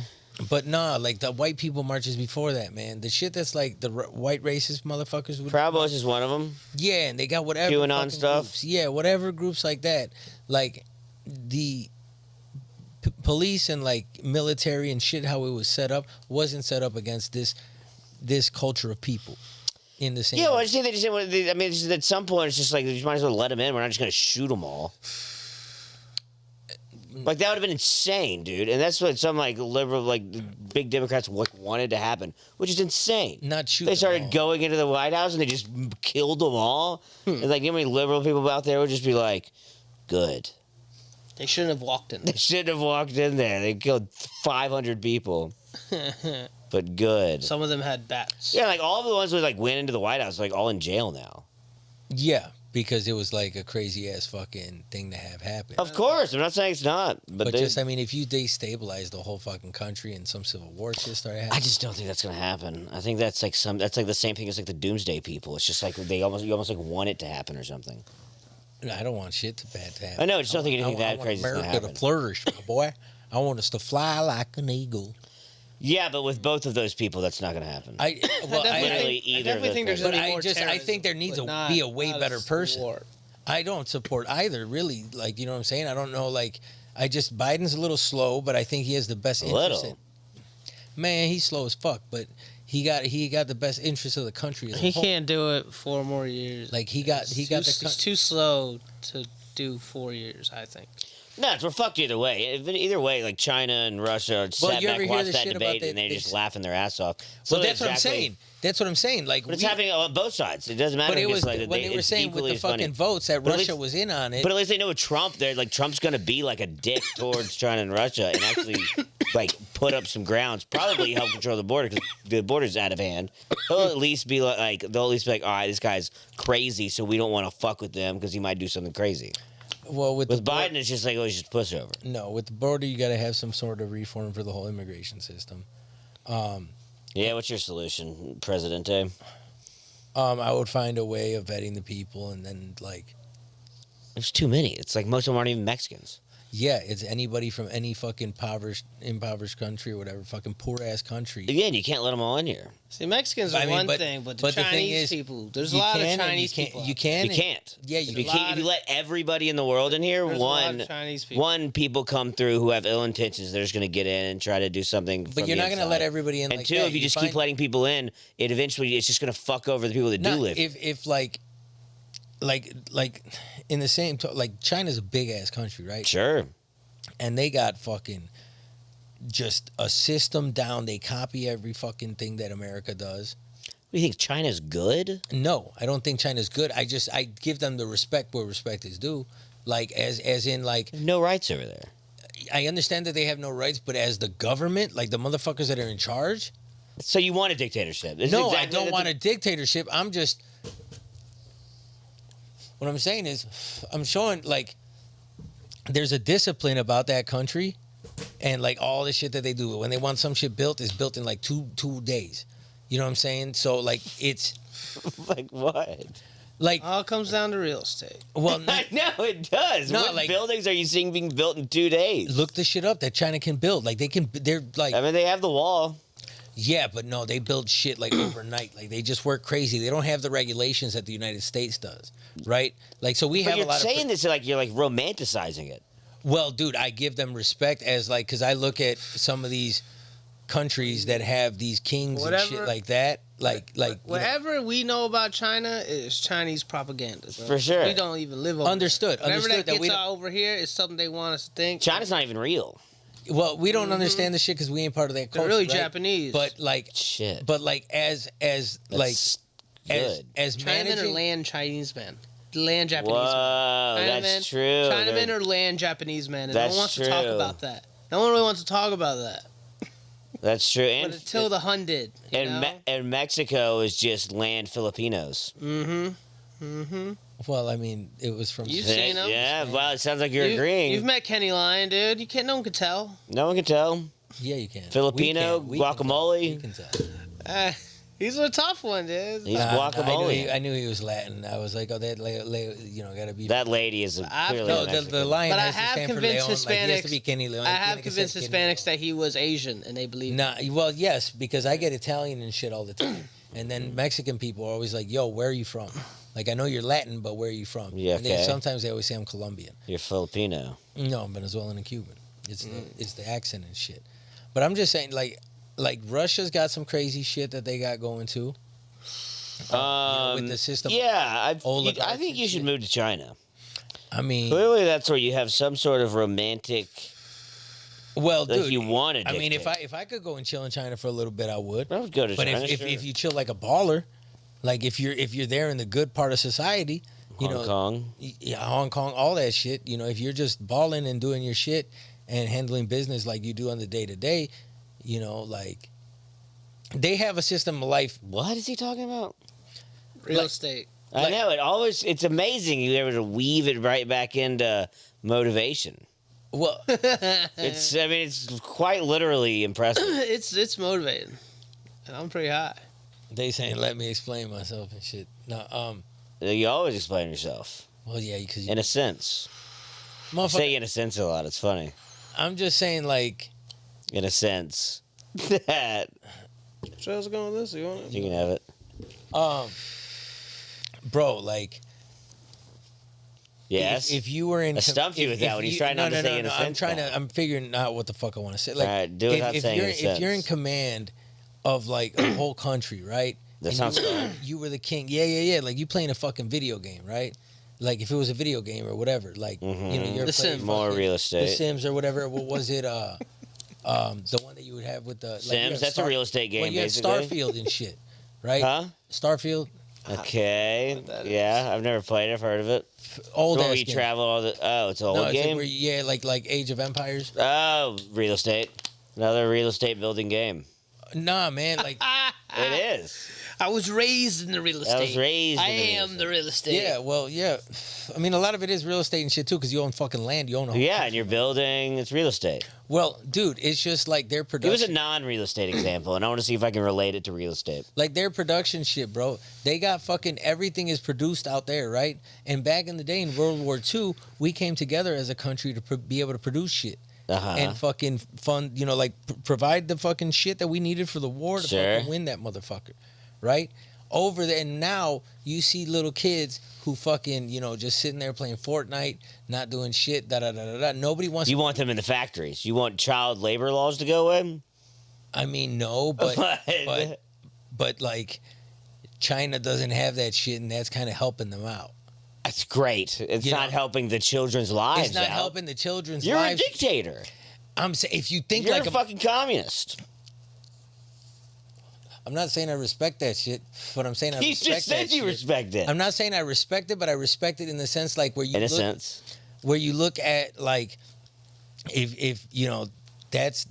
But nah, like the white people marches before that, man. The shit that's like the white racist motherfuckers. Proud Boys is one of them. Yeah, and they got whatever QAnon fucking stuff. Groups. Yeah, whatever groups like that. Like the police and like military and shit, how it was set up, wasn't set up against this culture of people in the same. Yeah, well, way. I just think they just. I mean, just at some point, it's just like you might as well let them in. We're not just gonna shoot them all. Like that would have been insane, dude. And that's what some like liberal, like big Democrats wanted to happen, which is insane. Not shoot. They started them all. going into the White House and they just killed them all. And like, how many liberal people out there would just be like, "Good." They shouldn't have walked in. They shouldn't have walked in there. They killed 500 people. But good. Some of them had bats. Yeah, like all of the ones who like went into the White House, like all in jail now. Yeah, because it was like a crazy ass fucking thing to have happen. Of course, I'm not saying it's not, But they, just, I mean, if you destabilize the whole fucking country and some civil war shit started happening. I just don't think that's gonna happen. I think that's like the same thing as like the Doomsday people. It's just like you almost like want it to happen or something. I don't want shit bad to happen. I know, I just don't think anything I that want crazy is gonna America to happen. flourish, my boy. I want us to fly like an eagle. Yeah, but with both of those people, that's not gonna happen. I Literally either of those there's people. But any I more just I terrorism, think there needs but to not- be a way not better civil person. war. I don't support either, really. Like, you know what I'm saying? I don't know. Like, Biden's a little slow, but I think he has the best interest. Little. Man, he's slow as fuck, but he got the best interest of the country. As a He whole. can't do it 4 more years. Like he got It's too slow to do 4 years, I think. No, we're fucked either way. Either way, like China and Russia sat you back, ever hear watched the that shit about debate, that- and they're they- just laughing their ass off. So that's what I'm saying. That's what I'm saying. Like, But it's happening on both sides. It doesn't matter. But it if was it's like, when they were it's saying with equally the as funny. fucking votes that But at Russia least- was in on it. But at least they know with Trump, they're like Trump's gonna be like a dick towards China and Russia, and actually like put up some grounds, probably help control the border because the border's out of hand. They'll at least be like, all right, this guy's crazy, so we don't want to fuck with them because he might do something crazy. Well, with Biden, it's just like, oh, he's just pushover. No, with the border, you got to have some sort of reform for the whole immigration system. Yeah, what's your solution, Presidente? I would find a way of vetting the people, and then like, There's too many. It's like most of them aren't even Mexicans. yeah, it's anybody from any fucking impoverished country or whatever, fucking poor ass country. Again, you can't let them all in here. See, Mexicans are I mean, one but- thing, but the but the thing Chinese is, people, there's a you lot of can and Chinese you can't, people. You can. You and- can't. Yeah, If you you, lot if you let everybody in the world in here, There's a lot of Chinese people. one people come through who have ill intentions. They're just going to get in and try to do something. But you're not going to let everybody in. And like two, that. if you just keep letting people in, it's just going to fuck over the people that do live. If like in the same like China's a big ass country, right? Sure. And they got fucking just a system down. They copy every fucking thing that America does. You think China's good? No, I don't think China's good. I give them the respect where respect is due. Like as in like no rights over there. I understand that they have no rights, but as the government, like the motherfuckers that are in charge. So you want a dictatorship? No, I don't want a dictatorship. I'm just what I'm saying is I'm showing like there's a discipline about that country and like all the shit that they do. When they want some shit built, it's built in like two days. You know what I'm saying? So like it's like what? Like all comes down to real estate. Well, I know it does. No, What like- buildings are you seeing being built in 2 days? look the shit up that China can build. Like they're like I mean, they have the wall. yeah, but no, they build shit like overnight. Like they just work crazy. They don't have the regulations that the United States does, right? Like so we But have you're a lot saying of this like you're like romanticizing it. Well, dude, I give them respect as like because I look at some of these countries that have these kings and shit Whatever- like that. Like you know, Whatever we know about China is Chinese propaganda. Bro. For sure. We don't even live over Understood. there. Whatever Understood that that gets we don't- out over here is something they want us to think. China's not even real. well, we don't understand the shit because we ain't part of that They're culture. really right? Japanese. But like Shit. But like as like That's as good. as Chinamen managing. are land Chinese men. Land Japanese men. Whoa, that's Chinamen- true. Chinamen They're- are land Japanese men, and That's no one wants to talk true. about that. No one really wants to talk about that. That's true. And But until the Hun did, you know? and Mexico is just land Filipinos. Well, I mean, it was from. You've seen them. Yeah, well, it sounds like you're agreeing. You've met Kenny Lyon, dude. You can't. No one can tell. No one can tell. Yeah, you can. Filipino We can tell. guacamole. We can tell. He's a tough one, dude. He's guacamole. I knew he was Latin. I was like, oh, that, gotta be. That lady is clearly no, Mexican. the lion But I has to have stand for convinced Leon. Like, he has to Hispanics. be Kenny Leon. I have Tiene que ser convinced Kenny Hispanics that he was Asian, and they believe. Nah, well, yes, because I get Italian and shit all the time. And then Mexican people are always like, yo, where are you from? Like, I know you're Latin, but where are you from? Yeah, And they, okay. sometimes they always say I'm Colombian. You're Filipino. No, I'm Venezuelan and Cuban. It's the accent and shit. But I'm just saying, like Russia's got some crazy shit that they got going too. With the system. Yeah, I oligarchs think and you should shit. move to China. I mean, Clearly, that's where you have some sort of romantic. well, Like dude, you want to. I mean, if I could go and chill in China for a little bit, I would. I would go to But China. if you chill like a baller, like if you're there in the good part of society, you Hong know, Kong. yeah, Hong Kong, all that shit. You know, if you're just balling and doing your shit and handling business like you do on the day to day, you know, like they have a system of life. What is he talking about? Real estate. I know it's amazing you're able to weave it right back into motivation. Well, it's quite literally impressive. It's motivating, and I'm pretty high. they saying let me explain myself and shit. No, You always explain yourself well, yeah, because in a sense. I motherfucker, say in a sense a lot. It's funny. I'm just saying, like, In a sense, that So how's it going with this? You want it? you can have it. bro, like. Yes. If you were in, I stumped you with that one. He's trying not to say in a sense. I'm figuring out what the fuck I want to say. Like, All right, do it without saying in a if you're in sense. command of like a whole country, right? That and sounds you, fun. you were the king. Yeah. Like you playing a fucking video game, right? Like if it was a video game or whatever. Like you know, you're The playing Sims. More real estate. The Sims or whatever. What was it? The one that you would have with the like, you Sims. have That's a real estate game, Well, you had basically. Starfield and shit, right? Huh? Starfield, Okay. Yeah, I've never played it. I've heard of it. old Where ass you game. travel all the. Oh, it's an old No, it's like game. where like Age of Empires. Oh, real estate. Another real estate building game. Nah, man, like. It is. I was raised in the real estate. I was raised in I the real am estate. the real estate. Yeah, well, yeah. I mean, a lot of it is real estate and shit too, because you own fucking land. You own a whole Yeah, and you're building. It's real estate. Well, dude, it's just like their It was production. a non-real estate example, and I want to see if I can relate it to real estate. Like their production shit, bro. They got fucking everything is produced out there, right? And back in the day in World War II, we came together as a country to be able to produce shit. Uh-huh. And fucking fund, you know, like provide the fucking shit that we needed for the war to Sure. fucking win that motherfucker, right? Over there, and now you see little kids who fucking, you know, just sitting there playing Fortnite, not doing shit, da da da da da. Nobody wants. You want them in the factories. You want child labor laws to go in. I mean, no, but but like, China doesn't have that shit, and that's kind of helping them out. That's great. It's You not know, helping the children's lives. It's not out. helping the children's You're lives. a dictator. I'm saying if you think You're like a fucking communist. I'm not saying I respect that shit, but I'm saying I You respect just said that you shit. respect it. I'm not saying I respect it, but I respect it in the sense like where you In a look, sense. where you look at like if you know that's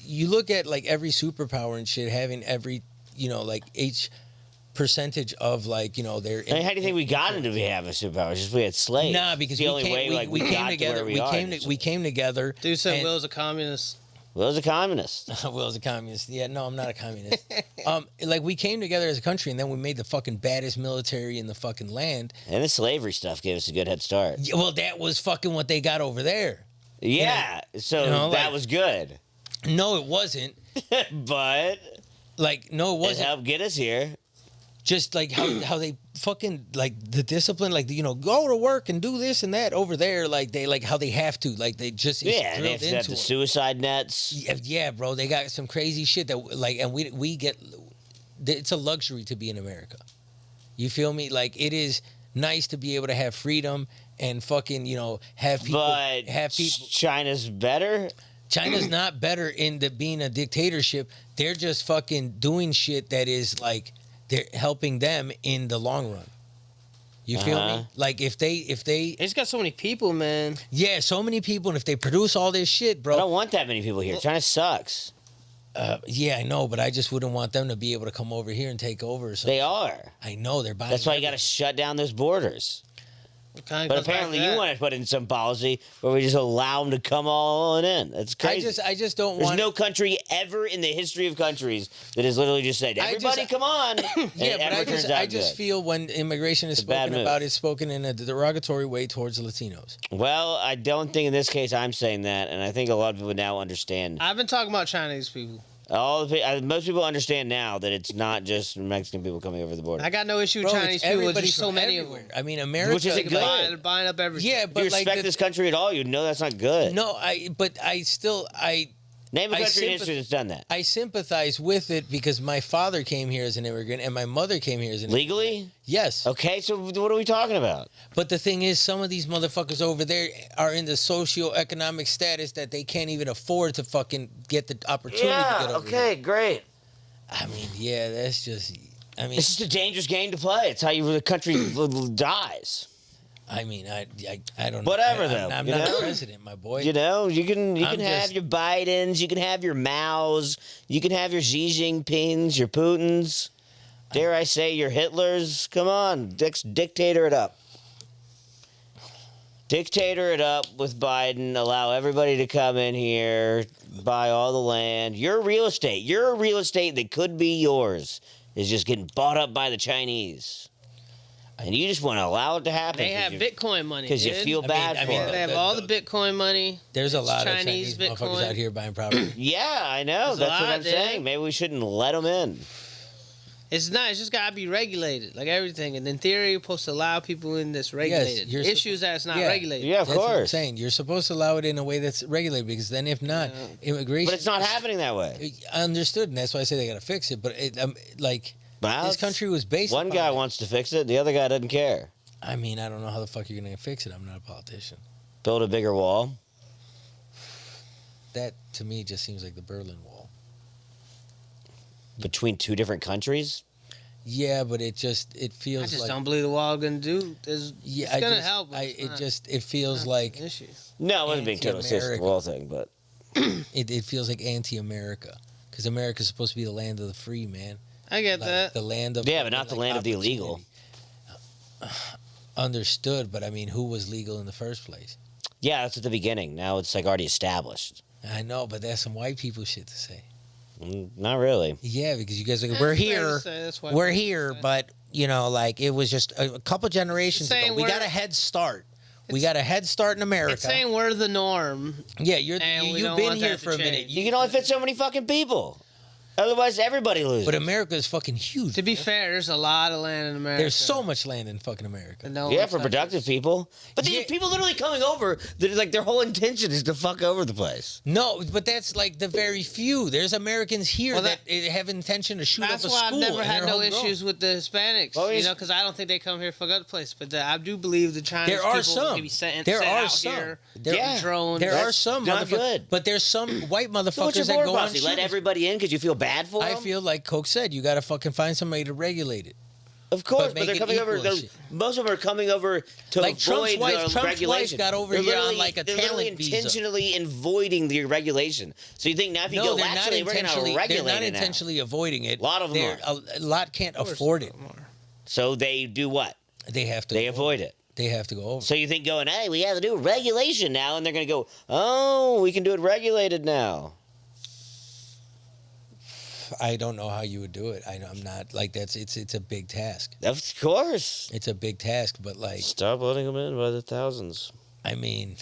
you look at like every superpower and shit having every you know like each percentage of like you know their I mean, how do you think we got into having superpowers? Just we had slaves. Nah, because It's the we only came, way we got came to together. where We are. came together. Dude said and- Will's a communist. Will's a communist. Will's a communist. Yeah, no, I'm not a communist. Like we came together as a country, and then we made the fucking baddest military in the fucking land. And the slavery stuff gave us a good head start. Yeah, well, that was fucking what they got over there. Yeah, so you know, that like- was good. No, it wasn't. But Like, no, it it wasn't. helped get us here. Just like how they fucking like the discipline, like you know, go to work and do this and that over there. Like they like how they have to, like they just it's Yeah, and they have drilled to have into the them. suicide nets. Yeah, bro, they got some crazy shit that like, and we get. It's a luxury to be in America. You feel me? Like it is nice to be able to have freedom and fucking you know have people But have people. China's better. China's not better in the being a dictatorship. They're just fucking doing shit that is like they're helping them in the long run. You feel Uh-huh. me? Like if they It's got so many people, man. yeah, so many people, and if they produce all this shit, I bro. don't want that many people here. China sucks. Yeah, I know, but I just wouldn't want them to be able to come over here and take over. Or something. They are. I know they're buying. That's why you got to shut down those borders. But apparently you want to put in some policy where we just allow them to come all in. It's crazy. I just don't There's want. no country ever in the history of countries that has literally just said, everybody come on. Yeah, but I just feel when immigration is It's a bad spoken move. about, it's spoken in a derogatory way towards Latinos. Well, I don't think in this case I'm saying that, and I think a lot of people now understand. I've been talking about Chinese people. Most people understand now that it's not just Mexican people coming over the border. I got no issue with Bro, Chinese it's people. There's everybody just so from many everywhere. of them. I mean, America. Which isn't good. They're buying up everything. Yeah, If but you like respect this country at all, you know that's not good. No, but I Name a I country in history that's done that. I sympathize with it because my father came here as an immigrant and my mother came here as an Legally? Yes. Okay, so what are we talking about? But the thing is, some of these motherfuckers over there are in the socioeconomic status that they can't even afford to fucking get the opportunity to get over here. Great. I mean, yeah, that's just. I mean, It's just a dangerous game to play. It's how the country dies. I mean, I don't know. Whatever, though. I'm you not know? a president, my boy. You know, you can have just- your Bidens, you can have your Maos, you can have your Xi Jinpings, your Putins. Dare I say your Hitlers? Come on, dictator it up. Dictator it up with Biden. Allow everybody to come in here, buy all the land. Your real estate, your real estate that could be yours, is just getting bought up by the Chinese. And you just want to allow it to happen. They have Bitcoin money. Because you dude. feel bad for They it. have all the Bitcoin money. There's a It's lot of Chinese Chinese motherfuckers Bitcoin. out here buying property. Yeah, I know. There's a That's what lot, I'm dude. saying. Maybe we shouldn't let them in. It's not. It's just gotta be regulated, like everything. And in theory, you're supposed to allow people in that's regulated. you're Issues that's not Yeah. regulated. Yeah, of That's what I'm course. saying. You're supposed to allow it in a way that's regulated because then if not, immigration. But it's not happening that way. I understood, and that's why I say they got to fix it. But Well, this country was based. One upon guy it. wants to fix it, the other guy doesn't care. I mean, I don't know how the fuck you're gonna fix it. I'm not a politician. Build a bigger wall. That to me just seems like the Berlin Wall. Between two different countries? Yeah, but it feels I just like don't believe the wall gonna do. It's gonna help. But it feels like an issue. No, it wasn't being total Anti-America. wall thing, but it feels like anti-America because America's supposed to be the land of the free, man. I get Like, that. the land of yeah, but not the land of the illegal. Understood, but I mean, who was legal in the first place? Yeah, that's at the beginning. Now it's like already established. I know, but that's some white people shit to say. Not really. Yeah, because you guys are like, That's we're fair to here, say, that's why we're people here, say. but you know, like it was just a couple generations saying ago. We we're- got a head start. We got a head start in America. It's saying we're the norm. Yeah, And we you've don't been want here that for to a minute. change. You can only fit so many fucking people. Otherwise, everybody loses. But America is fucking huge. To be fair, there's a lot of land in America. There's so much land in fucking America. And no yeah, one for touches. productive people. But these people literally coming over, they're like their whole intention is to fuck over the place. No, but that's like the very few. There's Americans here Well, that have intention to shoot That's up a why school. I've never and had they're no homegrown. issues with the Hispanics, because I don't think they come here for good place. But I do believe the Chinese There are people some. can be sent There sent are out some. here. There- drones. There are That's some not motherfuckers, good. but there's some white So what's your motherfuckers that border go on policy? Let shootings. everybody in because you feel bad for them? I feel like Coke said, you got to fucking find somebody to regulate it. Of course, but make they're it coming over. equal and shit. Most of them are coming over to Like Trump's avoid wife- the Trump's regulation. wife got over They're here on, literally- like, a they're literally talent visa. intentionally avoiding the regulation. So you think now if you No, go, they're not actually, we're going to intentionally. regulate They're not it now. intentionally avoiding it. A lot of them They're- are. A lot can't afford it. So they do what? They have to. They go avoid over. it. They have to go over. So you think going, hey, we have to do regulation now, and they're going to go, oh, we can do it regulated now. I don't know how you would do it. I'm not like that's. It's a big task. Of course. It's a big task, but like Stop letting them in by the thousands. I mean,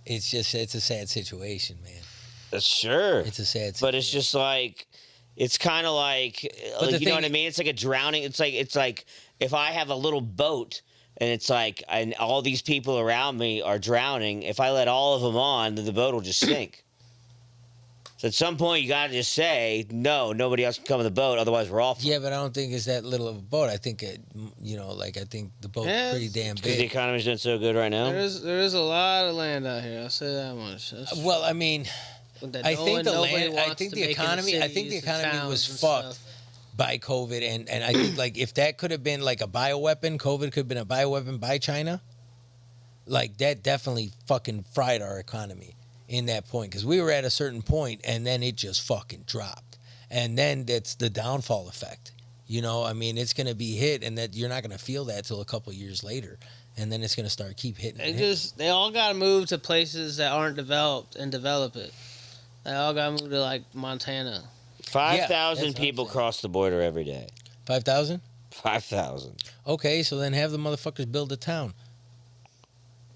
it's a sad situation, man. Sure. It's a sad situation. But it's just like, it's kind of like, But the you know what I thing- mean? It's like a drowning. It's like if I have a little boat and it's like, and all these people around me are drowning, if I let all of them on, then the boat will just sink. So at some point, you got to just say, no, nobody else can come in the boat, otherwise we're off. Yeah, but I don't think it's that little of a boat. I think I think the boat's Yeah, pretty damn Because the big. economy's doing so good right now. There is a lot of land out here. I'll say that much. That's Well, I mean, that I no think one- the nobody land. I wants think to the make into economy. I think the cities and economy was towns and fucked stuff. by COVID, and I think like if that could have been like a bioweapon, COVID could have been a bioweapon by China. Like that definitely fucking fried our economy in that point because we were at a certain point and then it just fucking dropped, and then that's the downfall effect. You know, I mean, it's gonna be hit, and that you're not gonna feel that till a couple years later, and then it's gonna start keep hitting. They all gotta move to places that aren't developed and develop it. They all gotta move to like Montana. 5,000 people cross the border every day. 5,000? 5,000. Okay, so then have the motherfuckers build a town.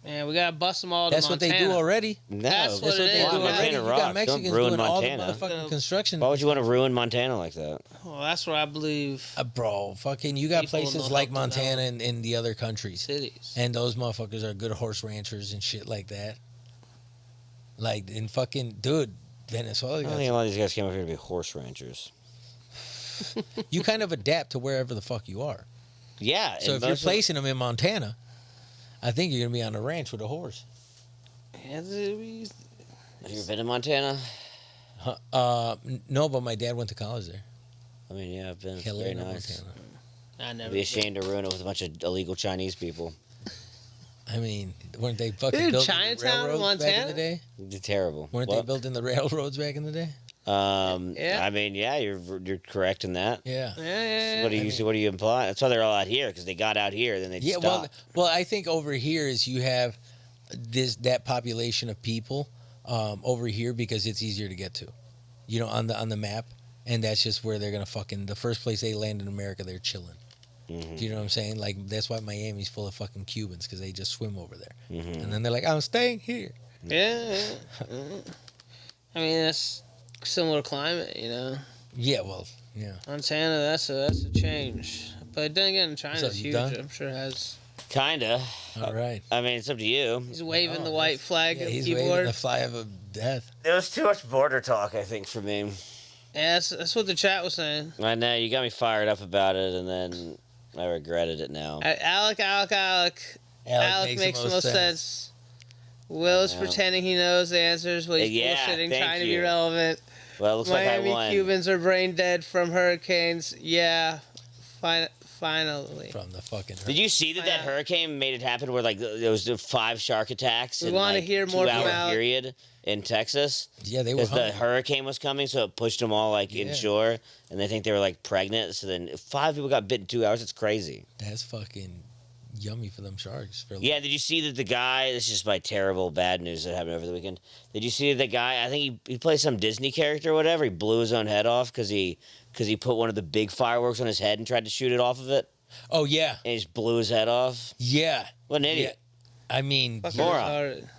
Man, we gotta bust them all to That's Montana. what they do already. No, That's what it is. Montana already. You rocks. got Mexicans Don't ruin doing all the Montana. motherfucking construction. Why would you want to ruin Montana like that? Well, that's where I believe. Bro, fucking, you got People places know like how to Montana and in the other countries. Cities. And those motherfuckers are good horse ranchers and shit like that. Like, in fucking, dude, Venezuela. I don't think a lot of these guys came up here to be horse ranchers. You kind of adapt to wherever the fuck you are. Yeah. So if you're placing them in Montana, I think you're gonna be on a ranch with a horse. Have you ever been to Montana? No, but my dad went to college there. I mean, yeah, I've been. It's Helena, very nice. Montana. I never. I'd be ashamed to ruin it with a bunch of illegal Chinese people. I mean, weren't they fucking Dude, building Chinatown, the railroads back in Montana? the day? They're terrible. Weren't they building the railroads back in the day? Yeah. I mean, yeah, you're correct in that. Yeah. Yeah. What do you imply? That's why they're all out here because they got out here, then they just Yeah, stopped. well, I think over here is you have that population of people over here because it's easier to get to, you know, on the map, and that's just where they're gonna fucking the first place they land in America, they're chilling. Mm-hmm. Do you know what I'm saying? Like that's why Miami's full of fucking Cubans because they just swim over there, Mm-hmm. and then they're like, I'm staying here. Yeah. I mean, that's similar climate, you know. Yeah, well, yeah. Montana, that's a change. But then again, So, China's you huge. done? I'm sure it has. Kinda. All right. I mean, it's up to you. He's waving the white flag Yeah, at the he's keyboard. waving the flag of death. There was too much border talk, I think, for me. Yeah, that's what the chat was saying. I know you got me fired up about it, and then I regretted it now. Alec makes the most sense. Will's pretending he knows the answers, but he's Yeah, bullshitting, thank trying to be you. relevant. Well, it looks Miami like I won. Cubans are brain dead from hurricanes. Yeah, finally. From the fucking. Did you see that hurricane made it happen where like there was 5 shark attacks We in wanna like hear more from 2-hour Alec. period in Texas? Yeah, they were. Because the hungry. hurricane was coming, so it pushed them all like Yeah. inshore, and they think they were like pregnant. So then 5 people got bit in 2 hours. It's crazy. That's fucking yummy for them sharks. For Yeah, did you see that the guy? This is just my terrible bad news that happened over the weekend. Did you see the guy? I think he plays some Disney character or whatever. He blew his own head off because he put one of the big fireworks on his head and tried to shoot it off of it. Oh yeah, And he just blew his head off. yeah. What an idiot! I mean, Fucking Moron. retarded.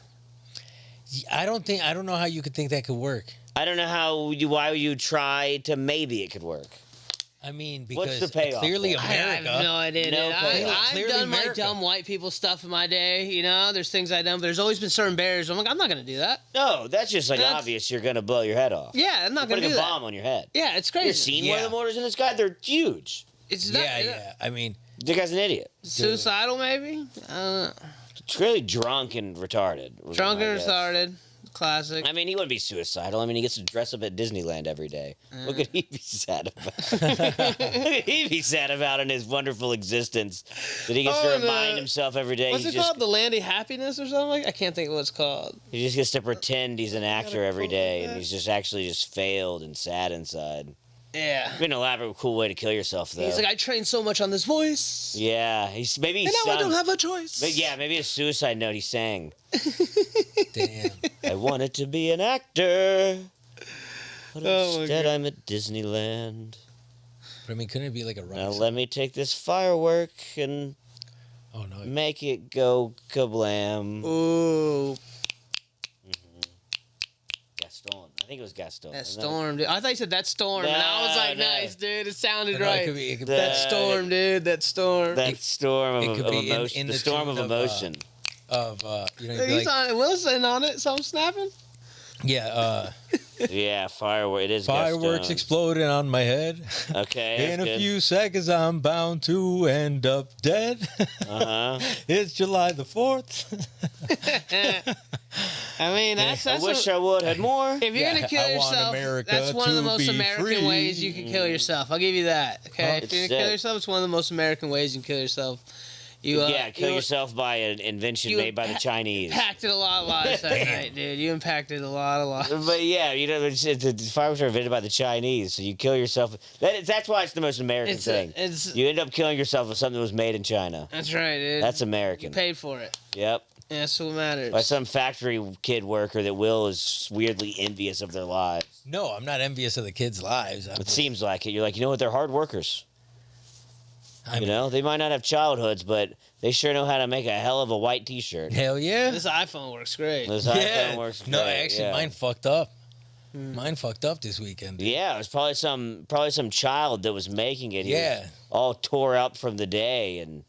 I don't know how you could think that could work. I don't know why you try to maybe it could work. I mean, What's because the payoff clearly there? I America. have no idea. No dude. payoff. I've Clearly done my America. dumb white people stuff in my day. You know, there's things I've done, but there's always been certain barriers. I'm like, I'm not gonna do that. No, that's just like That's- obvious. You're gonna blow your head off. Yeah, I'm not You're gonna putting do a that. bomb on your head. Yeah, it's You crazy. seen one of Yeah. the motors in the sky? They're huge. It's not, Yeah. I mean, The guy's an idiot. suicidal, maybe. I don't know. It's really drunk and retarded. was Drunk my and guess. retarded. Classic. I mean, he wouldn't be suicidal. I mean, he gets to dress up at Disneyland every day. What could he be sad about? What could he be sad about in his wonderful existence that he gets to Oh, remind the- himself every day? What's He's it just, called? The Land of Happiness or something? Like I can't think of what it's called. He just gets to pretend he's an actor every quote like day, and that. he's just actually just failed and sad inside. Yeah. It'd be an elaborate, cool way to kill yourself, though. He's like, I trained so much on this voice. Yeah, maybe he And now I sung. don't have a choice. But yeah, maybe a suicide note he sang. damn. I wanted to be an actor, but Oh my instead God. I'm at Disneyland. But I mean, couldn't it be like a rock? Now song? let me take this firework and Oh no. make it go kablam. Ooh, Gaston. I think it was Gaston. that wasn't it? storm, dude. I thought you said that storm, and I was like, No. nice, dude. It sounded No, right. it could be. It could be That The- storm, dude. That storm. That storm it of could be in- emotion. in The the storm of tune of, emotion. you know, you'd be He's like, on Wilson on it. Something snapping. yeah. Yeah, firework. It is Fireworks Gaston. exploding on my head. Okay. In a that's few seconds, I'm bound to end up dead. Uh huh. It's July the 4th. I mean, that's I wish what, I would had more. if you're Yeah, gonna kill I want yourself, America that's one of the to most be American free. ways you can kill yourself. I'll give you that. Okay, Oh, if you're it's gonna kill sick. yourself, it's one of the most American ways you can kill yourself. Yeah, kill you yourself by an invention you made by the Chinese. impacted a lot of lives that night, dude. You impacted a lot of lives. But yeah, the fireworks are invented by the Chinese, so you kill yourself. That's why it's the most American thing. You end up killing yourself with something that was made in China. That's right, dude. That's American. You paid for it. Yep. Yeah, that's what matters. By some factory kid worker that Will is weirdly envious of their lives. No, I'm not envious of the kids' lives. It seems like it. You're like, you know what? They're hard workers. You know, they might not have childhoods, but they sure know how to make a hell of a white T-shirt. Hell yeah. This iPhone works great. This iPhone works great. No, actually, yeah. mine fucked up. Mine fucked up this weekend. Dude. Yeah, it was probably some child that was making it. He Yeah. was all tore up from the day, and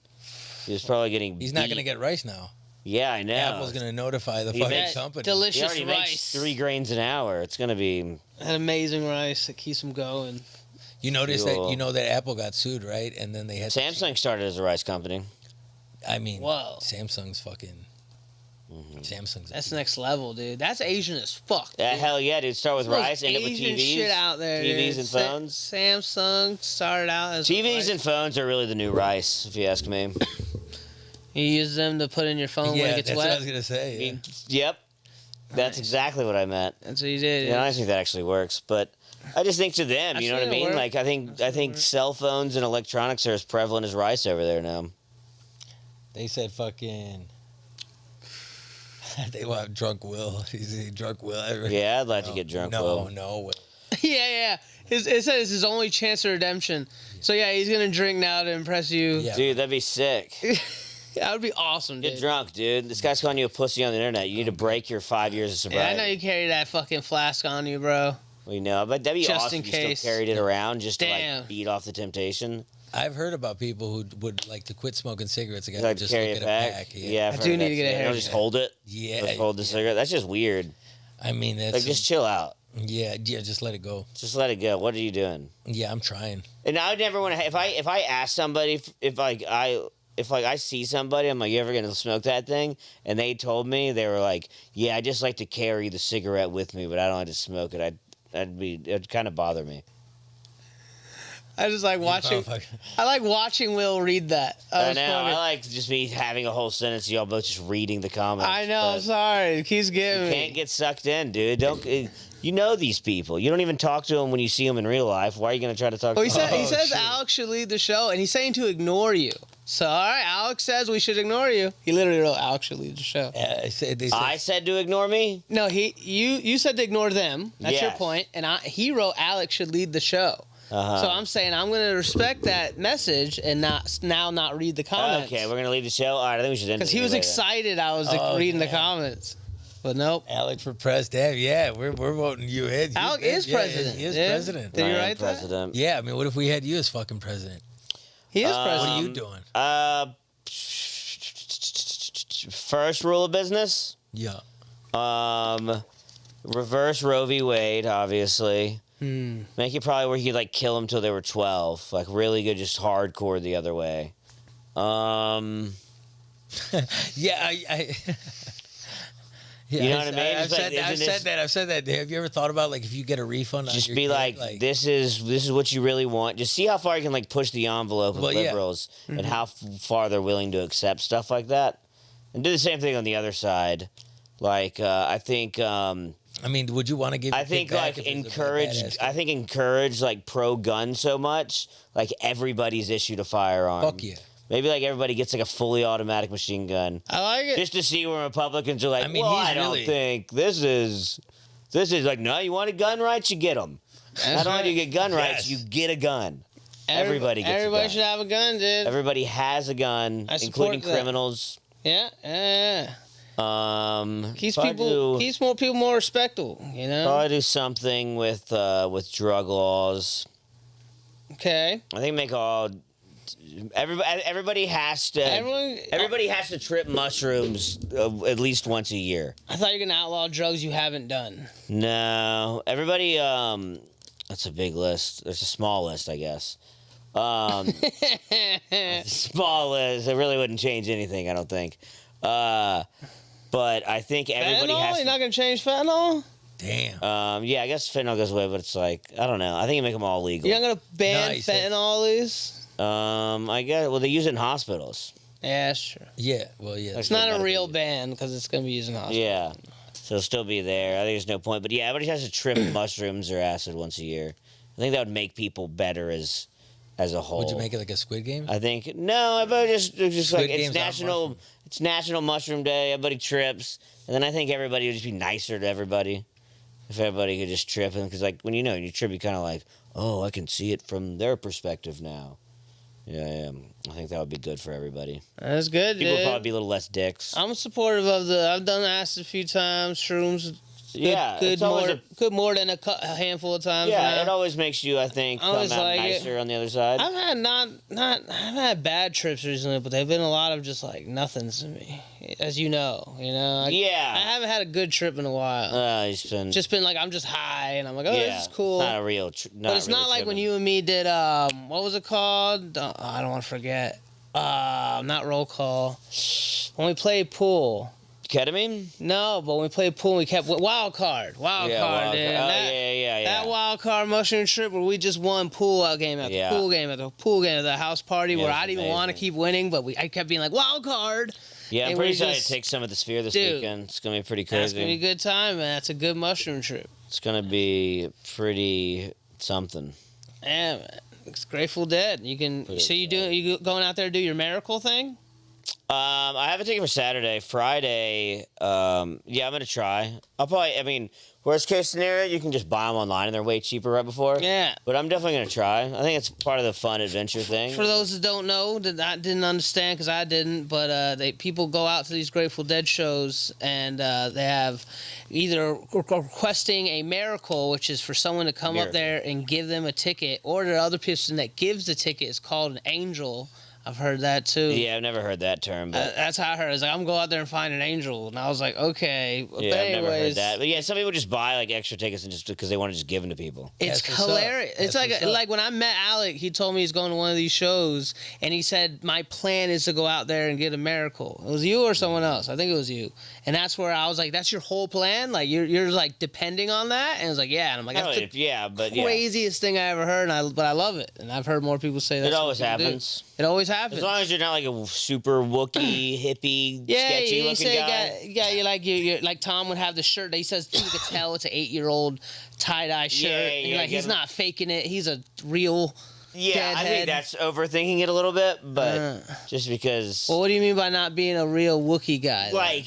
he was probably getting. He's not beat. going to get rice now. Yeah, I know. Apple's going to notify the He fucking makes company. He Delicious already makes rice. 3 grains an hour. It's gonna be. That amazing rice that keeps them going. You notice that Cool. you know that Apple got sued, right? And then they had Samsung started as a rice company. I mean, Whoa. Samsung's fucking. Samsung's. That's next level, dude. That's Asian as fuck. Yeah, dude. hell yeah, dude. Start with Most rice, end up with Asian TVs. shit out there. TVs dude. and phones. Samsung started out as TVs and phones are really the new rice, if you ask me. you use them to put in your phone when Yeah, it gets that's wet. what I was gonna say. Yeah. Yep. That's exactly what I meant. That's what you did. Yeah, I don't think that actually works, but I just think to them, I've you know what I seen it mean? work. Like I think cell phones and electronics are as prevalent as rice over there now. They said fucking. They will have drunk Will. He's a drunk Will. Yeah, I'd like to get drunk. No, Will. no Will. yeah. It says it's his only chance of redemption. So yeah, he's gonna drink now to impress you. Yeah. Dude, that'd be sick. That would be awesome, dude. Get drunk, dude. This guy's calling you a pussy on the internet. You need to break your 5 years of Yeah, I sobriety. know you carry that fucking flask on you, bro. We know, but that'd be Just awesome in if case. you still carried it around just to Damn. like beat off the temptation. I've heard about people who would like to quit smoking cigarettes again. Like just carry look it at back. a pack. Yeah, I do need to get a You know, haircut. just hold it. Yeah. Just hold the cigarette. That's just weird. I mean, that's Like, just chill out. yeah. Just let it go. Just let it go. What are you doing? Yeah, I'm trying. And I would never want to. If I ask somebody if I see somebody, I'm like, you ever gonna smoke that thing? And they told me, they were like, yeah, I just like to carry the cigarette with me, but I don't like to smoke it. It'd kind of bother me. I just like watching. I like watching Will read that. I was know. funny. I like just me having a whole sentence. Y'all both just reading the comments. I know. I'm but sorry. It keeps getting You me. can't get sucked in, dude. Don't. You know these people. You don't even talk to them when you see them in real life. Why are you gonna try to talk? Well, to them? he says shit. Alex should lead the show, and he's saying to ignore you. So, all right, Alex says we should ignore you. He literally wrote Alex should lead the show. They said, I said to ignore me. No, you said to ignore them. That's your Yes. point, and he wrote Alex should lead the show. Uh-huh. So I'm saying I'm going to respect that message and not read the comments. Okay, we're gonna leave the show. All right, I think we should end it. Because he was later. excited I was reading the comments. But nope. Alex for president. Yeah, we're voting you in. You Alex in. is Yeah, president. He is Yeah. president. Did you I am write that? president. Yeah, I mean, what if we had you as fucking president? He is What president. are you doing? First rule of business. Yeah. Reverse Roe v. Wade, obviously. Make it probably where you could like kill them till they were 12. Like really good, just hardcore the other way. Yeah, yeah, You know what I mean? I've It's like, said isn't this- I've said that. Have you ever thought about like if you get a refund? on Just your be kid, like, this is what you really want. Just see how far you can like push the envelope with Well, yeah. liberals and how far they're willing to accept stuff like that. And do the same thing on the other side. Like I think. I mean, would you want to give? I your think kid back like if it was a encourage. badass I think encourage like pro gun so much. Like everybody's issued a firearm. Fuck yeah. Maybe like everybody gets like a fully automatic machine gun. I like it. Just to see where Republicans are like, I mean, well, he's I don't really- think this is like, no, you want a gun rights, you get them. Not only do you get gun rights, you get a gun. Everybody gets a gun. should have a gun, dude. Everybody has a gun, I support including that. criminals. Yeah. Keeps probably more people more respectable, you know? Probably do something with drug laws. Okay. I think make all everybody has to everybody has to trip mushrooms at least once a year. I thought you were gonna outlaw drugs you haven't done. No, everybody. That's a big list. There's a small list, I guess. Small list. It really wouldn't change anything, I don't think. But I think everybody fentanyl? has. You're not gonna change fentanyl? Damn. Yeah, I guess fentanyl goes away, but it's like I don't know. I think you make them all legal. You're not gonna ban No, he said- fentanyl, at least? I guess. Well, they use it in hospitals. Yeah, that's true. Yeah, well, yeah. It's not a real band because it's gonna be using hospital. Yeah. So it'll still be there. I think there's no point. But yeah, everybody has to trip mushrooms or acid once a year. I think that would make people better as a whole. Would you make it like a Squid Game? I think no, but just Squid like it's Game's not national. It's National Mushroom Day. Everybody trips, and then I think everybody would just be nicer to everybody if everybody could just trip. Because like when you trip, you kind of like, oh, I can see it from their perspective now. Yeah, I think that would be good for everybody. That's good, People would dude. probably be a little less dicks. I'm supportive of I've done acid a few times. Shrooms. Yeah, good it's always more than a handful of times. Yeah, now. it always makes you, I think, I come always out like nicer on the other side. I've had I've had bad trips recently, but they've been a lot of just like nothings to me, as you know. Yeah. I haven't had a good trip in a while. It's been Just been like I'm just high, and I'm like, oh, yeah, this is cool. Not a real, But it's not like when you and me did what was it called? I don't want to forget. Not roll call. When we played pool. Ketamine? No, but when we played pool, we kept wild card. Wild Yeah, card. wild dude. card. Oh, yeah. That wild card mushroom trip where we just won pool game after Yeah. pool game after pool game at the house party Yeah, where it was I didn't want to keep winning, but I kept being like wild card. Yeah, I'm And pretty we excited just- to take some of the Sphere this Dude, weekend. It's gonna be pretty That's crazy. gonna be a good time, man. That's a good mushroom trip. It's gonna be pretty something. Yeah, man. It's Grateful Dead. You can. Pretty So you going out there to do your miracle thing? I have a ticket for Saturday. Friday, yeah, I'm gonna try. I'll probably. I mean, worst case scenario, you can just buy them online and they're way cheaper right before. Yeah. But I'm definitely gonna try. I think it's part of the fun adventure thing. For those that don't know, that I didn't understand because I didn't, but people go out to these Grateful Dead shows and they have either requesting a miracle, which is for someone to come up there and give them a ticket, or the other person that gives the ticket is called an angel. I've heard that too. Yeah, I've never heard that term, but That's how I heard it. It's like, I'm going to go out there and find an angel. And I was like, okay. But yeah, I've never heard anyways, that. But yeah, some people just buy like extra tickets and just because they want to just give them to people. It's That's what's up. hilarious. It's That's what's up. like when I met Alec, he told me he's going to one of these shows, and he said my plan is to go out there and get a miracle. It was you or someone else? I think it was you. And that's where I was like, that's your whole plan? Like you're like depending on that? And it was like, yeah. And I'm like, that's the yeah, but yeah. craziest thing I ever heard. But I love it, and I've heard more people say that. It always happens. It always happens. As long as you're not like a super Wookiee, hippie, sketchy you looking say guy. you're like Tom would have the shirt that he says you could tell it's an 8-year-old tie-dye shirt. Yeah, And yeah, like, he's get- not faking it. He's a real Yeah, I deadhead. think that's overthinking it a little bit, but just because, Well, what do you mean by not being a real Wookiee guy? like,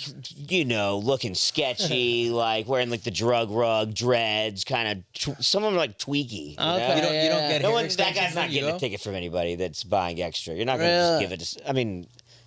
looking sketchy, like wearing like the drug rug, dreads, kind of, some of them like tweaky. You know? Okay, You don't get No hair one, that extensions guy's not when you getting go? a ticket from anybody that's buying extra. You're not going to just Really? give it to, I mean,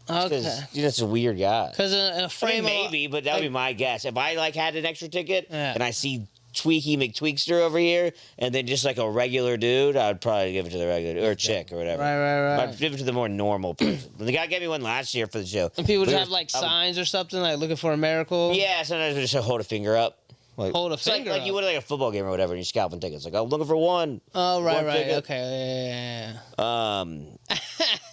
Okay. because you're just a weird guy. Because in a I mean, frame maybe, but that would be like- my guess. If I like had an extra ticket Yeah. and I see Tweaky McTweekster over here, and then just like a regular dude, I'd probably give it to the regular or chick or whatever. Right. I'd give it to the more normal person. The guy gave me one last year for the show. And people We just were- have like signs or something, like looking for a miracle. Yeah, sometimes we just hold a finger up. Like, Hold a it's like- finger like, up. you would like a football game or whatever, and you're scalping tickets. Like, I'm looking for one. Oh, right. One ticket. Okay. Yeah. Um,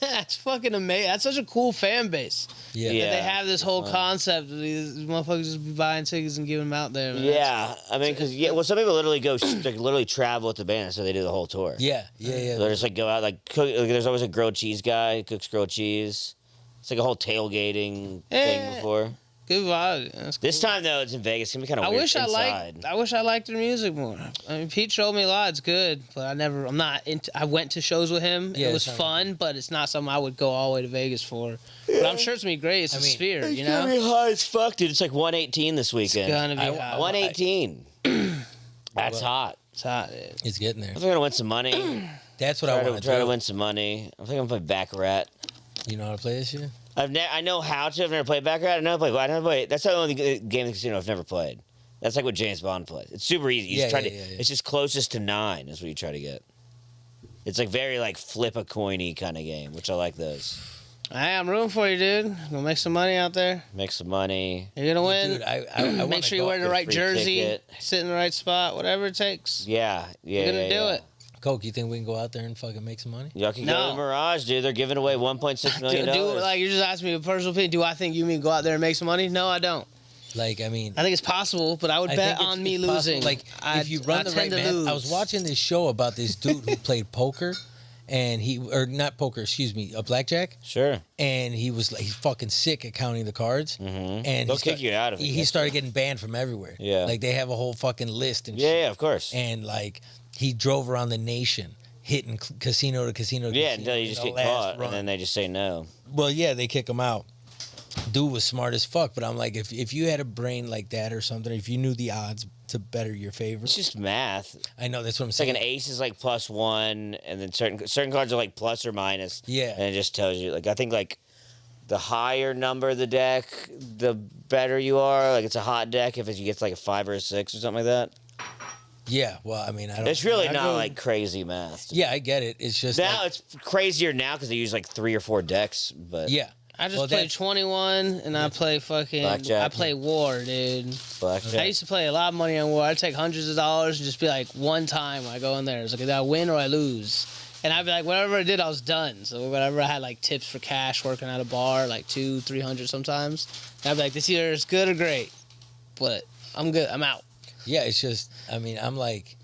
That's fucking amazing. That's such a cool fan base. Yeah. That Yeah. they have this whole concept of these motherfuckers just be buying tickets and giving them out there. Man. yeah, I mean, because some people literally go like literally travel with the band, so they do the whole tour. Yeah. So they just like go out like cook. Like, there's always a grilled cheese guy who cooks grilled cheese. It's like a whole tailgating thing Yeah. before. Good vibe. That's This time though, it's in Vegas. It's gonna be kind of I weird wish inside. I wish I liked their music more. I mean, Pete showed me a lot. It's good, but I'm not into. I went to shows with him. Yeah, it was it's not- fun, but it's not something I would go all the way to Vegas for. But I'm sure it's gonna be great. It's a sphere, It's you gonna know. be high as fuck, dude. It's like 118 this weekend. Gonna be hot. 118. That's hot. It's hot. Dude. It's getting there. I think I'm gonna win some money. That's what I want try to do. win some money. I think I'm gonna play Baccarat. You know how to play this shit? I know how to. I've never played Baccarat. I never played. That's the only game in the casino I've never played. That's like what James Bond plays. It's super easy. You just try to. It's just closest to 9 is what you try to get. It's like very like flip a coiny kind of game, which I like those. Hey, I'm rooting for you, dude. Gonna make some money out there. Make some money. You're gonna win. Dude, I Make wanna sure you go- wear the Get a right free jersey, ticket. sit in the right spot, whatever it takes. Yeah. You're gonna do it. Coke, you think we can go out there and fucking make some money? Y'all can go No. to Mirage, dude. They're giving away $1.6 million. Like you just asked me a personal opinion. Do I think you mean go out there and make some money? No, I don't. Like, I mean, I think it's possible, but I would I bet think on it's me possible. losing. Like, if you run the right tend to man, lose. I was watching this show about this dude who played poker, and or not poker, excuse me, a blackjack. Sure. And he was like, he's fucking sick at counting the cards. Mm-hmm. And They'll kick you out of it. He started getting banned from everywhere. Yeah. Like they have a whole fucking list and Yeah, shit. yeah, of course. And like he drove around the nation hitting casino to casino. To Yeah, casino until you in just the get last caught, run. and then they just say no. Well, yeah, they kick him out. Dude was smart as fuck, but I'm like, if you had a brain like that or something, if you knew the odds to better your favor. It's just math. I know, that's what I'm It's saying. like an ace is like +1, and then certain cards are like plus or minus. Yeah. And it just tells you. Like I think like the higher number of the deck, the better you are. Like it's a hot deck if you get like a 5 or a 6 or something like that. Yeah, well, I mean, I don't. It's really I not go- like crazy math. Yeah, I get it. It's just Now like, it's crazier now because they use like 3 or 4 decks. But yeah. I just Well, play that's- 21 and I play fucking. Blackjack. I play War, dude. blackjack. I used to play a lot of money on War. I'd take hundreds of dollars and just be like, one time I go in there, it's like either I win or I lose. And I'd be like, whatever I did, I was done. So whatever I had like tips for cash working at a bar, like 200-300 sometimes. And I'd be like, this either is good or great, but I'm good. I'm out. Yeah, it's just. I mean, I'm like,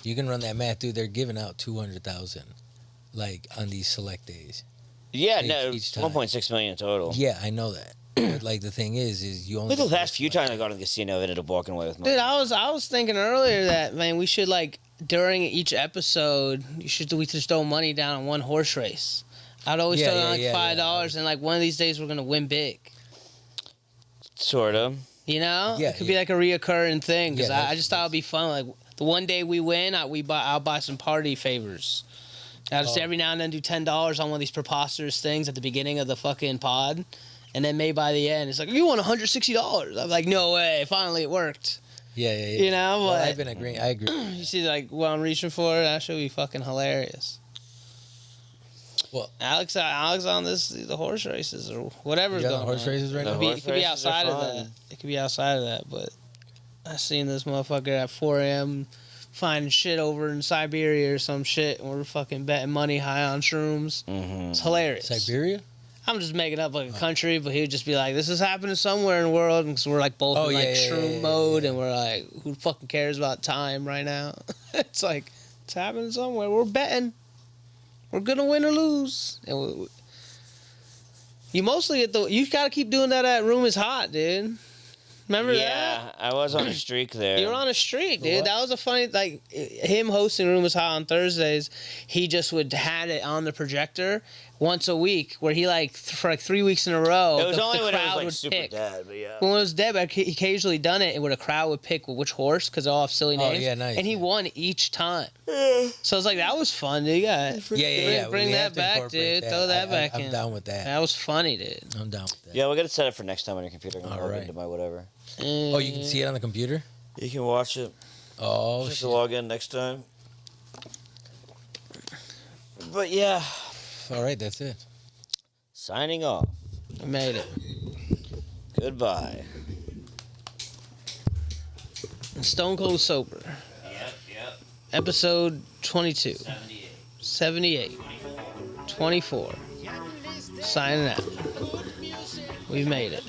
you can run that math, dude. They're giving out 200,000, like on these select days. Yeah, each- no, each time. 1.6 million total. Yeah, I know that. But like the thing is you only. Look at the get last few times I go to the casino, I ended up walking away with money. Dude, I was thinking earlier that, man, we should like during each episode, we just throw money down on one horse race. I'd always Yeah, throw down yeah, like yeah, $5, and like one of these days we're gonna win big. Sort of. You know, Yeah, it could be like a reoccurring thing because Yeah, I just thought it'd be fun. Like the one day we win, I'll buy some party favors. I'll just Oh. every now and then do $10 on one of these preposterous things at the beginning of the fucking pod, and then maybe by the end it's like you won $160. I'm like, no way! Finally, it worked. Yeah. You know, Well, but I've been agreeing. I agree. you see, like what I'm reaching for, that should be fucking hilarious. Well, Alex on the horse races or whatever's You got going the horse on. races right The now. It horse could be races are outside of fun. that. It could be outside of that, but I seen this motherfucker at 4 a.m. finding shit over in Siberia or some shit, and we're fucking betting money high on shrooms. Mm-hmm. It's hilarious. Siberia? I'm just making up like a country, but he would just be like, "This is happening somewhere in the world," because we're like both Oh, in like yeah, shroom yeah, mode, yeah. and we're like, "Who fucking cares about time right now?" It's like it's happening somewhere. We're betting. We're gonna win or lose, and you mostly get the. You gotta keep doing that at Room is Hot, dude. Remember that? Yeah, I was on a streak there. You were on a streak, dude. What? That was a funny, like, him hosting Room is Hot on Thursdays. He just would had it on the projector once a week, where he like for like 3 weeks in a row. It was only when it was crowd like would super pick. dead, but yeah. When it was dead, but he occasionally done it, and where the crowd would pick which horse because they all have silly Oh, names. yeah, nice, And he yeah. won each time. So I was like, that was fun, dude. Yeah, Yeah. Bring We that have to back, incorporate dude. Throw that back I'm in. down with that. That was funny, dude. I'm down with that. Yeah, we'll get it set up for next time on your computer. I'm All gonna log right. into my whatever. Oh, you can see it on the computer? You can watch it. Oh, Just to shit. log in next time. But yeah, All right, that's it. signing off. I made it. Goodbye. Stone Cold Sober. Yep. Episode 22. 78. 24. Signing out. We made it.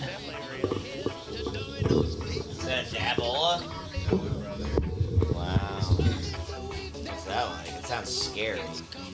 Is that Dabola? Wow. What's that like? It sounds scary.